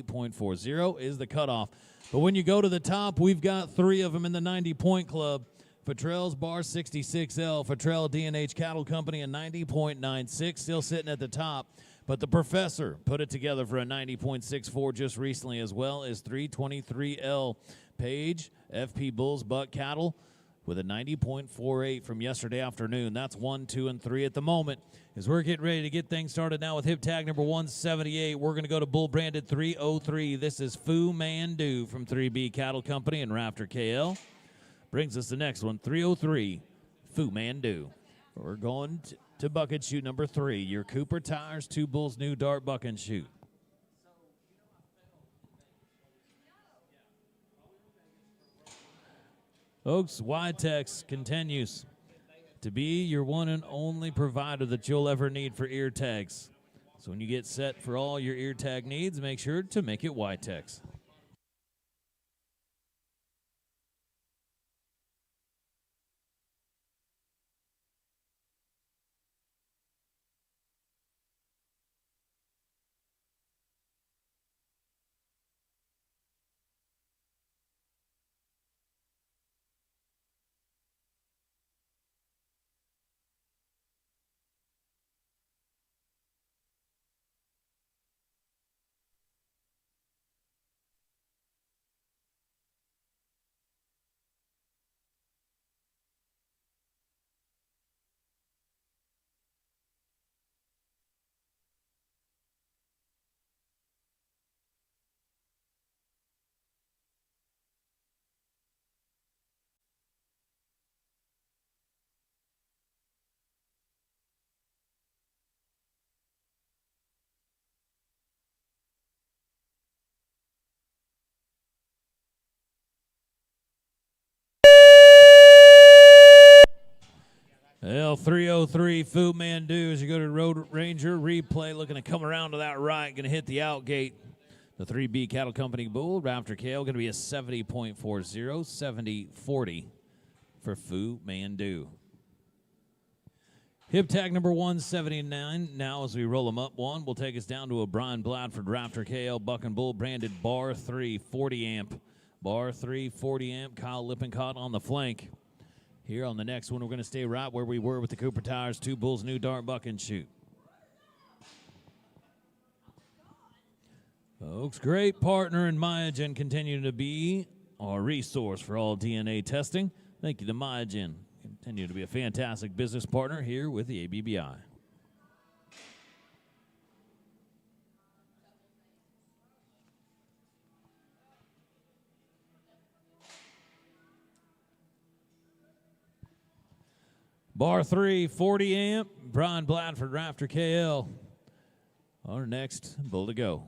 88.40 is the cutoff. But when you go to the top, we've got 3 of them in the 90-point club. Futrell's Bar 66L, Futrell D&H Cattle Company, a 90.96, still sitting at the top. But the Professor put it together for a 90.64 just recently, as well as 323L. Page, FP Bulls Buck Cattle, with a 90.48 from yesterday afternoon. That's 1, 2, and 3 at the moment. As we're getting ready to get things started now with hip tag number 178, we're going to go to bull branded 303. This is Fu Mandu from 3B Cattle Company and Rafter KL. Brings us the next one, 303, Fu Mandu. We're going to bucket chute number 3. Your Cooper Tires, 2 Bulls New Dart bucket chute. Folks, Widetex continues to be your one and only provider that you'll ever need for ear tags. So when you get set for all your ear tag needs, make sure to make it Widetex. Well, 303 Fu Mandu as you go to Road Ranger replay, looking to come around to that right, going to hit the out gate. The 3B Cattle Company Bull, Rafter KL, going to be a 70.40, 70.40 for Fu Mandu. Hip tag number 179. Now as we roll them up one, will take us down to a Brian Bladford Rafter KL Buck and Bull branded Bar 3 40 amp. Bar 3 40 amp, Kyle Lippincott on the flank. Here on the next one, we're going to stay right where we were with the Cooper Tires, 2 Bulls New Dart buck and chute. Folks, great partner in Myogen, continuing to be our resource for all DNA testing. Thank you to Myogen. Continue to be a fantastic business partner here with the ABBI. Bar 3, 40 amp, Brian Bladford, Rafter KL. Our next bull to go.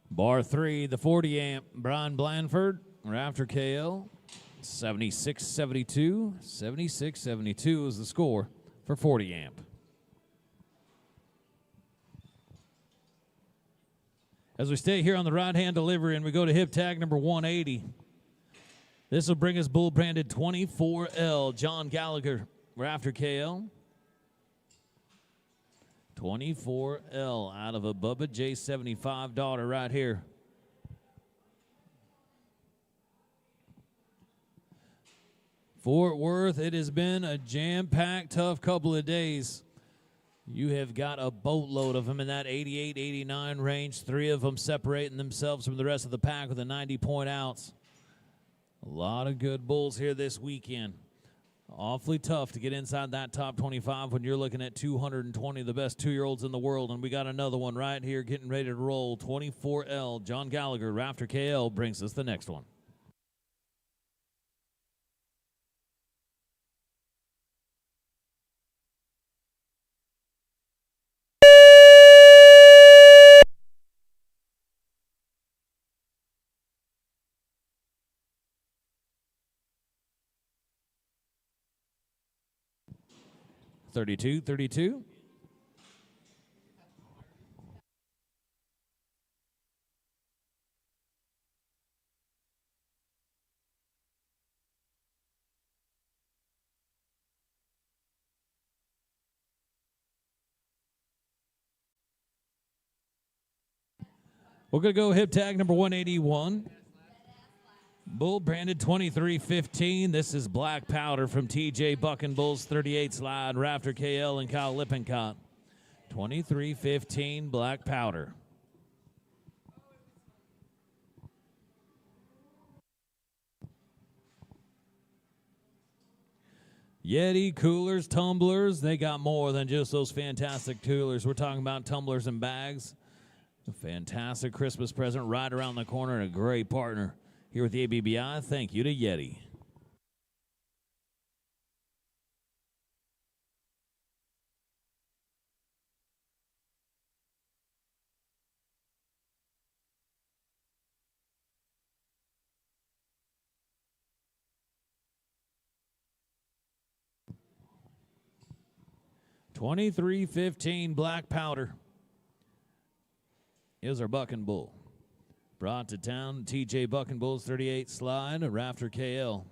Bar 3, the 40 amp, Brian Blandford, Rafter KL, 76-72. 76-72 is the score for 40 amp. As we stay here on the right-hand delivery and we go to hip tag number 180, this will bring us bull branded 24L, John Gallagher, Rafter KL. 24L out of a Bubba J75 daughter right here. Fort Worth, it has been a jam-packed, tough couple of days. You have got a boatload of them in that 88, 89 range. 3 of them separating themselves from the rest of the pack with a 90-point outs. A lot of good bulls here this weekend. Awfully tough to get inside that top 25 when you're looking at 220 of the best 2-year-olds in the world. And we got another one right here getting ready to roll. 24L, John Gallagher, Rafter KL brings us the next one. $32. We're going to go hip tag number 181. Bull branded 2315. This is Black Powder from TJ Buck and Bulls 38 slide, Rafter KL and Kyle Lippincott. 2315 Black Powder. Yeti, coolers, tumblers, they got more than just those fantastic coolers. We're talking about tumblers and bags. A fantastic Christmas present right around the corner and a great partner here with the ABBI. Thank you to Yeti. $23.15 Black Powder is our Buck and Bull. Brought to town, TJ Buck and Bulls 38 slide, a Rafter KL.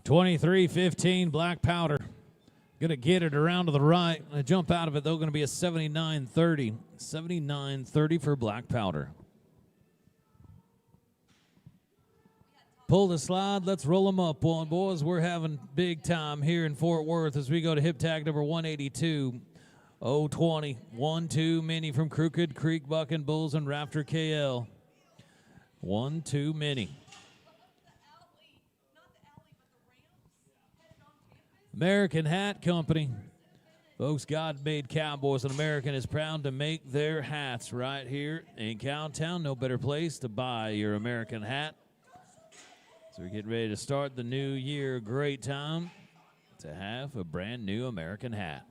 $23.15 Black Powder. Gonna get it around to the right. Gonna jump out of it, though, gonna be a $79.30. $79.30 for Black Powder. Pull the slide. Let's roll them up, boys. We're having big time here in Fort Worth as we go to hip tag number 182. 020. 1-2 mini from Crooked Creek Buck and Bulls and Rafter KL. 1-2 mini. American Hat Company. Folks, God-made cowboys, and American is proud to make their hats right here in Cowtown. No better place to buy your American hat. So we're getting ready to start the new year. Great time to have a brand new American hat.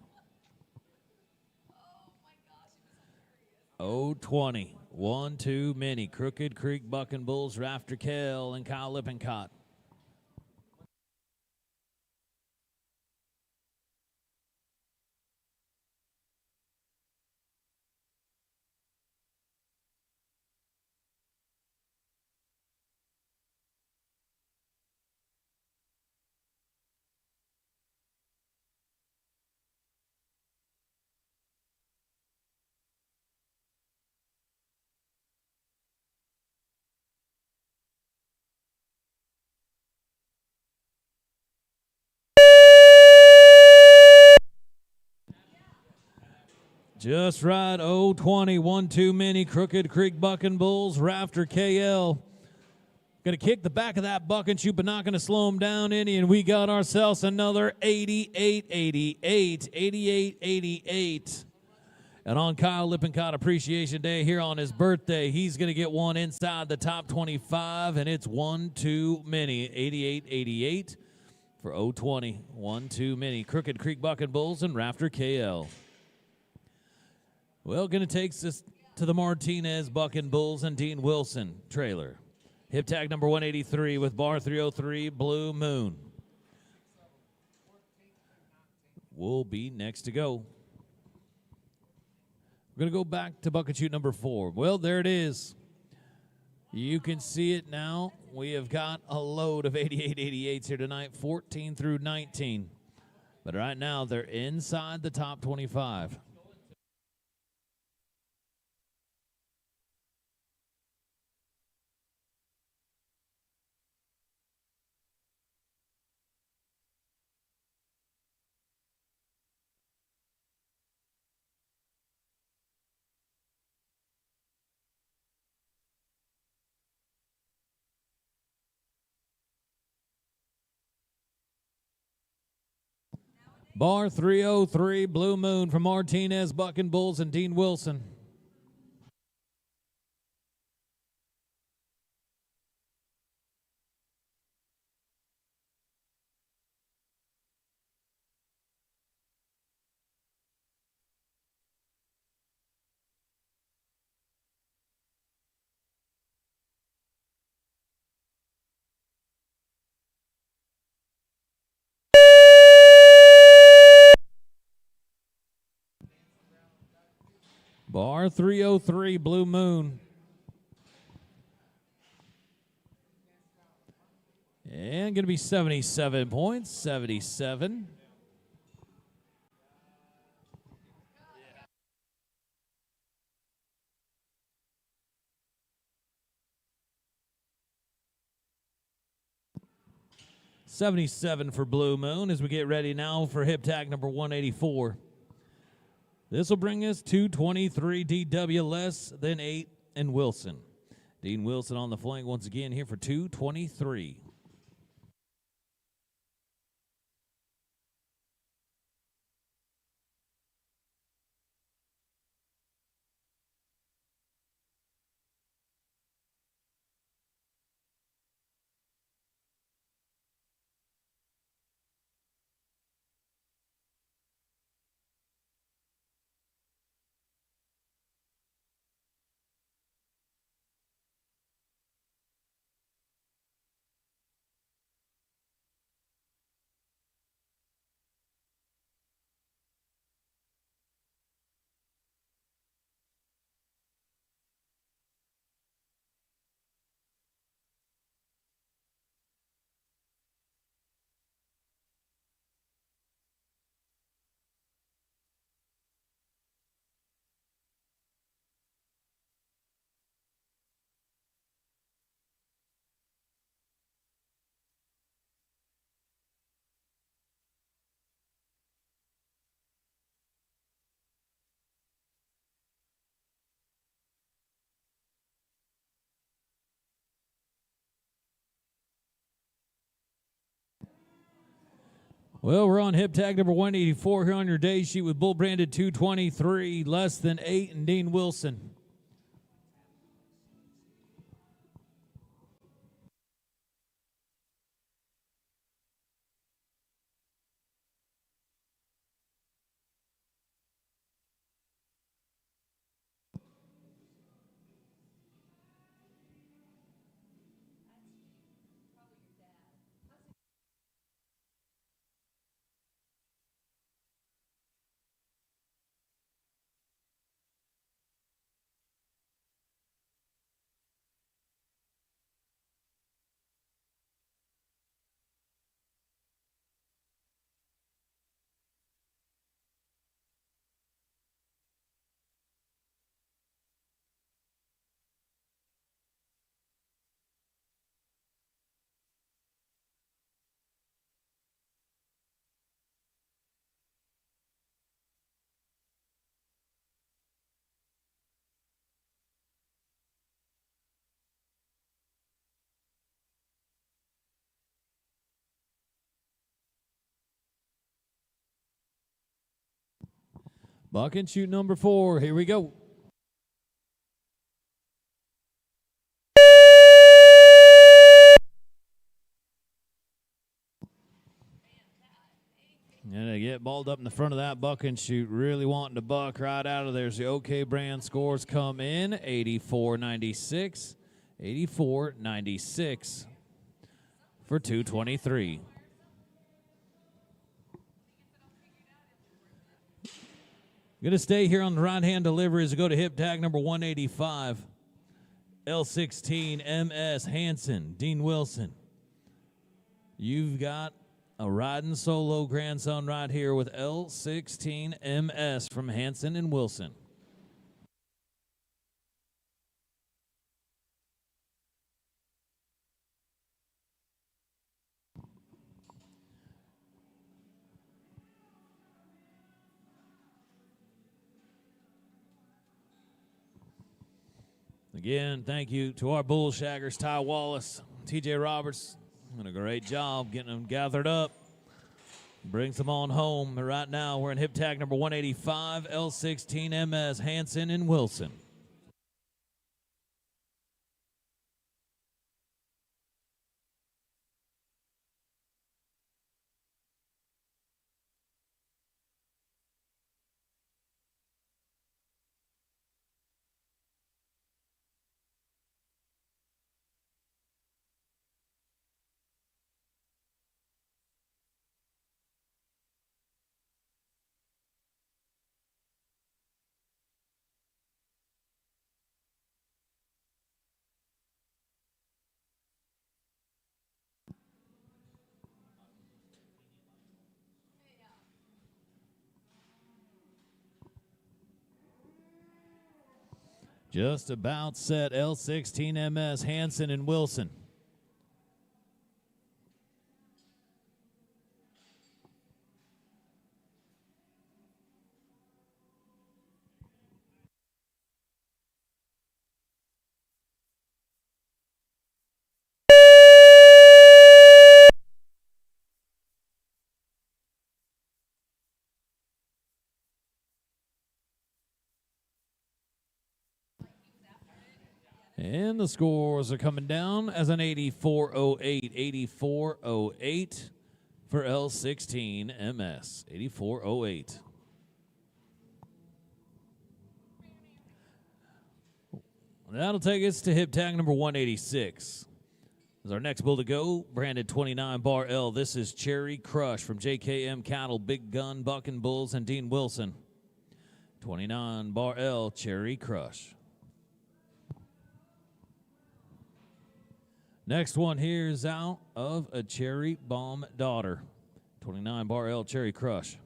020. 1-2 mini. Crooked Creek Buck and Bulls, Rafter KL and Kyle Lippincott. Just right, 020, 1-2 mini, Crooked Creek Buck and Bulls, Rafter KL. Going to kick the back of that buck and shoot, but not going to slow him down any, and we got ourselves another 88. And on Kyle Lippincott Appreciation Day here on his birthday, he's going to get one inside the top 25, and it's 1-2 mini, 88 for 020, 1-2 mini, Crooked Creek Buck and Bulls and Rafter KL. Well, going to take us to the Martinez Bucking Bulls and Dean Wilson trailer. Hip tag number 183 with bar 303, Blue Moon. Will be next to go. We're going to go back to bucket chute number 4. Well, there it is. You can see it now. We have got a load of 88-88s here tonight, 14 through 19. But right now, they're inside the top 25. Bar 303, Blue Moon from Martinez, Bucking Bulls, and Dean Wilson. Bar 303, Blue Moon. And going to be 77 points, 77. $77 for Blue Moon as we get ready now for hip tag number 184. This will bring us to 23 DW, less than 8, and Wilson. Dean Wilson on the flank once again here for 223. Well, we're on hip tag number 184 here on your day sheet with bull branded 223, less than 8, and Dean Wilson. Buck and shoot number 4. Here we go. And they get balled up in the front of that buck and shoot, really wanting to buck right out of there. The OK brand scores come in 84.96, 84.96 for 223. Going to stay here on the right-hand delivery as we go to hip tag number 185. L16 MS Hanson, Dean Wilson. You've got a riding solo grandson right here with L16 MS from Hanson and Wilson. Again, thank you to our bull shaggers, Ty Wallace, TJ Roberts. Doing a great job getting them gathered up. Brings them on home. And right now, we're in hip tag number 185, L16 MS, Hanson and Wilson. Just about set, L16 MS, Hanson and Wilson. And the scores are coming down as an 84.08, 84.08 for L16 MS, 84.08. That'll take us to hip tag number 186. As our next bull to go, branded 29 bar L. This is Cherry Crush from JKM Cattle, Big Gun, Bucking Bulls, and Dean Wilson. 29 bar L, Cherry Crush. Next one here is out of a Cherry Bomb Daughter. 29 bar L, Cherry Crush.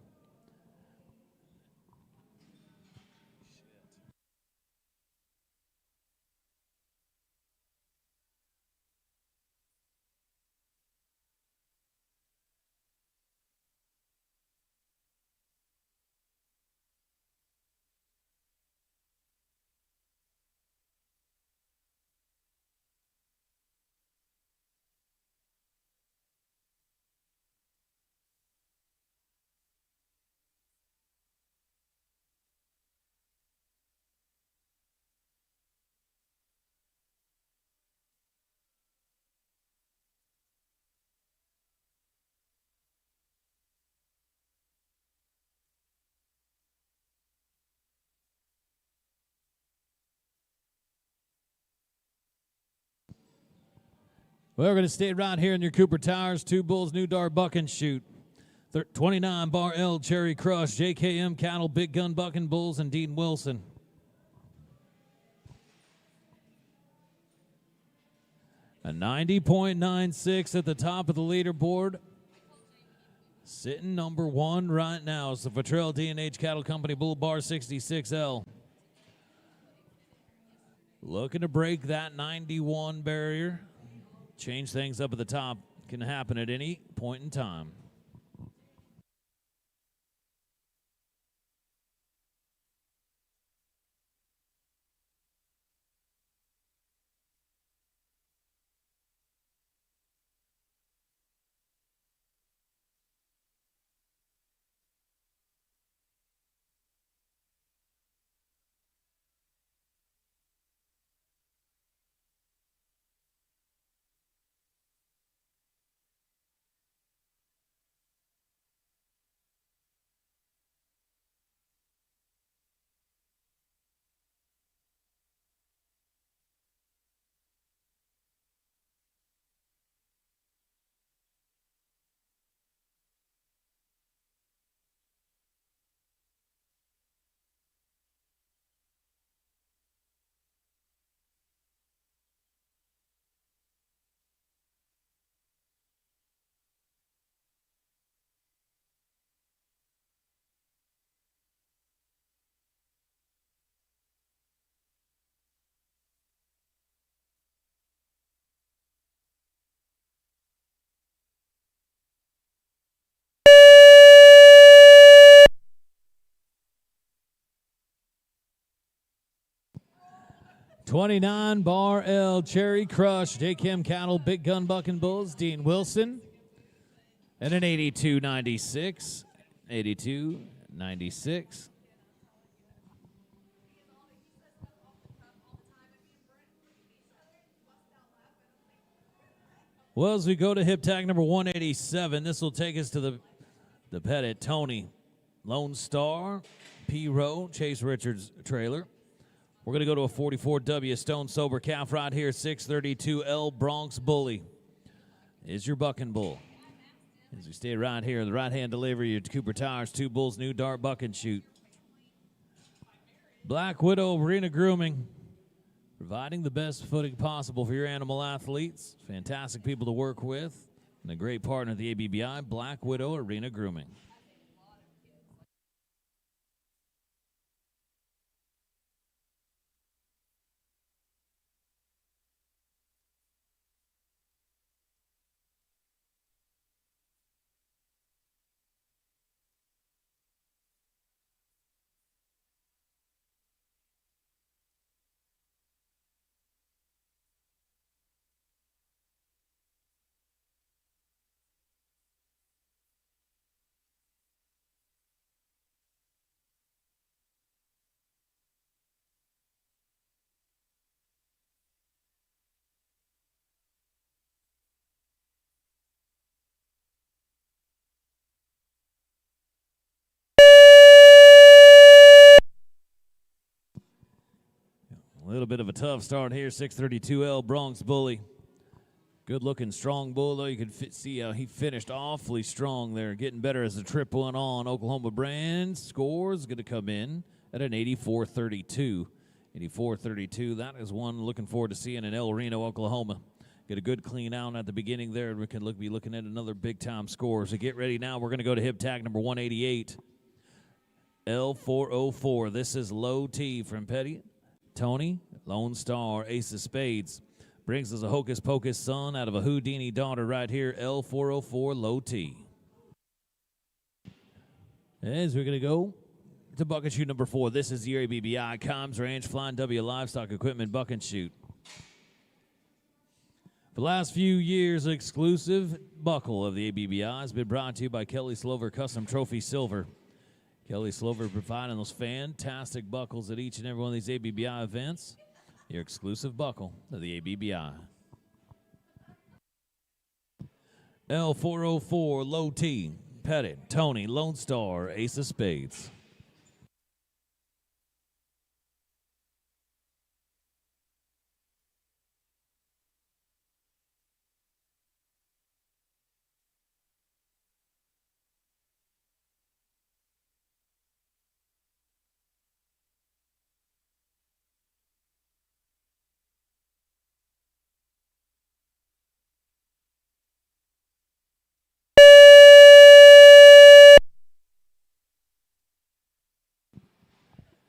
Well, we're going to stay right here in your Cooper Tires. Two bulls, new dart, buck and shoot. 29 bar L, Cherry Crush, JKM Cattle, Big Gun, Bucking Bulls, and Dean Wilson. A 90.96 at the top of the leaderboard. Sitting number one right now is the Futrell D&H Cattle Company Bull Bar 66L. Looking to break that 91 barrier. Change things up at the top. Can happen at any point in time. 29 Bar L Cherry Crush, J-Chem Cattle, Big Gun Bucking Bulls, Dean Wilson. And an 82.96. 82.96. Well, as we go to hip tag number 187, this will take us to the Pettit Tony Lone Star P. Rowe Chase Richards trailer. We're going to go to a 44W Stone Sober calf right here, 632L Bronx Bully is your bucking bull. As we stay right here, the right-hand delivery, your Cooper Tires, 2 bulls, new dart buck and shoot. Black Widow Arena Grooming, providing the best footing possible for your animal athletes. Fantastic people to work with, and a great partner of the ABBI, Black Widow Arena Grooming. A little bit of a tough start here, 632L Bronx Bully. Good-looking, strong bull, though. You can see how he finished awfully strong there, getting better as the trip went on. Oklahoma brand scores going to come in at an 84.32. 84.32, that is one looking forward to seeing in El Reno, Oklahoma. Get a good clean out at the beginning there, and we can be looking at another big-time score. So get ready now. We're going to go to hip tag number 188. L404. This is Low T from Petty. Tony, Lone Star, Ace of Spades. Brings us a Hocus Pocus son out of a Houdini daughter right here, L404 Low T. As we're going to go to buck and shoot number 4. This is your ABBI Combs Ranch Flying W Livestock Equipment buck and shoot. For the last few years, exclusive buckle of the ABBI has been brought to you by Kelly Slover Custom Trophy Silver. Kelly Slover providing those fantastic buckles at each and every one of these ABBI events. Your exclusive buckle of the ABBI. L404 Low T, Pettit, Tony, Lone Star, Ace of Spades.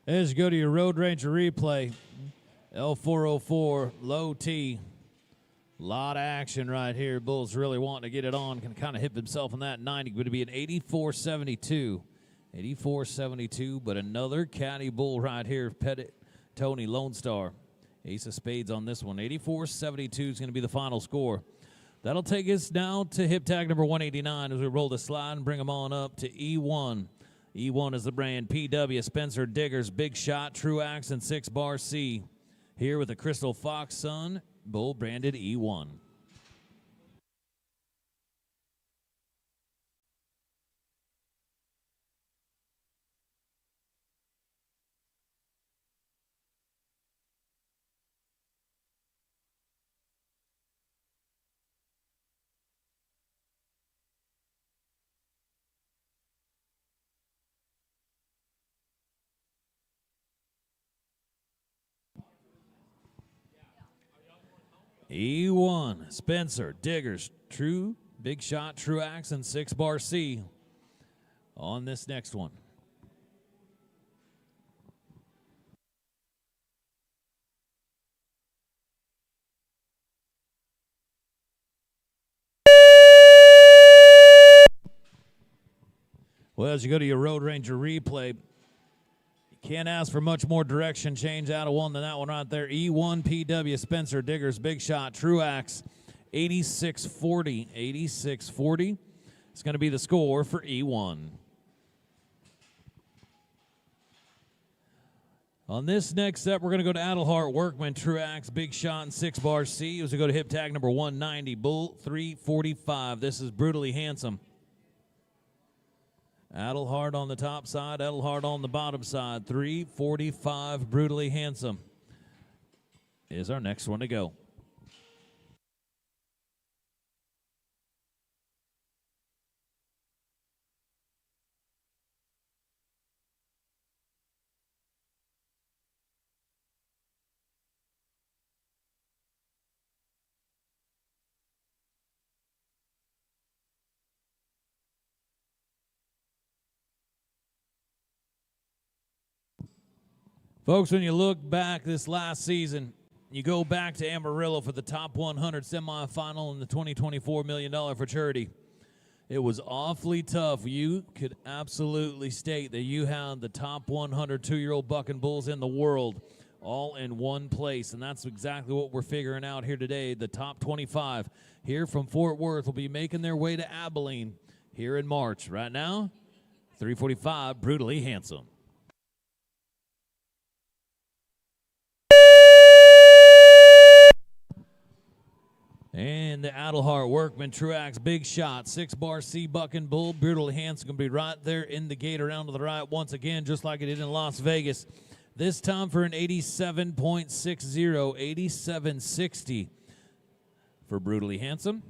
As you go to your Road Ranger replay, L404 Low T. A lot of action right here. Bull's really wanting to get it on. Can kind of hit himself on that 90. Going to be an 84.72. 84.72, but another caddy bull right here. Pettit, Tony, Lone Star. Ace of Spades on this one. 84.72 is going to be the final score. That'll take us now to hip tag number 189 as we roll the slide and bring them on up to E1. E1 is the brand. PW, Spencer Diggers, Big Shot, Truax, and 6 Bar C. Here with the Crystal Fox Sun, bull branded E1. E1, Spencer, Diggers, True, Big Shot, Truax, and 6 Bar C on this next one. Well, as you go to your Road Ranger replay, you Can't ask for much more direction change out of one than that one right there. E1 PW Spencer Diggers, big shot, Truax, 86-40. 86-40. It's going to be the score for E1. On this next step, we're going to go to Adelhart Workman, Truax, big shot, and 6 bar C. As we go to hip tag number 190, Bull 345. This is Brutally Handsome. Adelhart on the top side, Adelhart on the bottom side. 345, Brutally Handsome is our next one to go. Folks, when you look back this last season, you go back to Amarillo for the top 100 semifinal in the 2024 $1 million fraternity. It was awfully tough. You could absolutely state that you had the top 100 two-year-old bucking bulls in the world all in one place, and that's exactly what we're figuring out here today. The top 25 here from Fort Worth will be making their way to Abilene here in March. Right now, 345, Brutally Handsome. And the Adelhart Workman Truax big shot, 6 bar C bucking bull, Brutally Handsome going to be right there in the gate around to the right once again, just like it did in Las Vegas. This time for an 87.60, 87.60 for Brutally Handsome.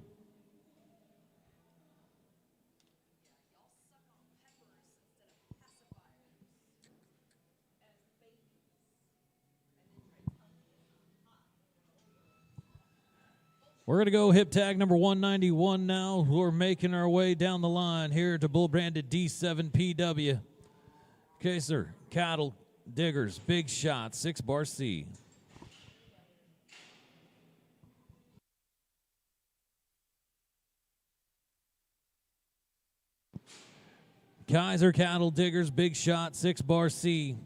We're going to go hip tag number 191 now. We're making our way down the line here to bull branded D7 PW. Okay, sir. Cattle Diggers, big shot, 6 bar C. Kaiser Cattle Diggers, big shot, 6 bar C.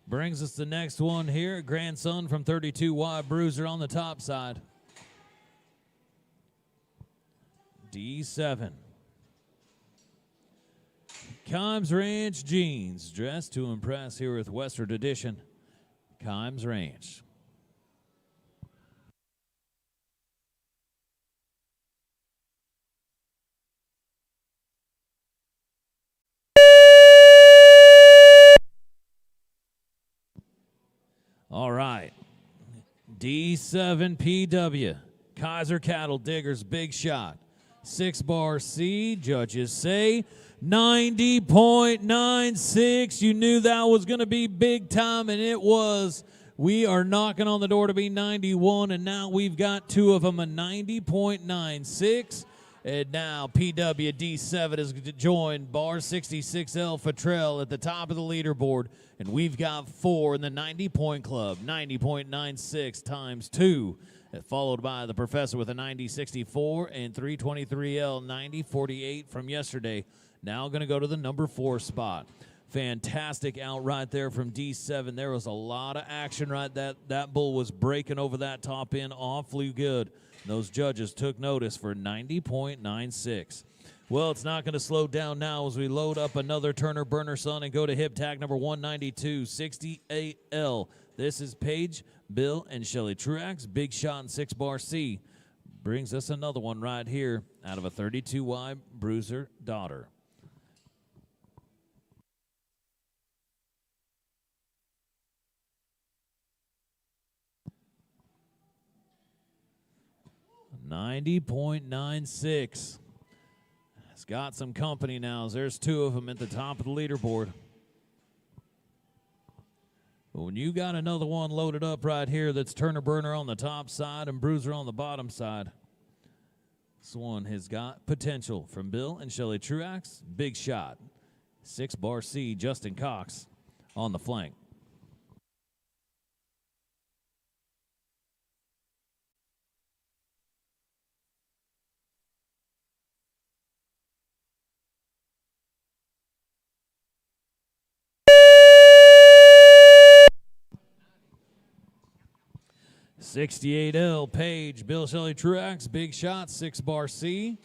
Brings us the next one here. Grandson from 32Y Bruiser on the top side. D7. Kimes Ranch Jeans, dressed to impress here with Western Edition. Kimes Ranch. All right. D7 PW. Kaiser Cattle Diggers, big shot. 6 bar C, judges say 90.96. You knew that was going to be big time, and it was. We are knocking on the door to be 91, and now we've got 2 of them, a 90.96. And now PWD7 has joined bar 66L Fattrell at the top of the leaderboard, and we've got 4 in the 90-point club, 90.96 times 2. Followed by the Professor with a 90.64 and 323L 90.48 from yesterday. Now going to go to the number 4 spot. Fantastic out right there from D7. There was a lot of action right that bull was breaking over that top end awfully good. Those judges took notice for 90.96. Well, it's not going to slow down now as we load up another Turner Burner Son and go to hip tag number 192, 68L. This is Paige, Bill, and Shelly Truax. Big shot in 6 bar C. Brings us another one right here out of a 32Y Bruiser Daughter. $90.96. It's got some company now. There's 2 of them at the top of the leaderboard. But when you got another one loaded up right here that's Turner Burner on the top side and Bruiser on the bottom side, this one has got potential from Bill and Shelly Truax. Big shot. 6 bar C, Justin Cox on the flank. 68L Page, Bill Shelley Truax, big shot, 6 bar C.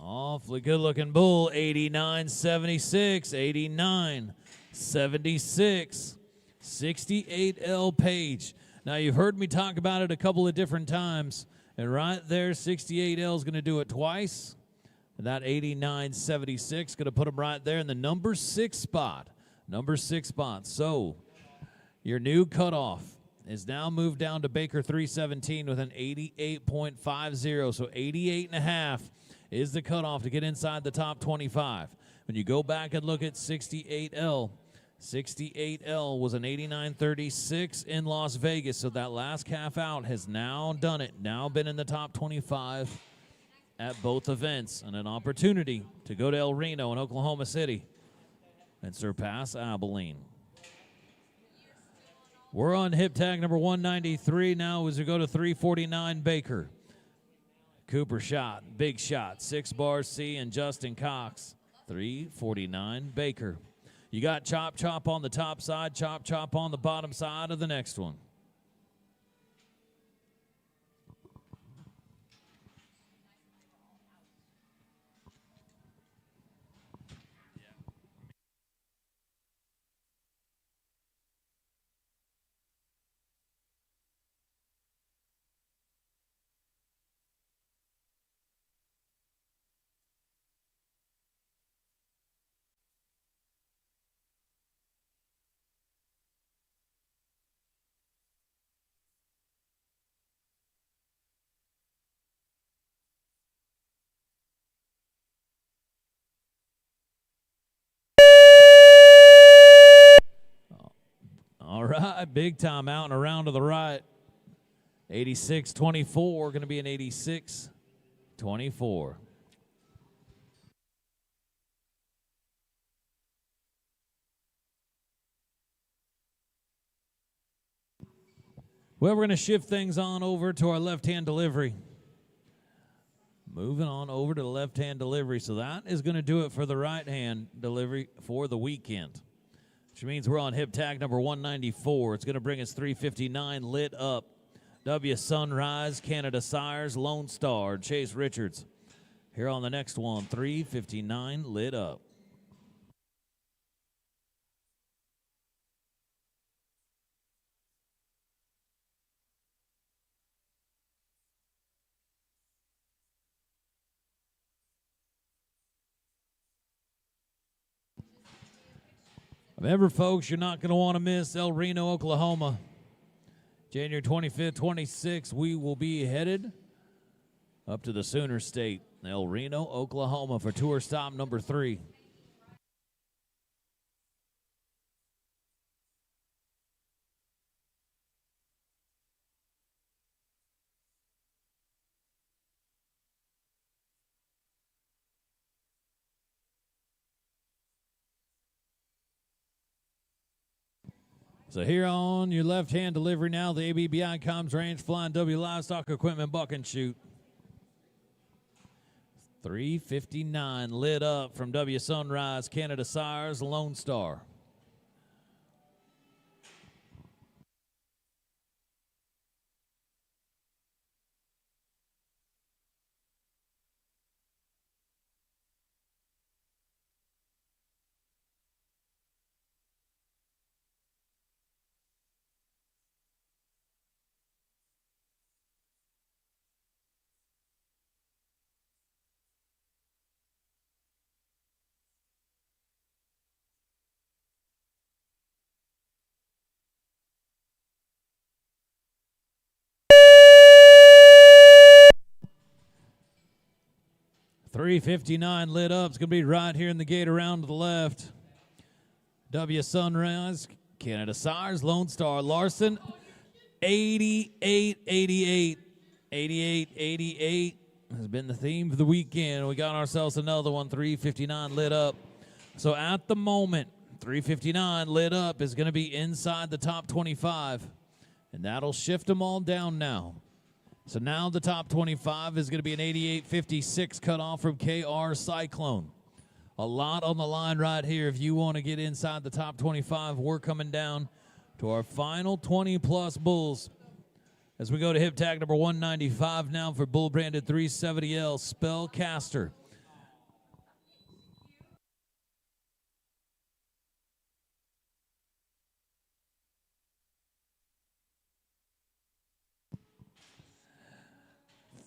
Awfully good looking bull, 89.76, 89.76, 68L Page. Now you've heard me talk about it a couple of different times, and right there, 68L is going to do it twice. And that 89.76 going to put him right there in the number 6 spot. Number 6 spot. So your new cutoff is now moved down to Baker 317 with an 88.50. So 88.5 is the cutoff to get inside the top 25. When you go back and look at 68L, 68L was an 89.36 in Las Vegas. So that last calf out has now done it. Now been in the top 25 at both events, and an opportunity to go to El Reno in Oklahoma City and surpass Abilene. We're on hip tag number 193 now as we go to 349 Baker. Cooper shot, big shot, 6 bar C, and Justin Cox, 349 Baker. You got Chop Chop on the top side, Chop Chop on the bottom side of the next one. All right, big time out and around to the right. 86-24, going to be an 86-24. Well, we're going to shift things on over to our left-hand delivery. Moving on over to the left-hand delivery. So that is going to do it for the right-hand delivery for the weekend, which means we're on hip tag number 194. It's going to bring us 359 lit up. W Sunrise, Canada Sires, Lone Star, Chase Richards. Here on the next one, 359 lit up. Remember, folks, you're not going to want to miss El Reno, Oklahoma. January 25th, 26th, we will be headed up to the Sooner State, El Reno, Oklahoma, for tour stop number 3. So here on your left-hand delivery now, the ABBI Comms Ranch Flying W Livestock Equipment Buck and Shoot. 359 lit up from W Sunrise, Canada Sires, Lone Star. .359 lit up. It's going to be right here in the gate around to the left. W Sunrise, Canada Sires, Lone Star, Larson, 88-88. 88-88 has been the theme for the weekend. We got ourselves another one, 359 lit up. So at the moment, 359 lit up is going to be inside the top 25, and that'll shift them all down now. So now the top 25 is going to be an 88.56 cutoff from KR Cyclone. A lot on the line right here. If you want to get inside the top 25, we're coming down to our final 20-plus bulls. As we go to hip tag number 195 now for bull branded 370L Spellcaster.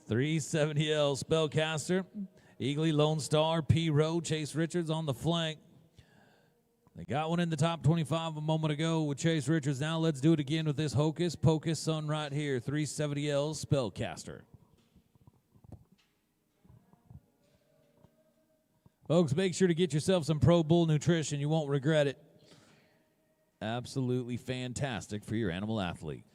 .370L Spellcaster, Eagly, Lone Star, P. Rowe, Chase Richards on the flank. They got one in the top 25 a moment ago with Chase Richards. Now let's do it again with this Hocus Pocus son right here, 370L Spellcaster. Folks, make sure to get yourself some Pro Bull nutrition. You won't regret it. Absolutely fantastic for your animal athlete.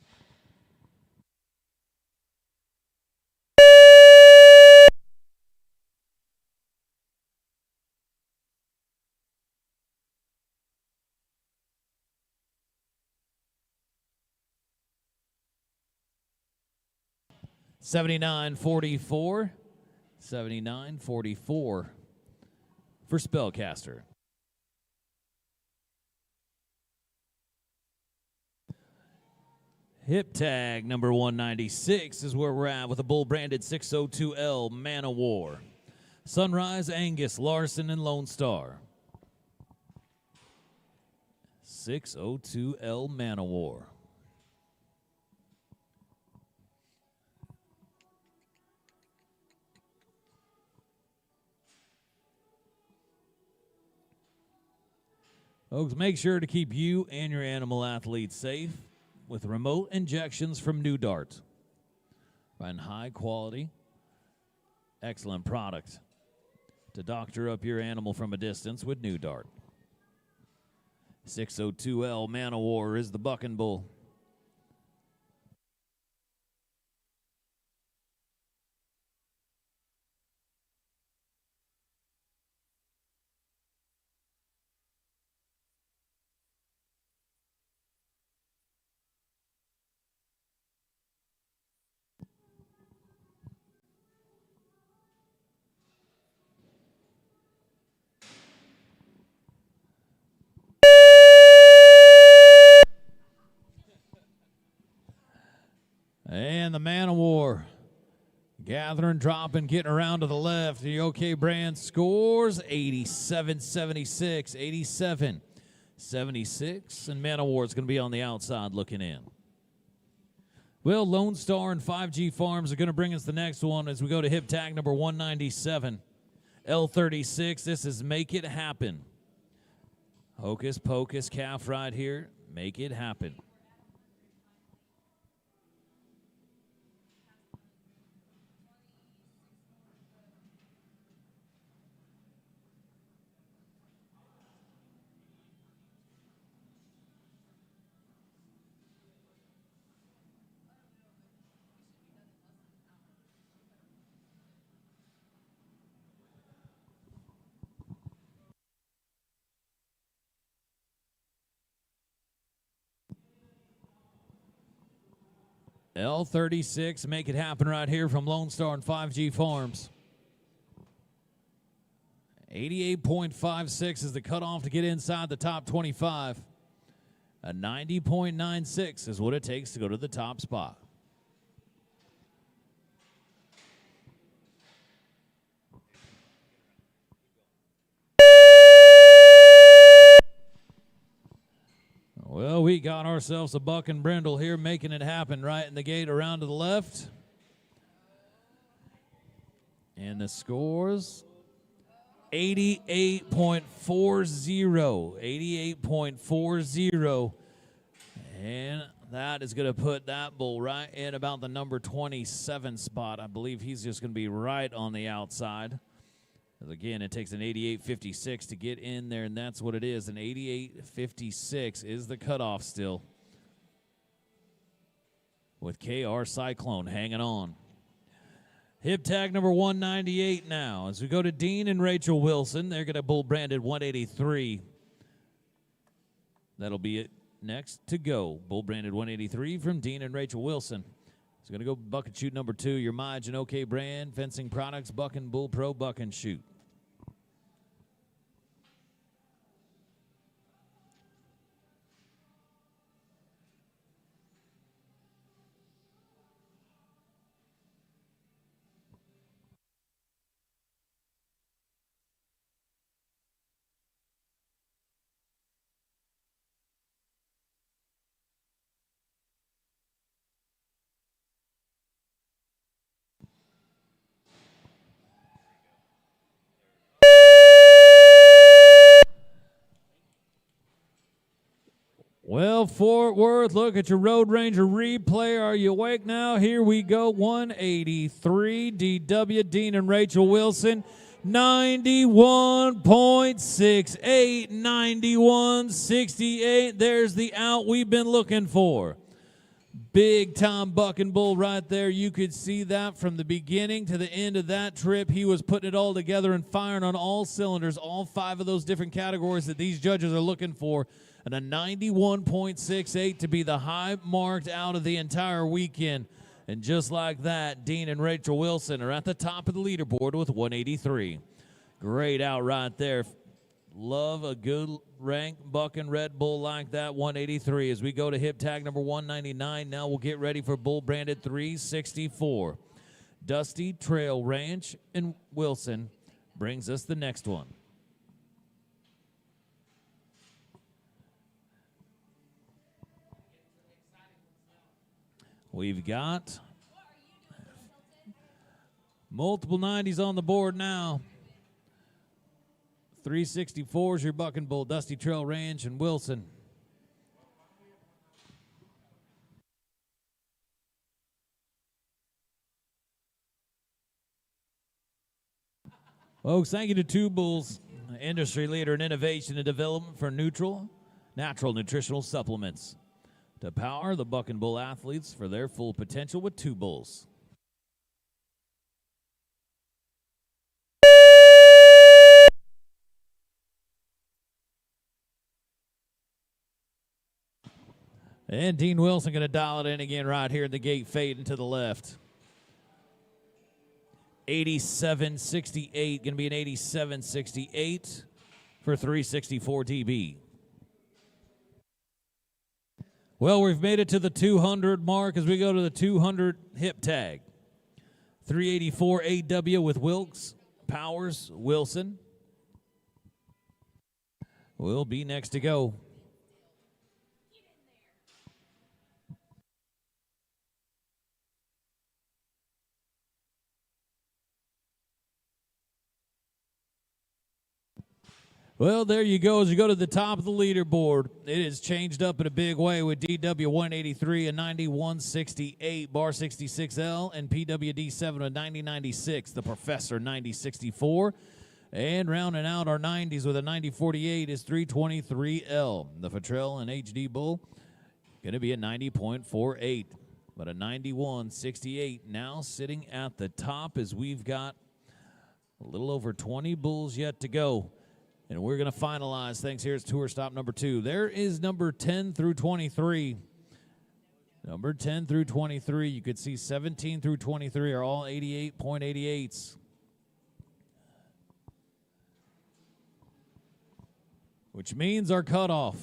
$79.44 for Spellcaster. Hip tag number 196 is where we're at with a bull branded 602L Man of War. Sunrise, Angus, Larson, and Lone Star. 602L Man of War. Folks, make sure to keep you and your animal athletes safe with remote injections from New Dart. Find high quality, excellent product to doctor up your animal from a distance with New Dart. 602L Man of War is the bucking bull. And the Man of War gathering, dropping, getting around to the left. The OK brand scores 87-76, 87-76, and Man of War is going to be on the outside looking in. Well, Lone Star and 5G Farms are going to bring us the next one as we go to hip tag number 197, L36. This is Make It Happen. Hocus Pocus calf right here. Make it happen. L36, Make It Happen right here from Lone Star and 5G Farms. 88.56 is the cutoff to get inside the top 25. A 90.96 is what it takes to go to the top spot. Well, we got ourselves a buck and brindle here, making it happen right in the gate around to the left. And the scores, 88.40, 88.40. And that is going to put that bull right in about the number 27 spot. I believe he's just going to be right on the outside. Again, it takes an 88.56 to get in there, and that's what it is. An 88.56 is the cutoff still, with KR Cyclone hanging on. Hip tag number 198 now. As we go to Dean and Rachel Wilson, they're going to bull branded 183. That'll be it next to go. Bull branded 183 from Dean and Rachel Wilson. It's going to go buck and shoot number 2, your Midge and OK brand fencing products, Buck and Bull Pro Buck and Shoot. Fort Worth. Look at your Road Ranger replay. Are you awake now? Here we go. 183 DW, Dean and Rachel Wilson. 91.68, 91.68. There's the out we've been looking for. Big time bucking bull right there. You could see that from the beginning to the end of that trip. He was putting it all together and firing on all cylinders, all 5 of those different categories that these judges are looking for. And a 91.68 to be the high marked out of the entire weekend. And just like that, Dean and Rachel Wilson are at the top of the leaderboard with 183. Great out right there. Love a good rank bucking Red Bull like that, 183. As we go to hip tag number 199, now we'll get ready for bull branded 364. Dusty Trail Ranch and Wilson brings us the next one. We've got multiple 90s on the board now. 364 is your bucking bull, Dusty Trail Ranch and Wilson. Folks, thank you to Two Bulls, industry leader in innovation and development for natural nutritional supplements, to power the bucking bull athletes for their full potential with Two Bulls. And Dean Wilson going to dial it in again right here at the gate, fading to the left. 87.68, going to be an 87.68 for 364 DB. Well, we've made it to the 200 mark as we go to the 200 hip tag. 384 AW with Wilkes, Powers, Wilson will be next to go. Well, there you go. As you go to the top of the leaderboard, it has changed up in a big way with DW 183 and 91.68, Bar 66L, and PWD 7 a 90.96, the Professor 90.64, and rounding out our 90s with a 90.48 is 323L, the Futrell and HD Bull, going to be a 90.48, but a 91.68 now sitting at the top as we've got a little over 20 bulls yet to go. And we're going to finalize things. Here's tour stop number 2. There is number 10 through 23. Number 10 through 23. You could see 17 through 23 are all 88.88s. Which means our cutoff.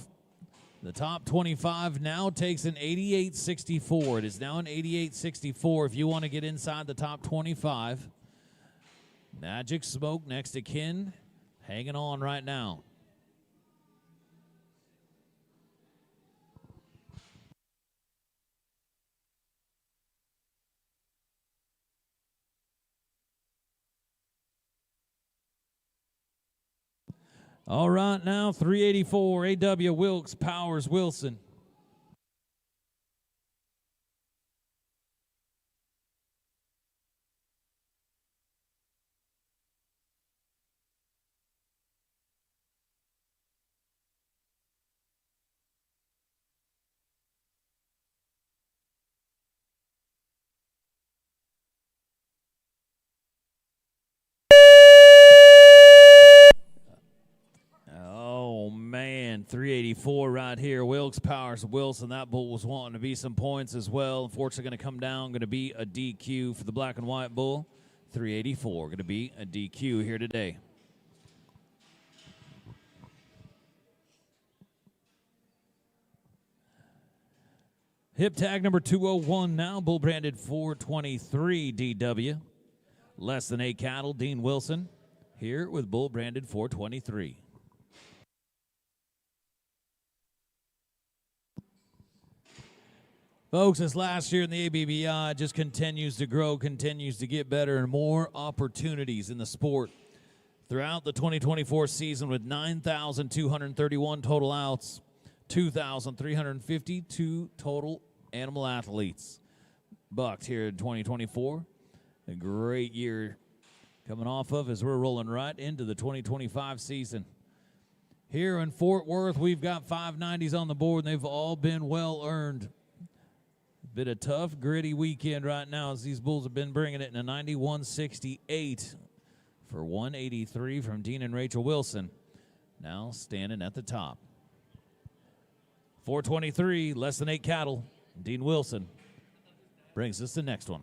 The top 25 now takes an 88.64. It is now an 88.64 if you want to get inside the top 25. Magic Smoke next to Ken. Hanging on right now. All right, now 384 AW Wilkes, Powers, Wilson. Man, 384 right here. Wilkes, Powers, Wilson. That bull was wanting to be some points as well. Unfortunately, going to come down. Going to be a DQ for the black and white bull. 384 going to be a DQ here today. Hip tag number 201 now. Bull branded 423 DW. Less than 8 cattle. Dean Wilson here with bull branded 423. Folks, this last year in the ABBI just continues to grow, continues to get better, and more opportunities in the sport. Throughout the 2024 season with 9,231 total outs, 2,352 total animal athletes bucked here in 2024. A great year coming off of as we're rolling right into the 2025 season. Here in Fort Worth, we've got 590s on the board, and they've all been well earned. Been a tough, gritty weekend right now as these bulls have been bringing it in a 91.68 for 183 from Dean and Rachel Wilson. Now standing at the top. 423, less than 8 cattle. Dean Wilson brings us the next one.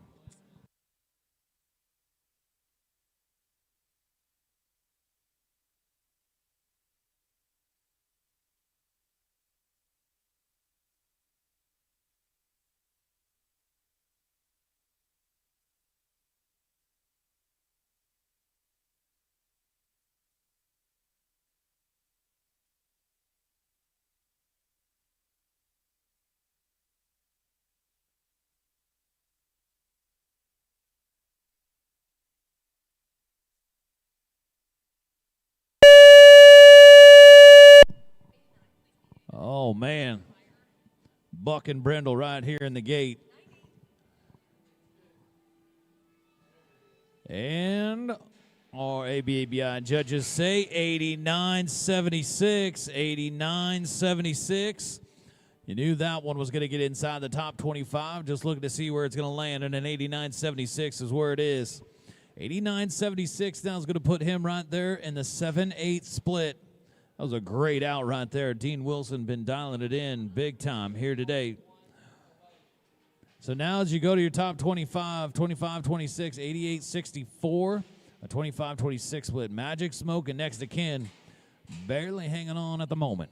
Oh, man. Buck and Brindle right here in the gate. And our ABBI judges say 89.76. 89.76. You knew that one was going to get inside the top 25. Just looking to see where it's going to land. And an 89.76 is where it is. 89.76 now is going to put him right there in the 7-8 split. That was a great out right there. Dean Wilson been dialing it in big time here today. So now as you go to your top 25, 25-26, 88-64, a 25-26 split. Magic Smoke and next to Ken barely hanging on at the moment.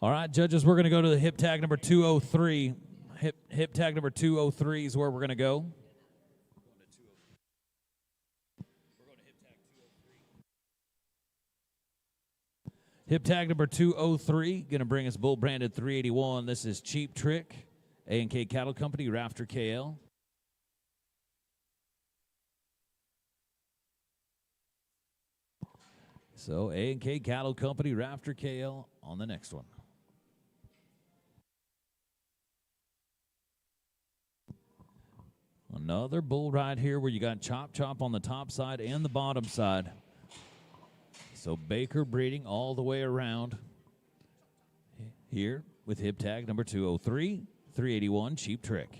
All right, judges, we're going to go to the hip tag number 203. Hip tag number 203 is where we're going to go. Hip tag number 203, going to bring us bull branded 381. This is Cheap Trick, A&K Cattle Company, Rafter KL. So A&K Cattle Company, Rafter KL on the next one. Another bull right here where you got Chop Chop on the top side and the bottom side. So Baker breeding all the way around here with hip tag number 203, 381 Cheap Trick.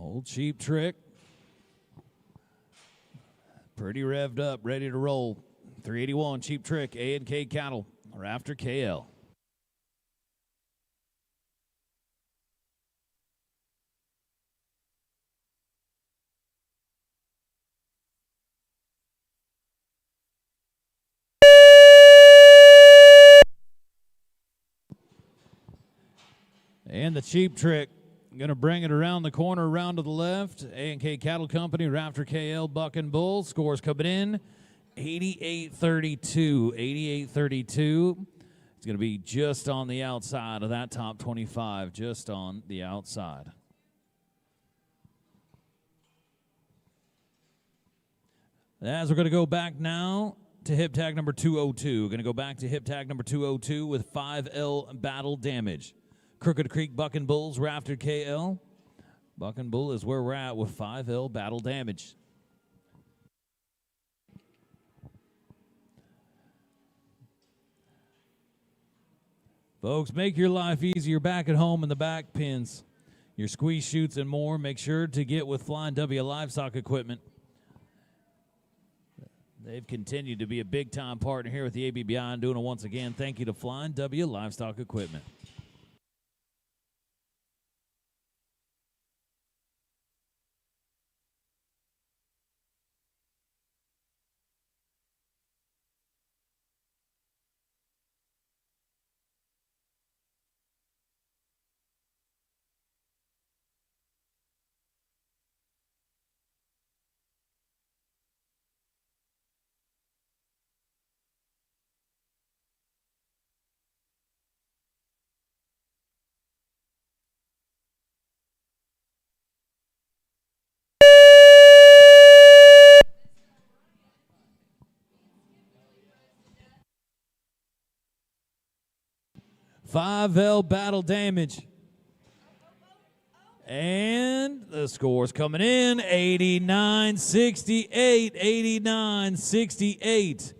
Old Cheap Trick. Pretty revved up, ready to roll. 381 Cheap Trick, A&K Cattle, Rafter KL. And the Cheap Trick. Going to bring it around the corner, around to the left. A&K Cattle Company, Rafter KL, Buck and Bull. Scores coming in, 88-32. 88-32. It's going to be just on the outside of that top 25, just on the outside. As we're going to go back now to hip tag number 202. We're going to go back to hip tag number 202 with 5L Battle Damage. Crooked Creek Buck and Bulls, Rafter KL. Buck and Bull is where we're at with 5L Battle Damage. Folks, make your life easier back at home in the back pins. Your squeeze chutes and more. Make sure to get with Flying W Livestock Equipment. They've continued to be a big-time partner here with the ABBI and doing it once again. Thank you to Flying W Livestock Equipment. L battle damage. And the score's coming in, 89-68, 89-68.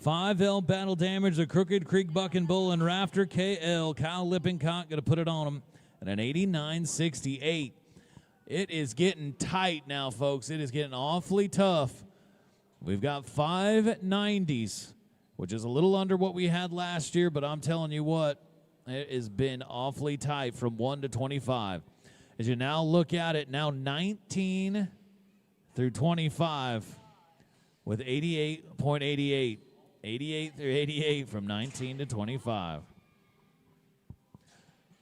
5L battle damage, the Crooked Creek Bucking Bull and Rafter KL. Kyle Lippincott going to put it on him at an 89-68. It is getting tight now, folks. It is getting awfully tough. We've got 5 90s, which is a little under what we had last year, but I'm telling you what, it has been awfully tight from 1 to 25. As you now look at it, now 19 through 25 with 88.88. 88 through 88 from 19 to 25.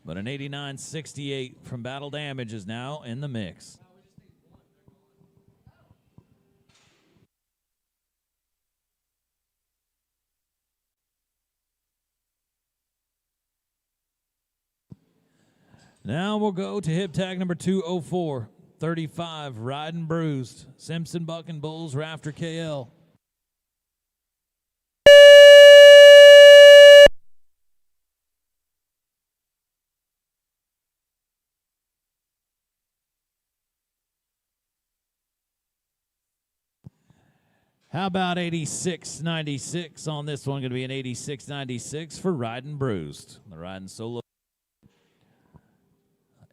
But an 89-68 from battle damage is now in the mix. Now we'll go to hip tag number 204, 35, Riding Bruised, Simpson Bucking Bulls, Rafter KL. How about 86-96 on this one? Going to be an 86-96 for Riding Bruised. The Riding Solo.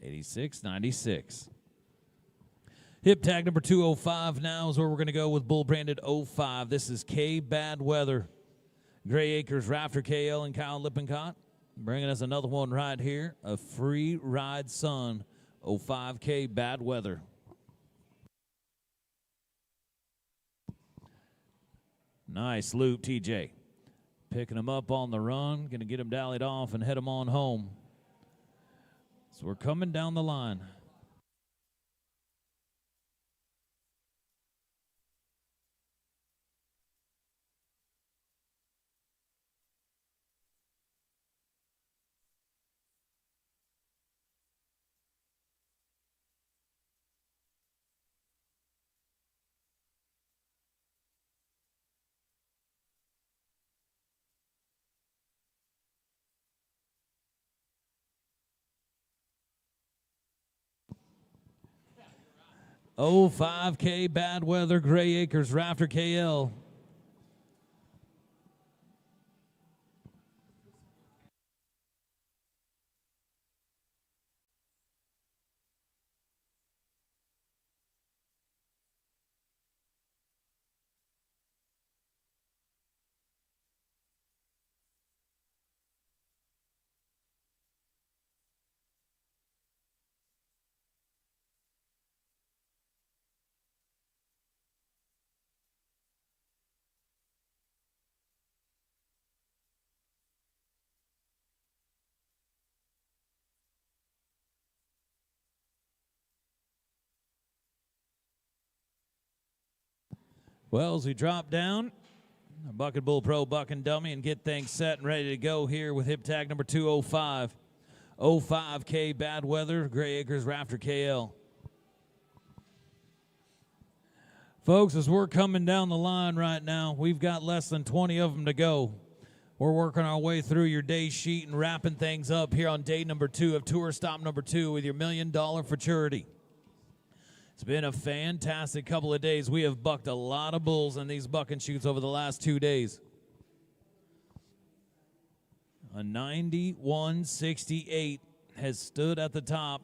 86-96. Hip tag number 205 now is where we're going to go with bull branded 05. This is K Bad Weather. Gray Acres, Rafter KL, and Kyle Lippincott. Bringing us another one right here. A Free Ride Sun 05K Bad Weather. Nice loop, TJ. Picking him up on the run. Going to get him dallied off and head him on home. So we're coming down the line. Oh, 5K Bad Weather, Gray Acres, Rafter KL. Well, as we drop down, Bucking Bull Pro Bucking Dummy, and get things set and ready to go here with hip tag number 205. 05K Bad Weather, Gray Acres, Rafter KL. Folks, as we're coming down the line right now, we've got less than 20 of them to go. We're working our way through your day sheet and wrapping things up here on day number 2 of tour stop number 2 with your $1 Million Futurity. It's been a fantastic couple of days. We have bucked a lot of bulls in these bucking shoots over the last 2 days. A 91.68 has stood at the top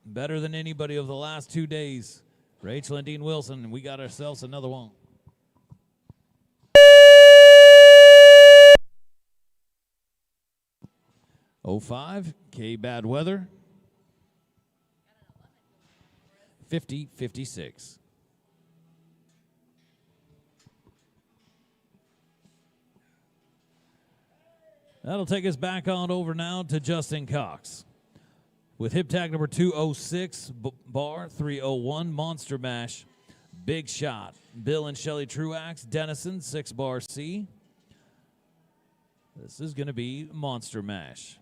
better than anybody of the last 2 days. Rachel and Dean Wilson, and we got ourselves another one. '05, K Bad Weather. 50-56. That'll take us back on over now to Justin Cox. With hip tag number 206, bar 301, Monster Mash, Big Shot, Bill and Shelly Truax, Dennison, 6 bar C. This is going to be Monster Mash.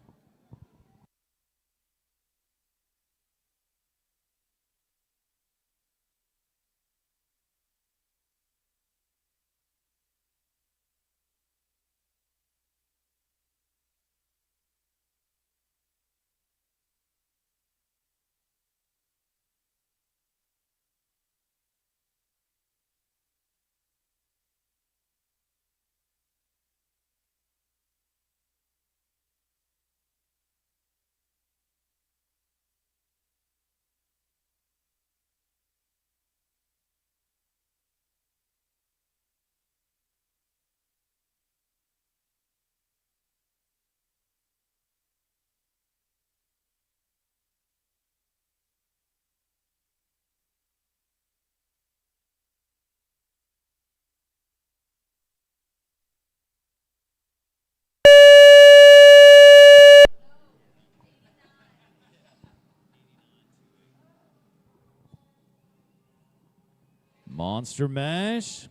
Monster Mash,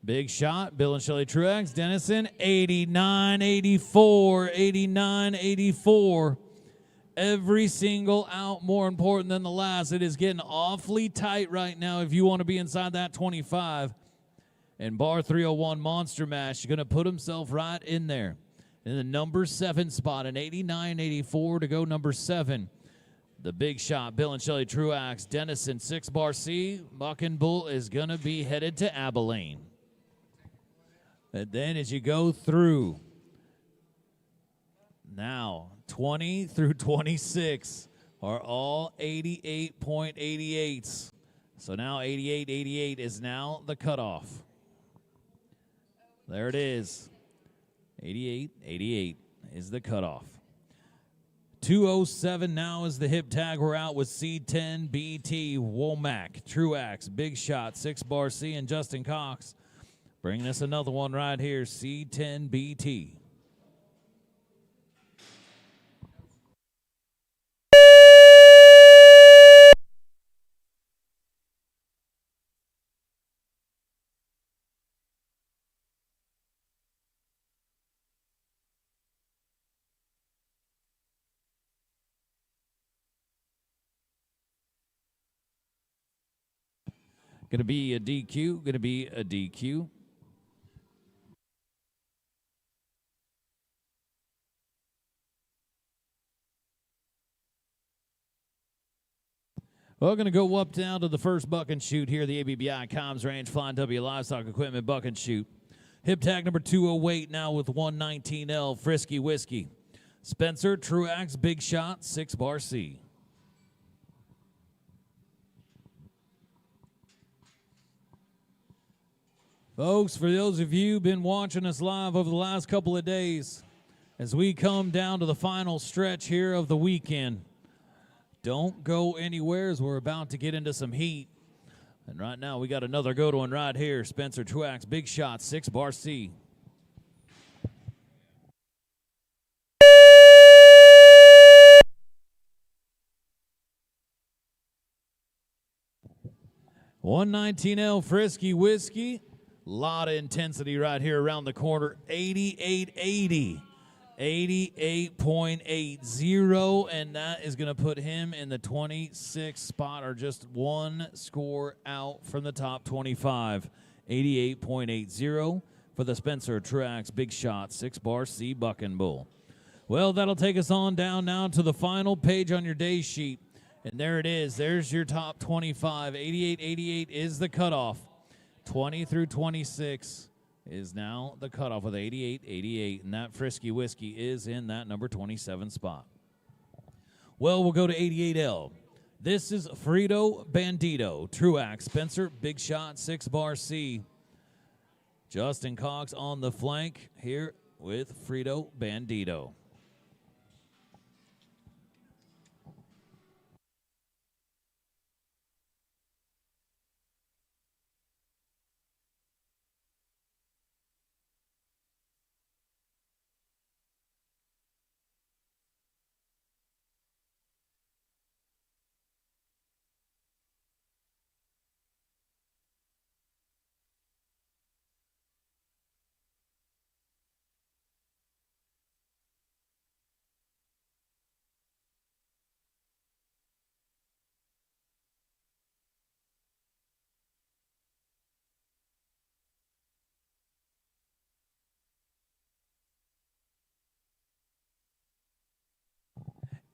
Big Shot, Bill and Shelly Truax, Dennison, 89-84, 89-84. Every single out more important than the last. It is getting awfully tight right now if you want to be inside that 25. And bar 301, Monster Mash, going to put himself right in there in the number 7 spot, an 89-84 to go number 7. The Big Shot, Bill and Shelly Truax, Dennison, 6 bar C. Bucking Bull is going to be headed to Abilene. And then as you go through, now 20 through 26 are all 88.88s. So now 88.88 is now the cutoff. There it is. 88.88 is the cutoff. 207 now is the hip tag. We're out with C10, BT, Womack, Truax, Big Shot, 6 bar C, and Justin Cox. Bringing us another one right here, C10, BT. Going to be a DQ, going to be a DQ. Well, going to go up down to the first buck and shoot here, the ABBI Comms Range Flying W Livestock Equipment buck and shoot. Hip tag number 208 now with 119L, Frisky Whiskey. Spencer, Truax, Big Shot, 6 bar C. Folks, for those of you who've been watching us live over the last couple of days, as we come down to the final stretch here of the weekend, don't go anywhere as we're about to get into some heat. And right now we got another good one right here. Spencer Truax, Big Shot, 6 bar C. $119L Frisky Whiskey. Lot of intensity right here around the corner. 88.80. 88.80, and that is going to put him in the 26th spot, or just one score out from the top 25. 88.80 for the Spencer Truax Big Shot 6 bar C Bucking Bull. Well, that'll take us on down now to the final page on your day sheet, and there it is. There's your top 25. 88.88 is the cutoff. 20 through 26 is now the cutoff with 88.88, and that Frisky Whiskey is in that number 27 spot. Well, we'll go to 88L. This is Frito Bandito, Truax, Spencer, Big Shot, 6 Bar C. Justin Cox on the flank here with Frito Bandito.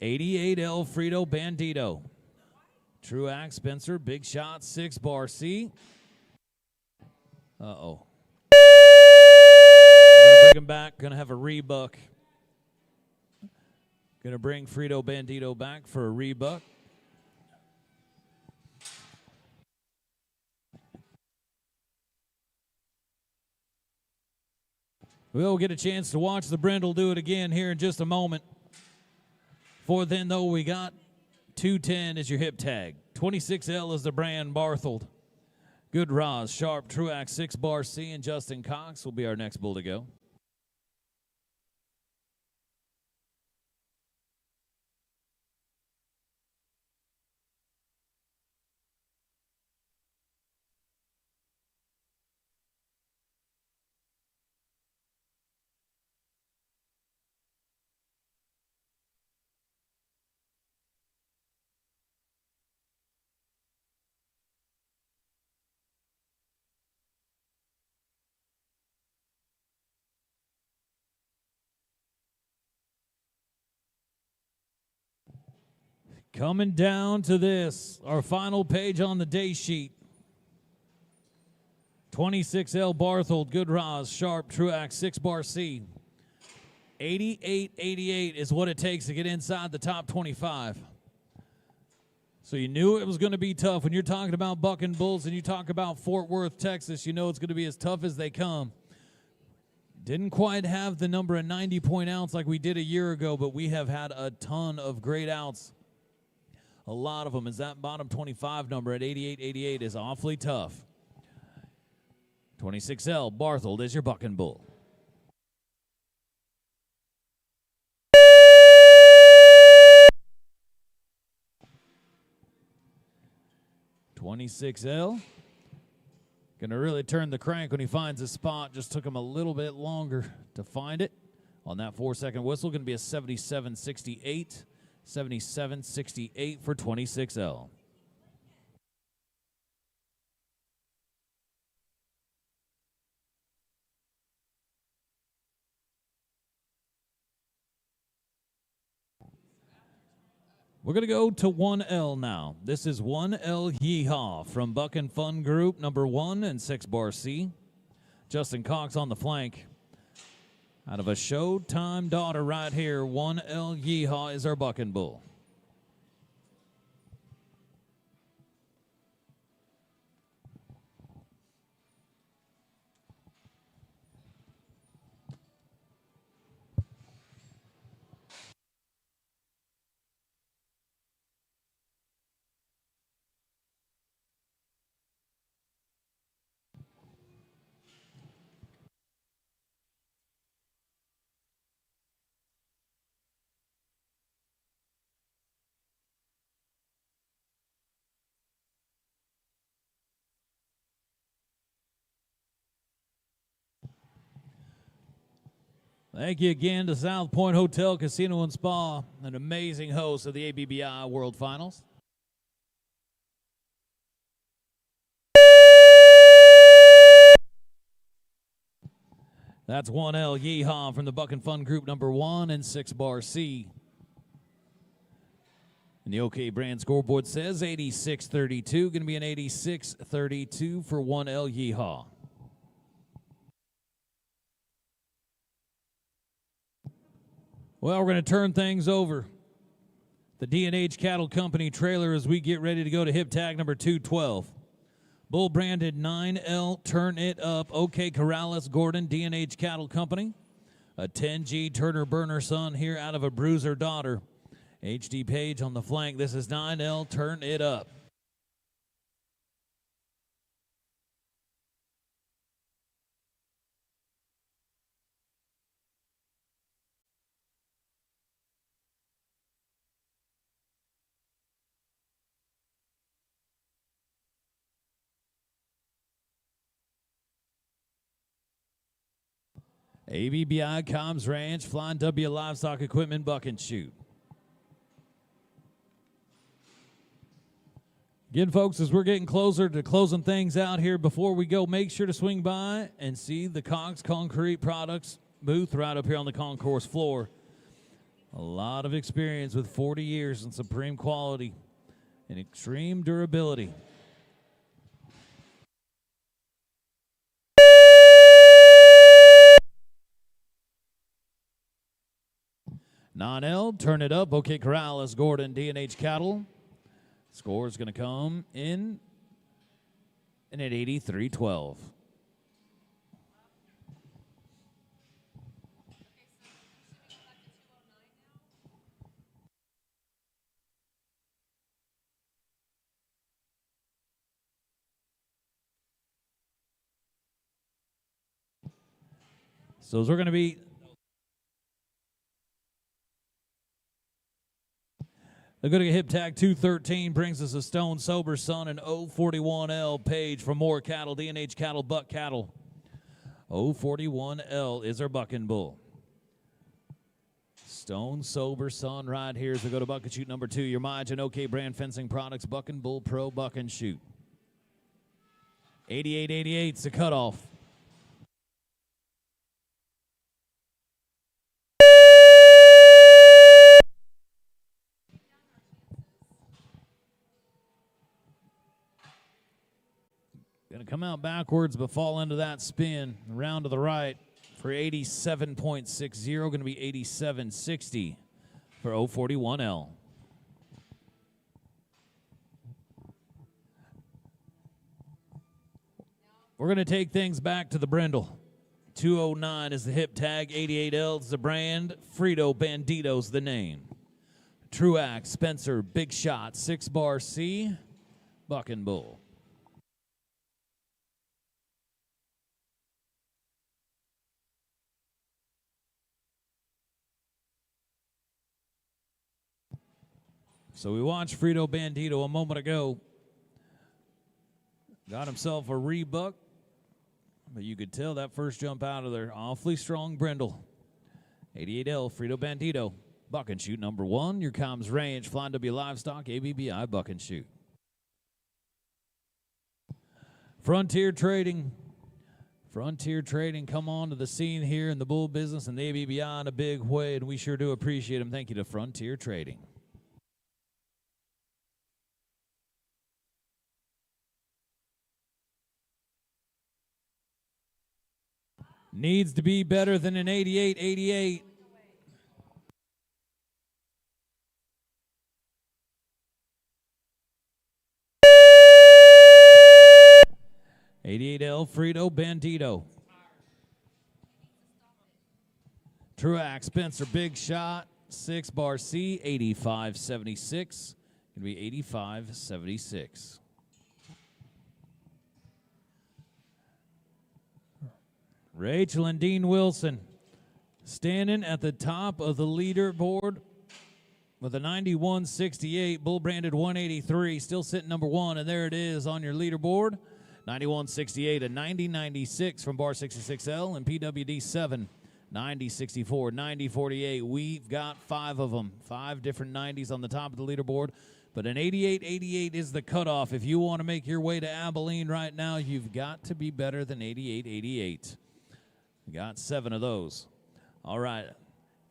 $88L Frito Bandito. Truax, Spencer, Big Shot, 6 Bar C. Uh-oh. Gonna bring him back. Gonna have a rebuck. Gonna bring Frito Bandito back for a rebuck. We'll get a chance to watch the Brindle do it again here in just a moment. For then, though, we got 210 as your hip tag. 26L is the brand Barthold. Good Roz, Sharp, Truax, 6 Bar C, and Justin Cox will be our next bull to go. Coming down to this, our final page on the day sheet. 26L Barthold, Good Roz, Sharp, Truax, 6 Bar C. 88.88 is what it takes to get inside the top 25. So you knew it was going to be tough. When you're talking about bucking bulls and you talk about Fort Worth, Texas, you know it's going to be as tough as they come. Didn't quite have the number of 90-point ounce like we did a year ago, but we have had a ton of great outs. A lot of them, as that bottom 25 number at 88.88 is awfully tough. 26L, Barthold is your bucking bull. $26L. Going to really turn the crank when he finds a spot. Just took him a little bit longer to find it. On that 4-second whistle, going to be a 77.68. 77.68 for 26L. We're going to go to 1L now. This is 1L Yeehaw from Buck and Fun Group, number 1 and 6 Bar C. Justin Cox on the flank. Out of a Showtime daughter right here, 1L Yeehaw is our bucking bull. Thank you again to South Point Hotel, Casino, and Spa, an amazing host of the ABBI World Finals. That's 1L Yeehaw from the Buck and Fun Group, number 1 and 6 Bar C. And the OK Brand scoreboard says 86.32, going to be an 86.32 for 1L Yeehaw. Well, we're going to turn things over. The D&H Cattle Company trailer as we get ready to go to hip tag number 212. Bull branded 9L, Turn It Up, OK Corrales, Gordon, D&H Cattle Company. A 10G Turner Burner son here out of a Bruiser daughter. HD Page on the flank. This is 9L, Turn It Up. ABBI Cobbs Ranch, Flying W Livestock Equipment, Buck and Shoot. Again, folks, as we're getting closer to closing things out here, before we go, make sure to swing by and see the Cox Concrete Products booth right up here on the concourse floor. A lot of experience with 40 years in supreme quality and extreme durability. Non-L, Turn It Up, OK Corrales, Gordon, D&H Cattle. Score is going to come in and at 83-12. So those are going to be the good hip tag 213 brings us a Stone Sober Son and 041L Page for more cattle, D&H Cattle, Buck Cattle. 041L is our bucking bull. Stone Sober Son right here as we go to Buck and Shoot number 2. Your Miage and OK brand fencing products, Buck and Bull Pro Buck and Shoot. 88-88's the cutoff. Going to come out backwards, but fall into that spin. Round to the right for 87.60. Going to be 87.60 for 041L. We're going to take things back to the Brindle. 209 is the hip tag. 88L is the brand. Frito Bandito's the name. Truax, Spencer, Big Shot, 6 Bar C, Buck and Bull. So we watched Frito Bandito a moment ago. Got himself a rebuck, but you could tell that first jump out of there, awfully strong Brindle. 88L, Frito Bandito, Buck and Shoot number 1. Your Combs Range, Flying W Livestock, ABBI, Buck and Shoot. Frontier Trading. Frontier Trading come on to the scene here in the bull business and the ABBI in a big way, and we sure do appreciate them. Thank you to Frontier Trading. Needs to be better than an 88-88. $88L Frito Bandito. Truax, Spencer, Big Shot, 6 Bar C, 85.76. Gonna be 85.76. Rachel and Dean Wilson standing at the top of the leaderboard with a 91.68, bull branded 183, still sitting number 1, and there it is on your leaderboard. 91.68, a 90.96 from Bar 66L, and PWD 7, 90.64, 90.48. We've got 5 of them, 5 different 90s on the top of the leaderboard. But an 88-88 is the cutoff. If you want to make your way to Abilene right now, you've got to be better than 88-88. We got 7 of those. All right.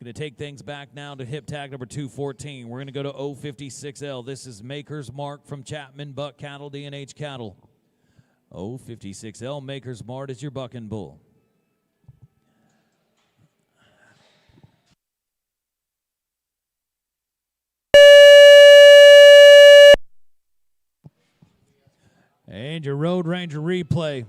Going to take things back now to hip tag number 214. We're going to go to 056L. This is Maker's Mark from Chapman, Buck Cattle, D&H Cattle. 056L, Maker's Mark is your Buck and Bull. And your Road Ranger replay.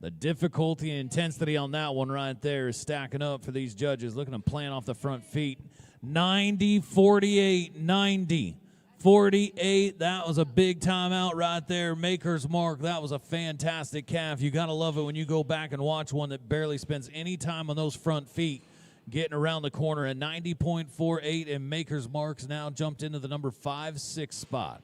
The difficulty and intensity on that one right there is stacking up for these judges. Look at them playing off the front feet. 90, 48, 90, 48. That was a big timeout right there. Maker's mark. That was a fantastic calf. You got to love it when you go back and watch one that barely spends any time on those front feet getting around the corner. A 90.48, and Maker's marks now jumped into the number 5-6 spot.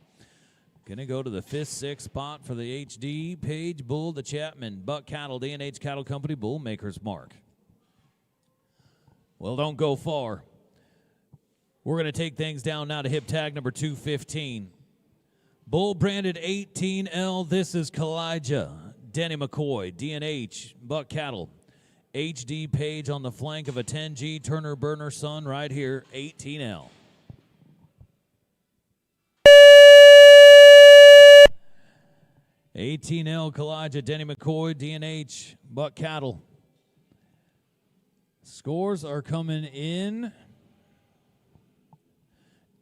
Gonna go to the 5th, 6th spot for the HD, Page, Bull, the Chapman, Buck Cattle, D&H Cattle Company, Bull, Maker's Mark. Well, don't go far. We're gonna take things down now to hip tag number 215. Bull branded 18L, this is Kalijah, Denny McCoy, D&H, Buck Cattle, HD, Page on the flank of a 10G, Turner Burner Son right here, 18L. $18L, Kalijah, Denny McCoy, D&H, Buck Cattle. Scores are coming in.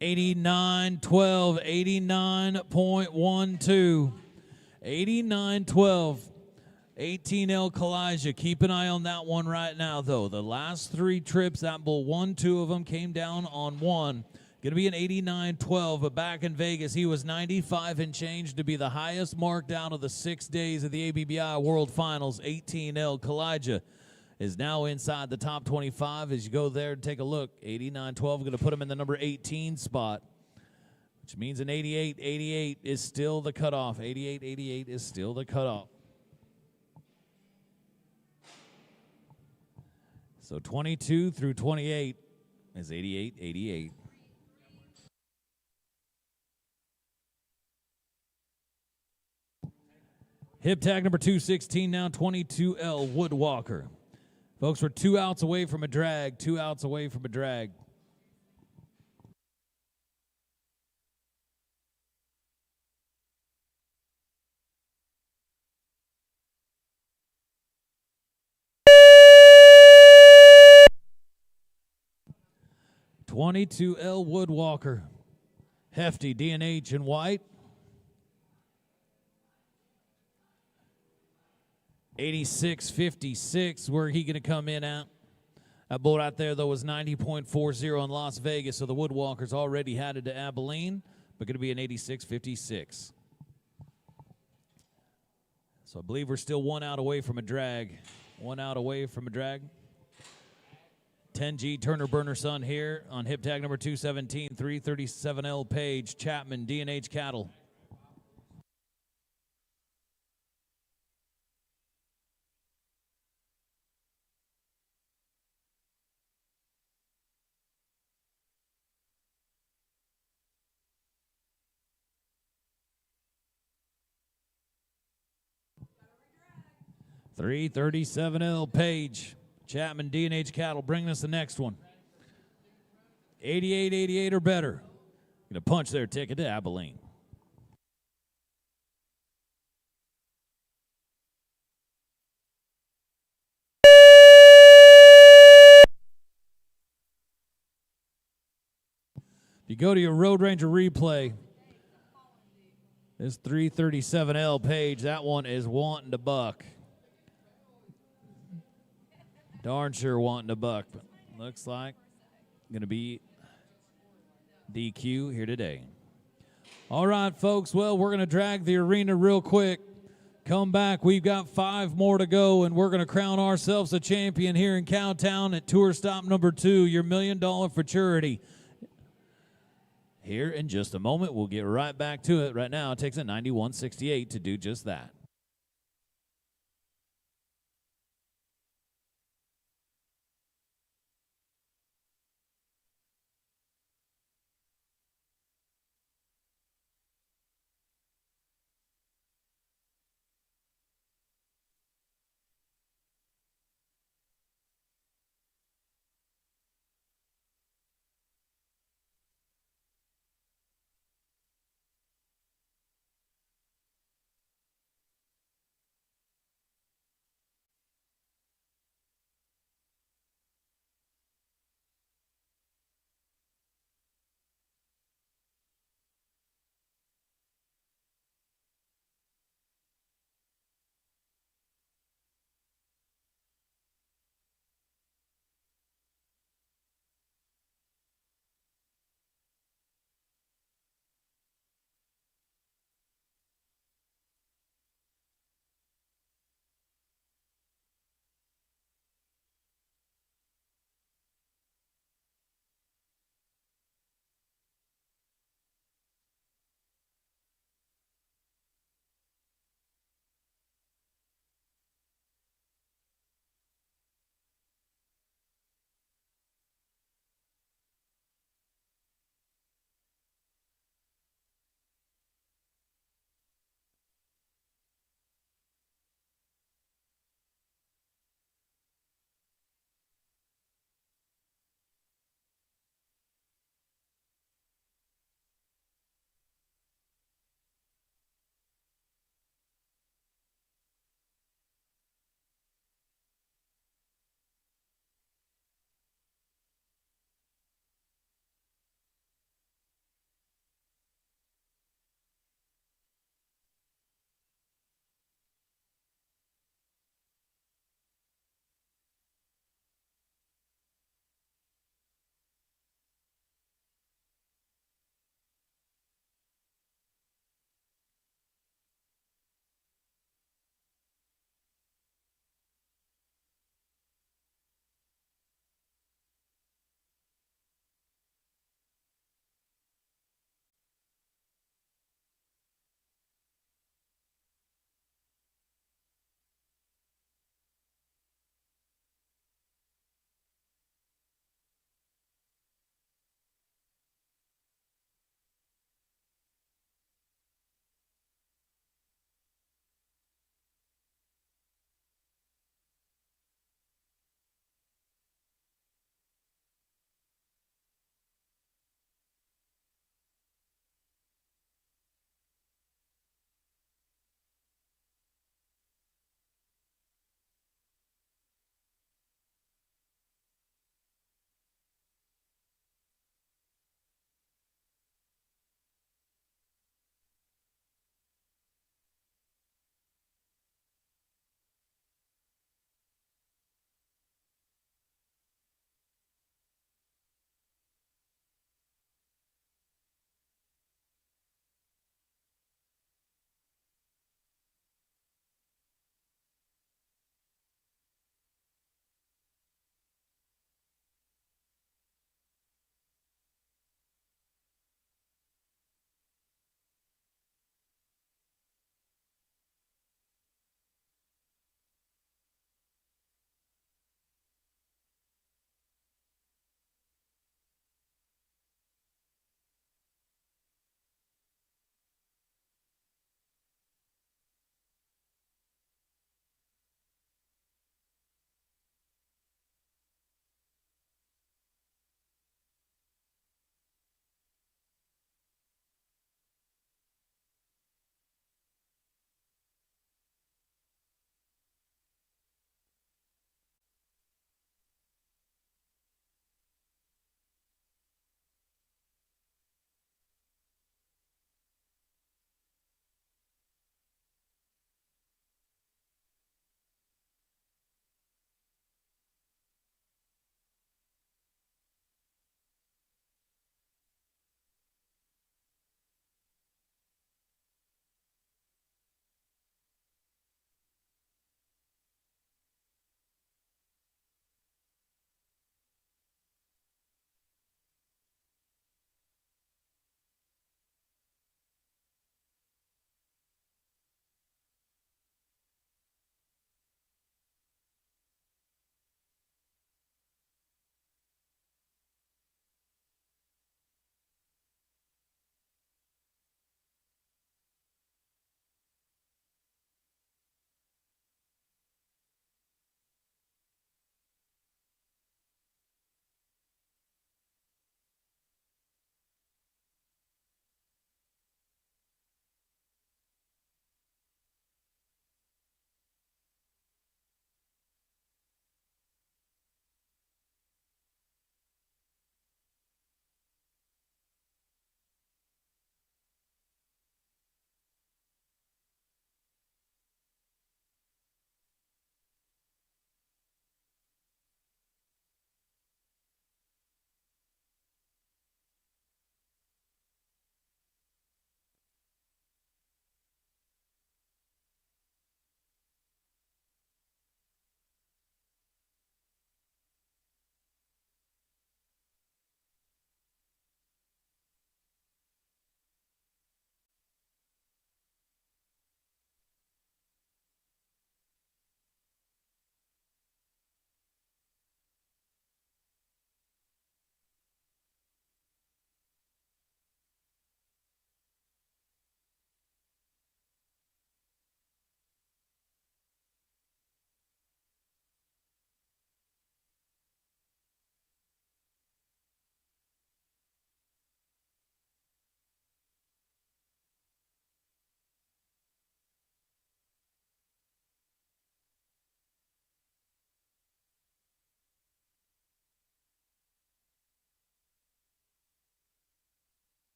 89-12, 89.12. 89-12. 18L, Kalijah. Keep an eye on that one right now, though. The last 3 trips, that bull won 2 of them, came down on 1. Going to be an 89-12, but back in Vegas, he was 95 and change to be the highest marked out of the 6 days of the ABBI World Finals. 18L, Kalijah is now inside the top 25. As you go there and take a look, 89-12 going to put him in the number 18 spot, which means an 88-88 is still the cutoff. 88-88 is still the cutoff. So 22 through 28 is 88-88. Hip tag number 216 now, 22L, Woodwalker. Folks, we're 2 outs away from a drag, 2 outs away from a drag. $22L, Woodwalker. Hefty, D&H in white. 86.56, where he going to come in at. That bull right there, though, was 90.40 in Las Vegas, so the Woodwalkers already had it to Abilene, but going to be an 86.56. So I believe we're still 1 out away from a drag. 1 out away from a drag. 10G Turner Burner Son here on hip tag number 217, 337L Page, Chapman, D&H Cattle. $337L Page, Chapman, D&H Cattle, bringing us the next one. 88-88 or better. Going to punch their ticket to Abilene. If you go to your Road Ranger replay, this 337L Page, that one is wanting to buck. Darn sure wanting to buck, but looks like going to be DQ here today. All right, folks, well, we're going to drag the arena real quick. Come back. We've got 5 more to go, and we're going to crown ourselves a champion here in Cowtown at tour stop number 2, your $1 Million for Charity. Here in just a moment, we'll get right back to it. Right now, it takes a 91.68 to do just that.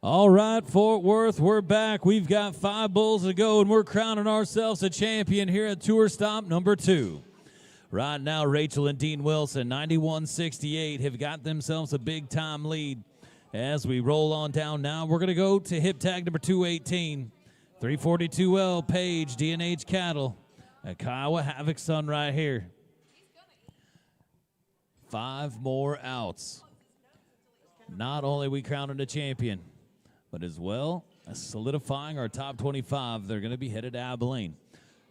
All right, Fort Worth, we're back. We've got 5 bulls to go, and we're crowning ourselves a champion here at Tour Stop number 2. Right now, Rachel and Dean Wilson, 91-68, have got themselves a big-time lead. As we roll on down now, we're going to go to hip tag number 218. 342L, Page, D&H Cattle. A Kiowa Havoc son right here. 5 more outs. Not only are we crowning a champion, but as well as solidifying our top 25. They're going to be headed to Abilene.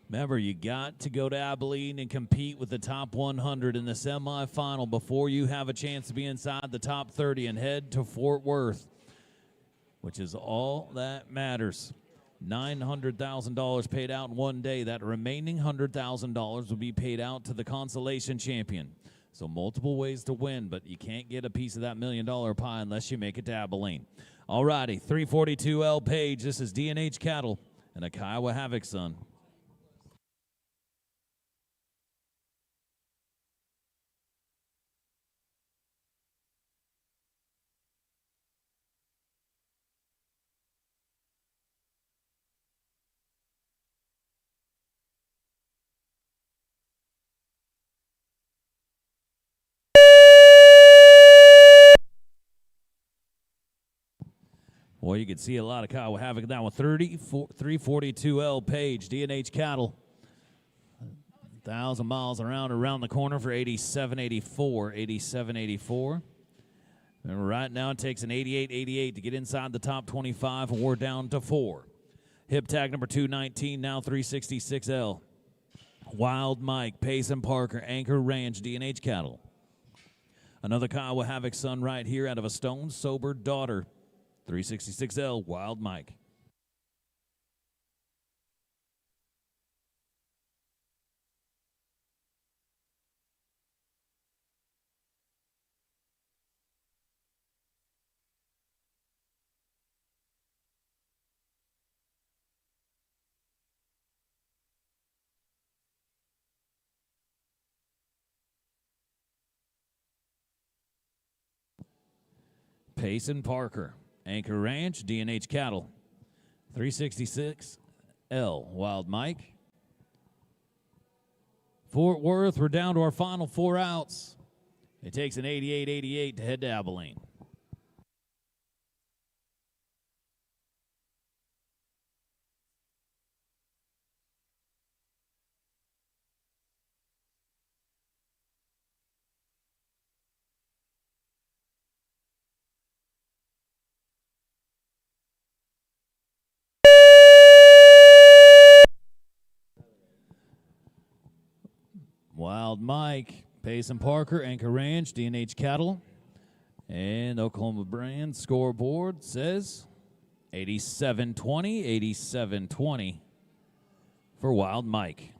Remember, you got to go to Abilene and compete with the top 100 in the semifinal before you have a chance to be inside the top 30 and head to Fort Worth, which is all that matters. $900,000 paid out in one day. That remaining $100,000 will be paid out to the consolation champion. So multiple ways to win, but you can't get a piece of that $1 million pie unless you make it to Abilene. All righty, 342L Page. This is D&H Cattle and a Kiowa Havoc son. Boy, you can see a lot of Kiowa Havoc now with 342L Page, D&H Cattle. 1,000 miles around the corner for 87.84. And right now it takes an 88.88 to get inside the top 25, and we're down to 4. Hip tag number 219, now 366L. Wild Mike, Payson Parker, Anchor Ranch, D&H Cattle. Another Kiowa Havoc son right here out of a stone-sober daughter. 366L, Wild Mike. Payson Parker, Anchor Ranch, D&H Cattle. 366L, Wild Mike. Fort Worth, we're down to our final 4 outs. It takes an 88.88 to head to Abilene. Wild Mike, Payson Parker, Anchor Ranch, D&H Cattle, and Oklahoma Brand scoreboard says 87-20 for Wild Mike.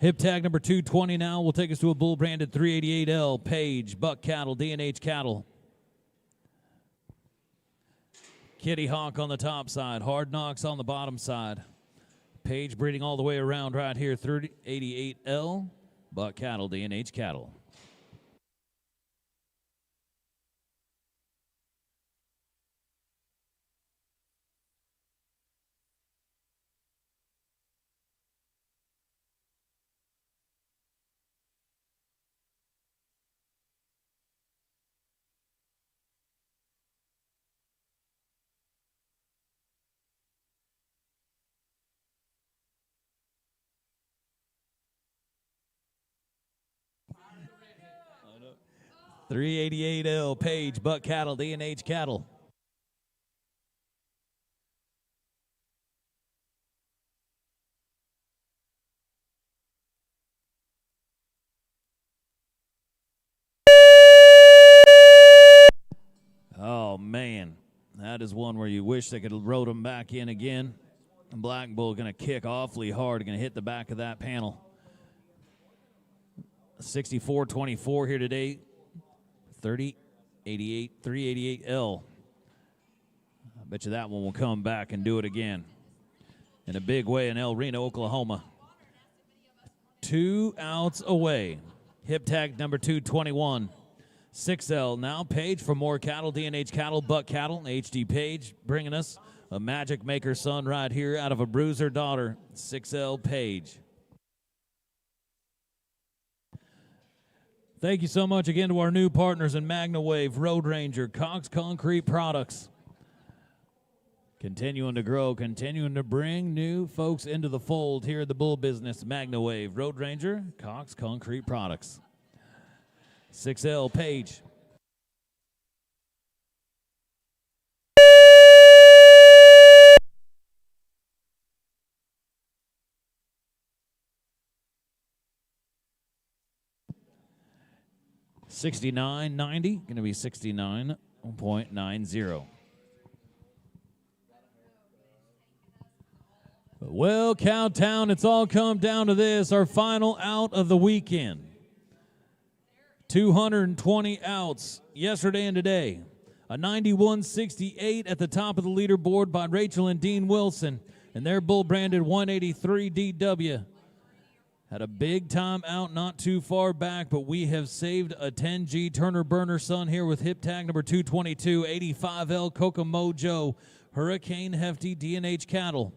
Hip tag number 220 now will take us to a bull branded 388L, Page, Buck Cattle, D&H Cattle. Kitty Hawk on the top side, Hard Knocks on the bottom side. Page breeding all the way around right here, 388L, Buck Cattle, D&H Cattle. Oh, no. 388L, Page, Buck Cattle, D&H Cattle. Oh, man. That is one where you wish they could have rode them back in again. Black Bull going to kick awfully hard, going to hit the back of that panel. 64-24 here today. 388L. I bet you that one will come back and do it again in a big way in El Reno, Oklahoma. 2 outs away. Hip tag number 221. 6L now, Page for more cattle, D&H Cattle, Buck Cattle, HD Page bringing us a Magic Maker son right here out of a Bruiser daughter, 6L Page. Thank you so much again to our new partners in MagnaWave, Road Ranger, Cox Concrete Products. Continuing to grow, continuing to bring new folks into the fold here at the bull business, MagnaWave, Road Ranger, Cox Concrete Products. 6L Page. $69.90, going to be $69.90. Well, Cowtown, it's all come down to this, our final out of the weekend. 220 outs yesterday and today. A 91.68 at the top of the leaderboard by Rachel and Dean Wilson, and their bull branded 183 DW. Had a big time out not too far back, but we have saved a 10G Turner Burner son here with hip tag number 222, 85L Kokomo Joe, Hurricane Hefty D&H Cattle.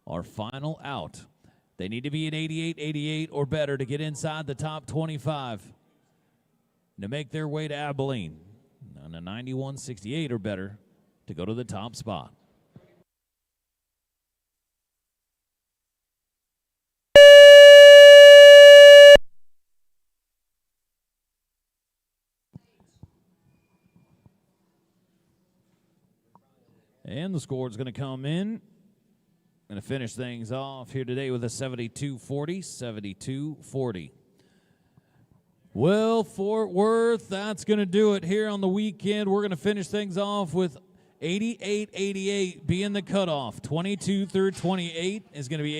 Our final out. They need to be an 88 or better to get inside the top 25 to make their way to Abilene. And a 91.68 or better to go to the top spot. And the score is going to come in. Going to finish things off here today with a 72-40. Well, Fort Worth, that's going to do it here on the weekend. We're going to finish things off with 88-88 being the cutoff. 22 through 28 is going to be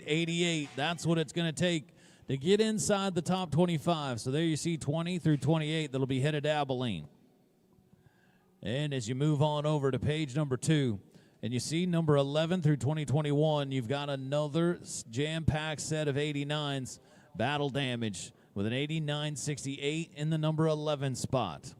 88-88. That's what it's going to take to get inside the top 25. So there you see 20 through 28 that'll be headed to Abilene. And as you move on over to page number 2, and you see number 11 through 2021, you've got another jam-packed set of 89s, Battle Damage, with an 89.68 in the number 11 spot.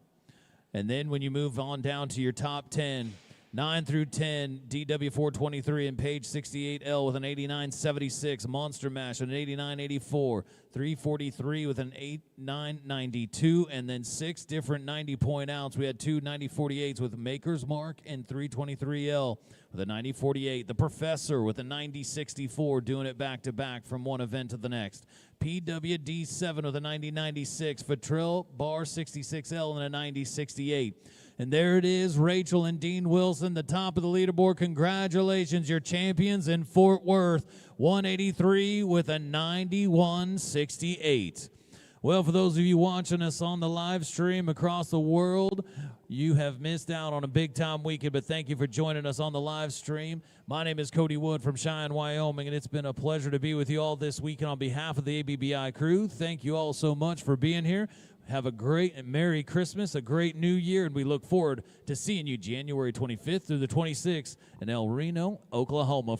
And then when you move on down to your top 10, 9 through 10, DW423 and page 68L with an 89.76, Monster Mash with an 89.84, 343 with an 89.92, and then 6 different 90-point outs. We had 2 90.48s with Maker's Mark and 323L with a 90.48. The Professor with a 90.64, doing it back-to-back from one event to the next. PWD7 with a 90.96, Fatrell Bar 66L and a 90.68. And there it is, Rachel and Dean Wilson, the top of the leaderboard. Congratulations, your champions in Fort Worth, 183 with a 91.68. Well, for those of you watching us on the live stream across the world, you have missed out on a big-time weekend, but thank you for joining us on the live stream. My name is Cody Wood from Cheyenne, Wyoming, and it's been a pleasure to be with you all this weekend on behalf of the ABBI crew. Thank you all so much for being here. Have a great and Merry Christmas, a great New Year, and we look forward to seeing you January 25th through the 26th in El Reno, Oklahoma.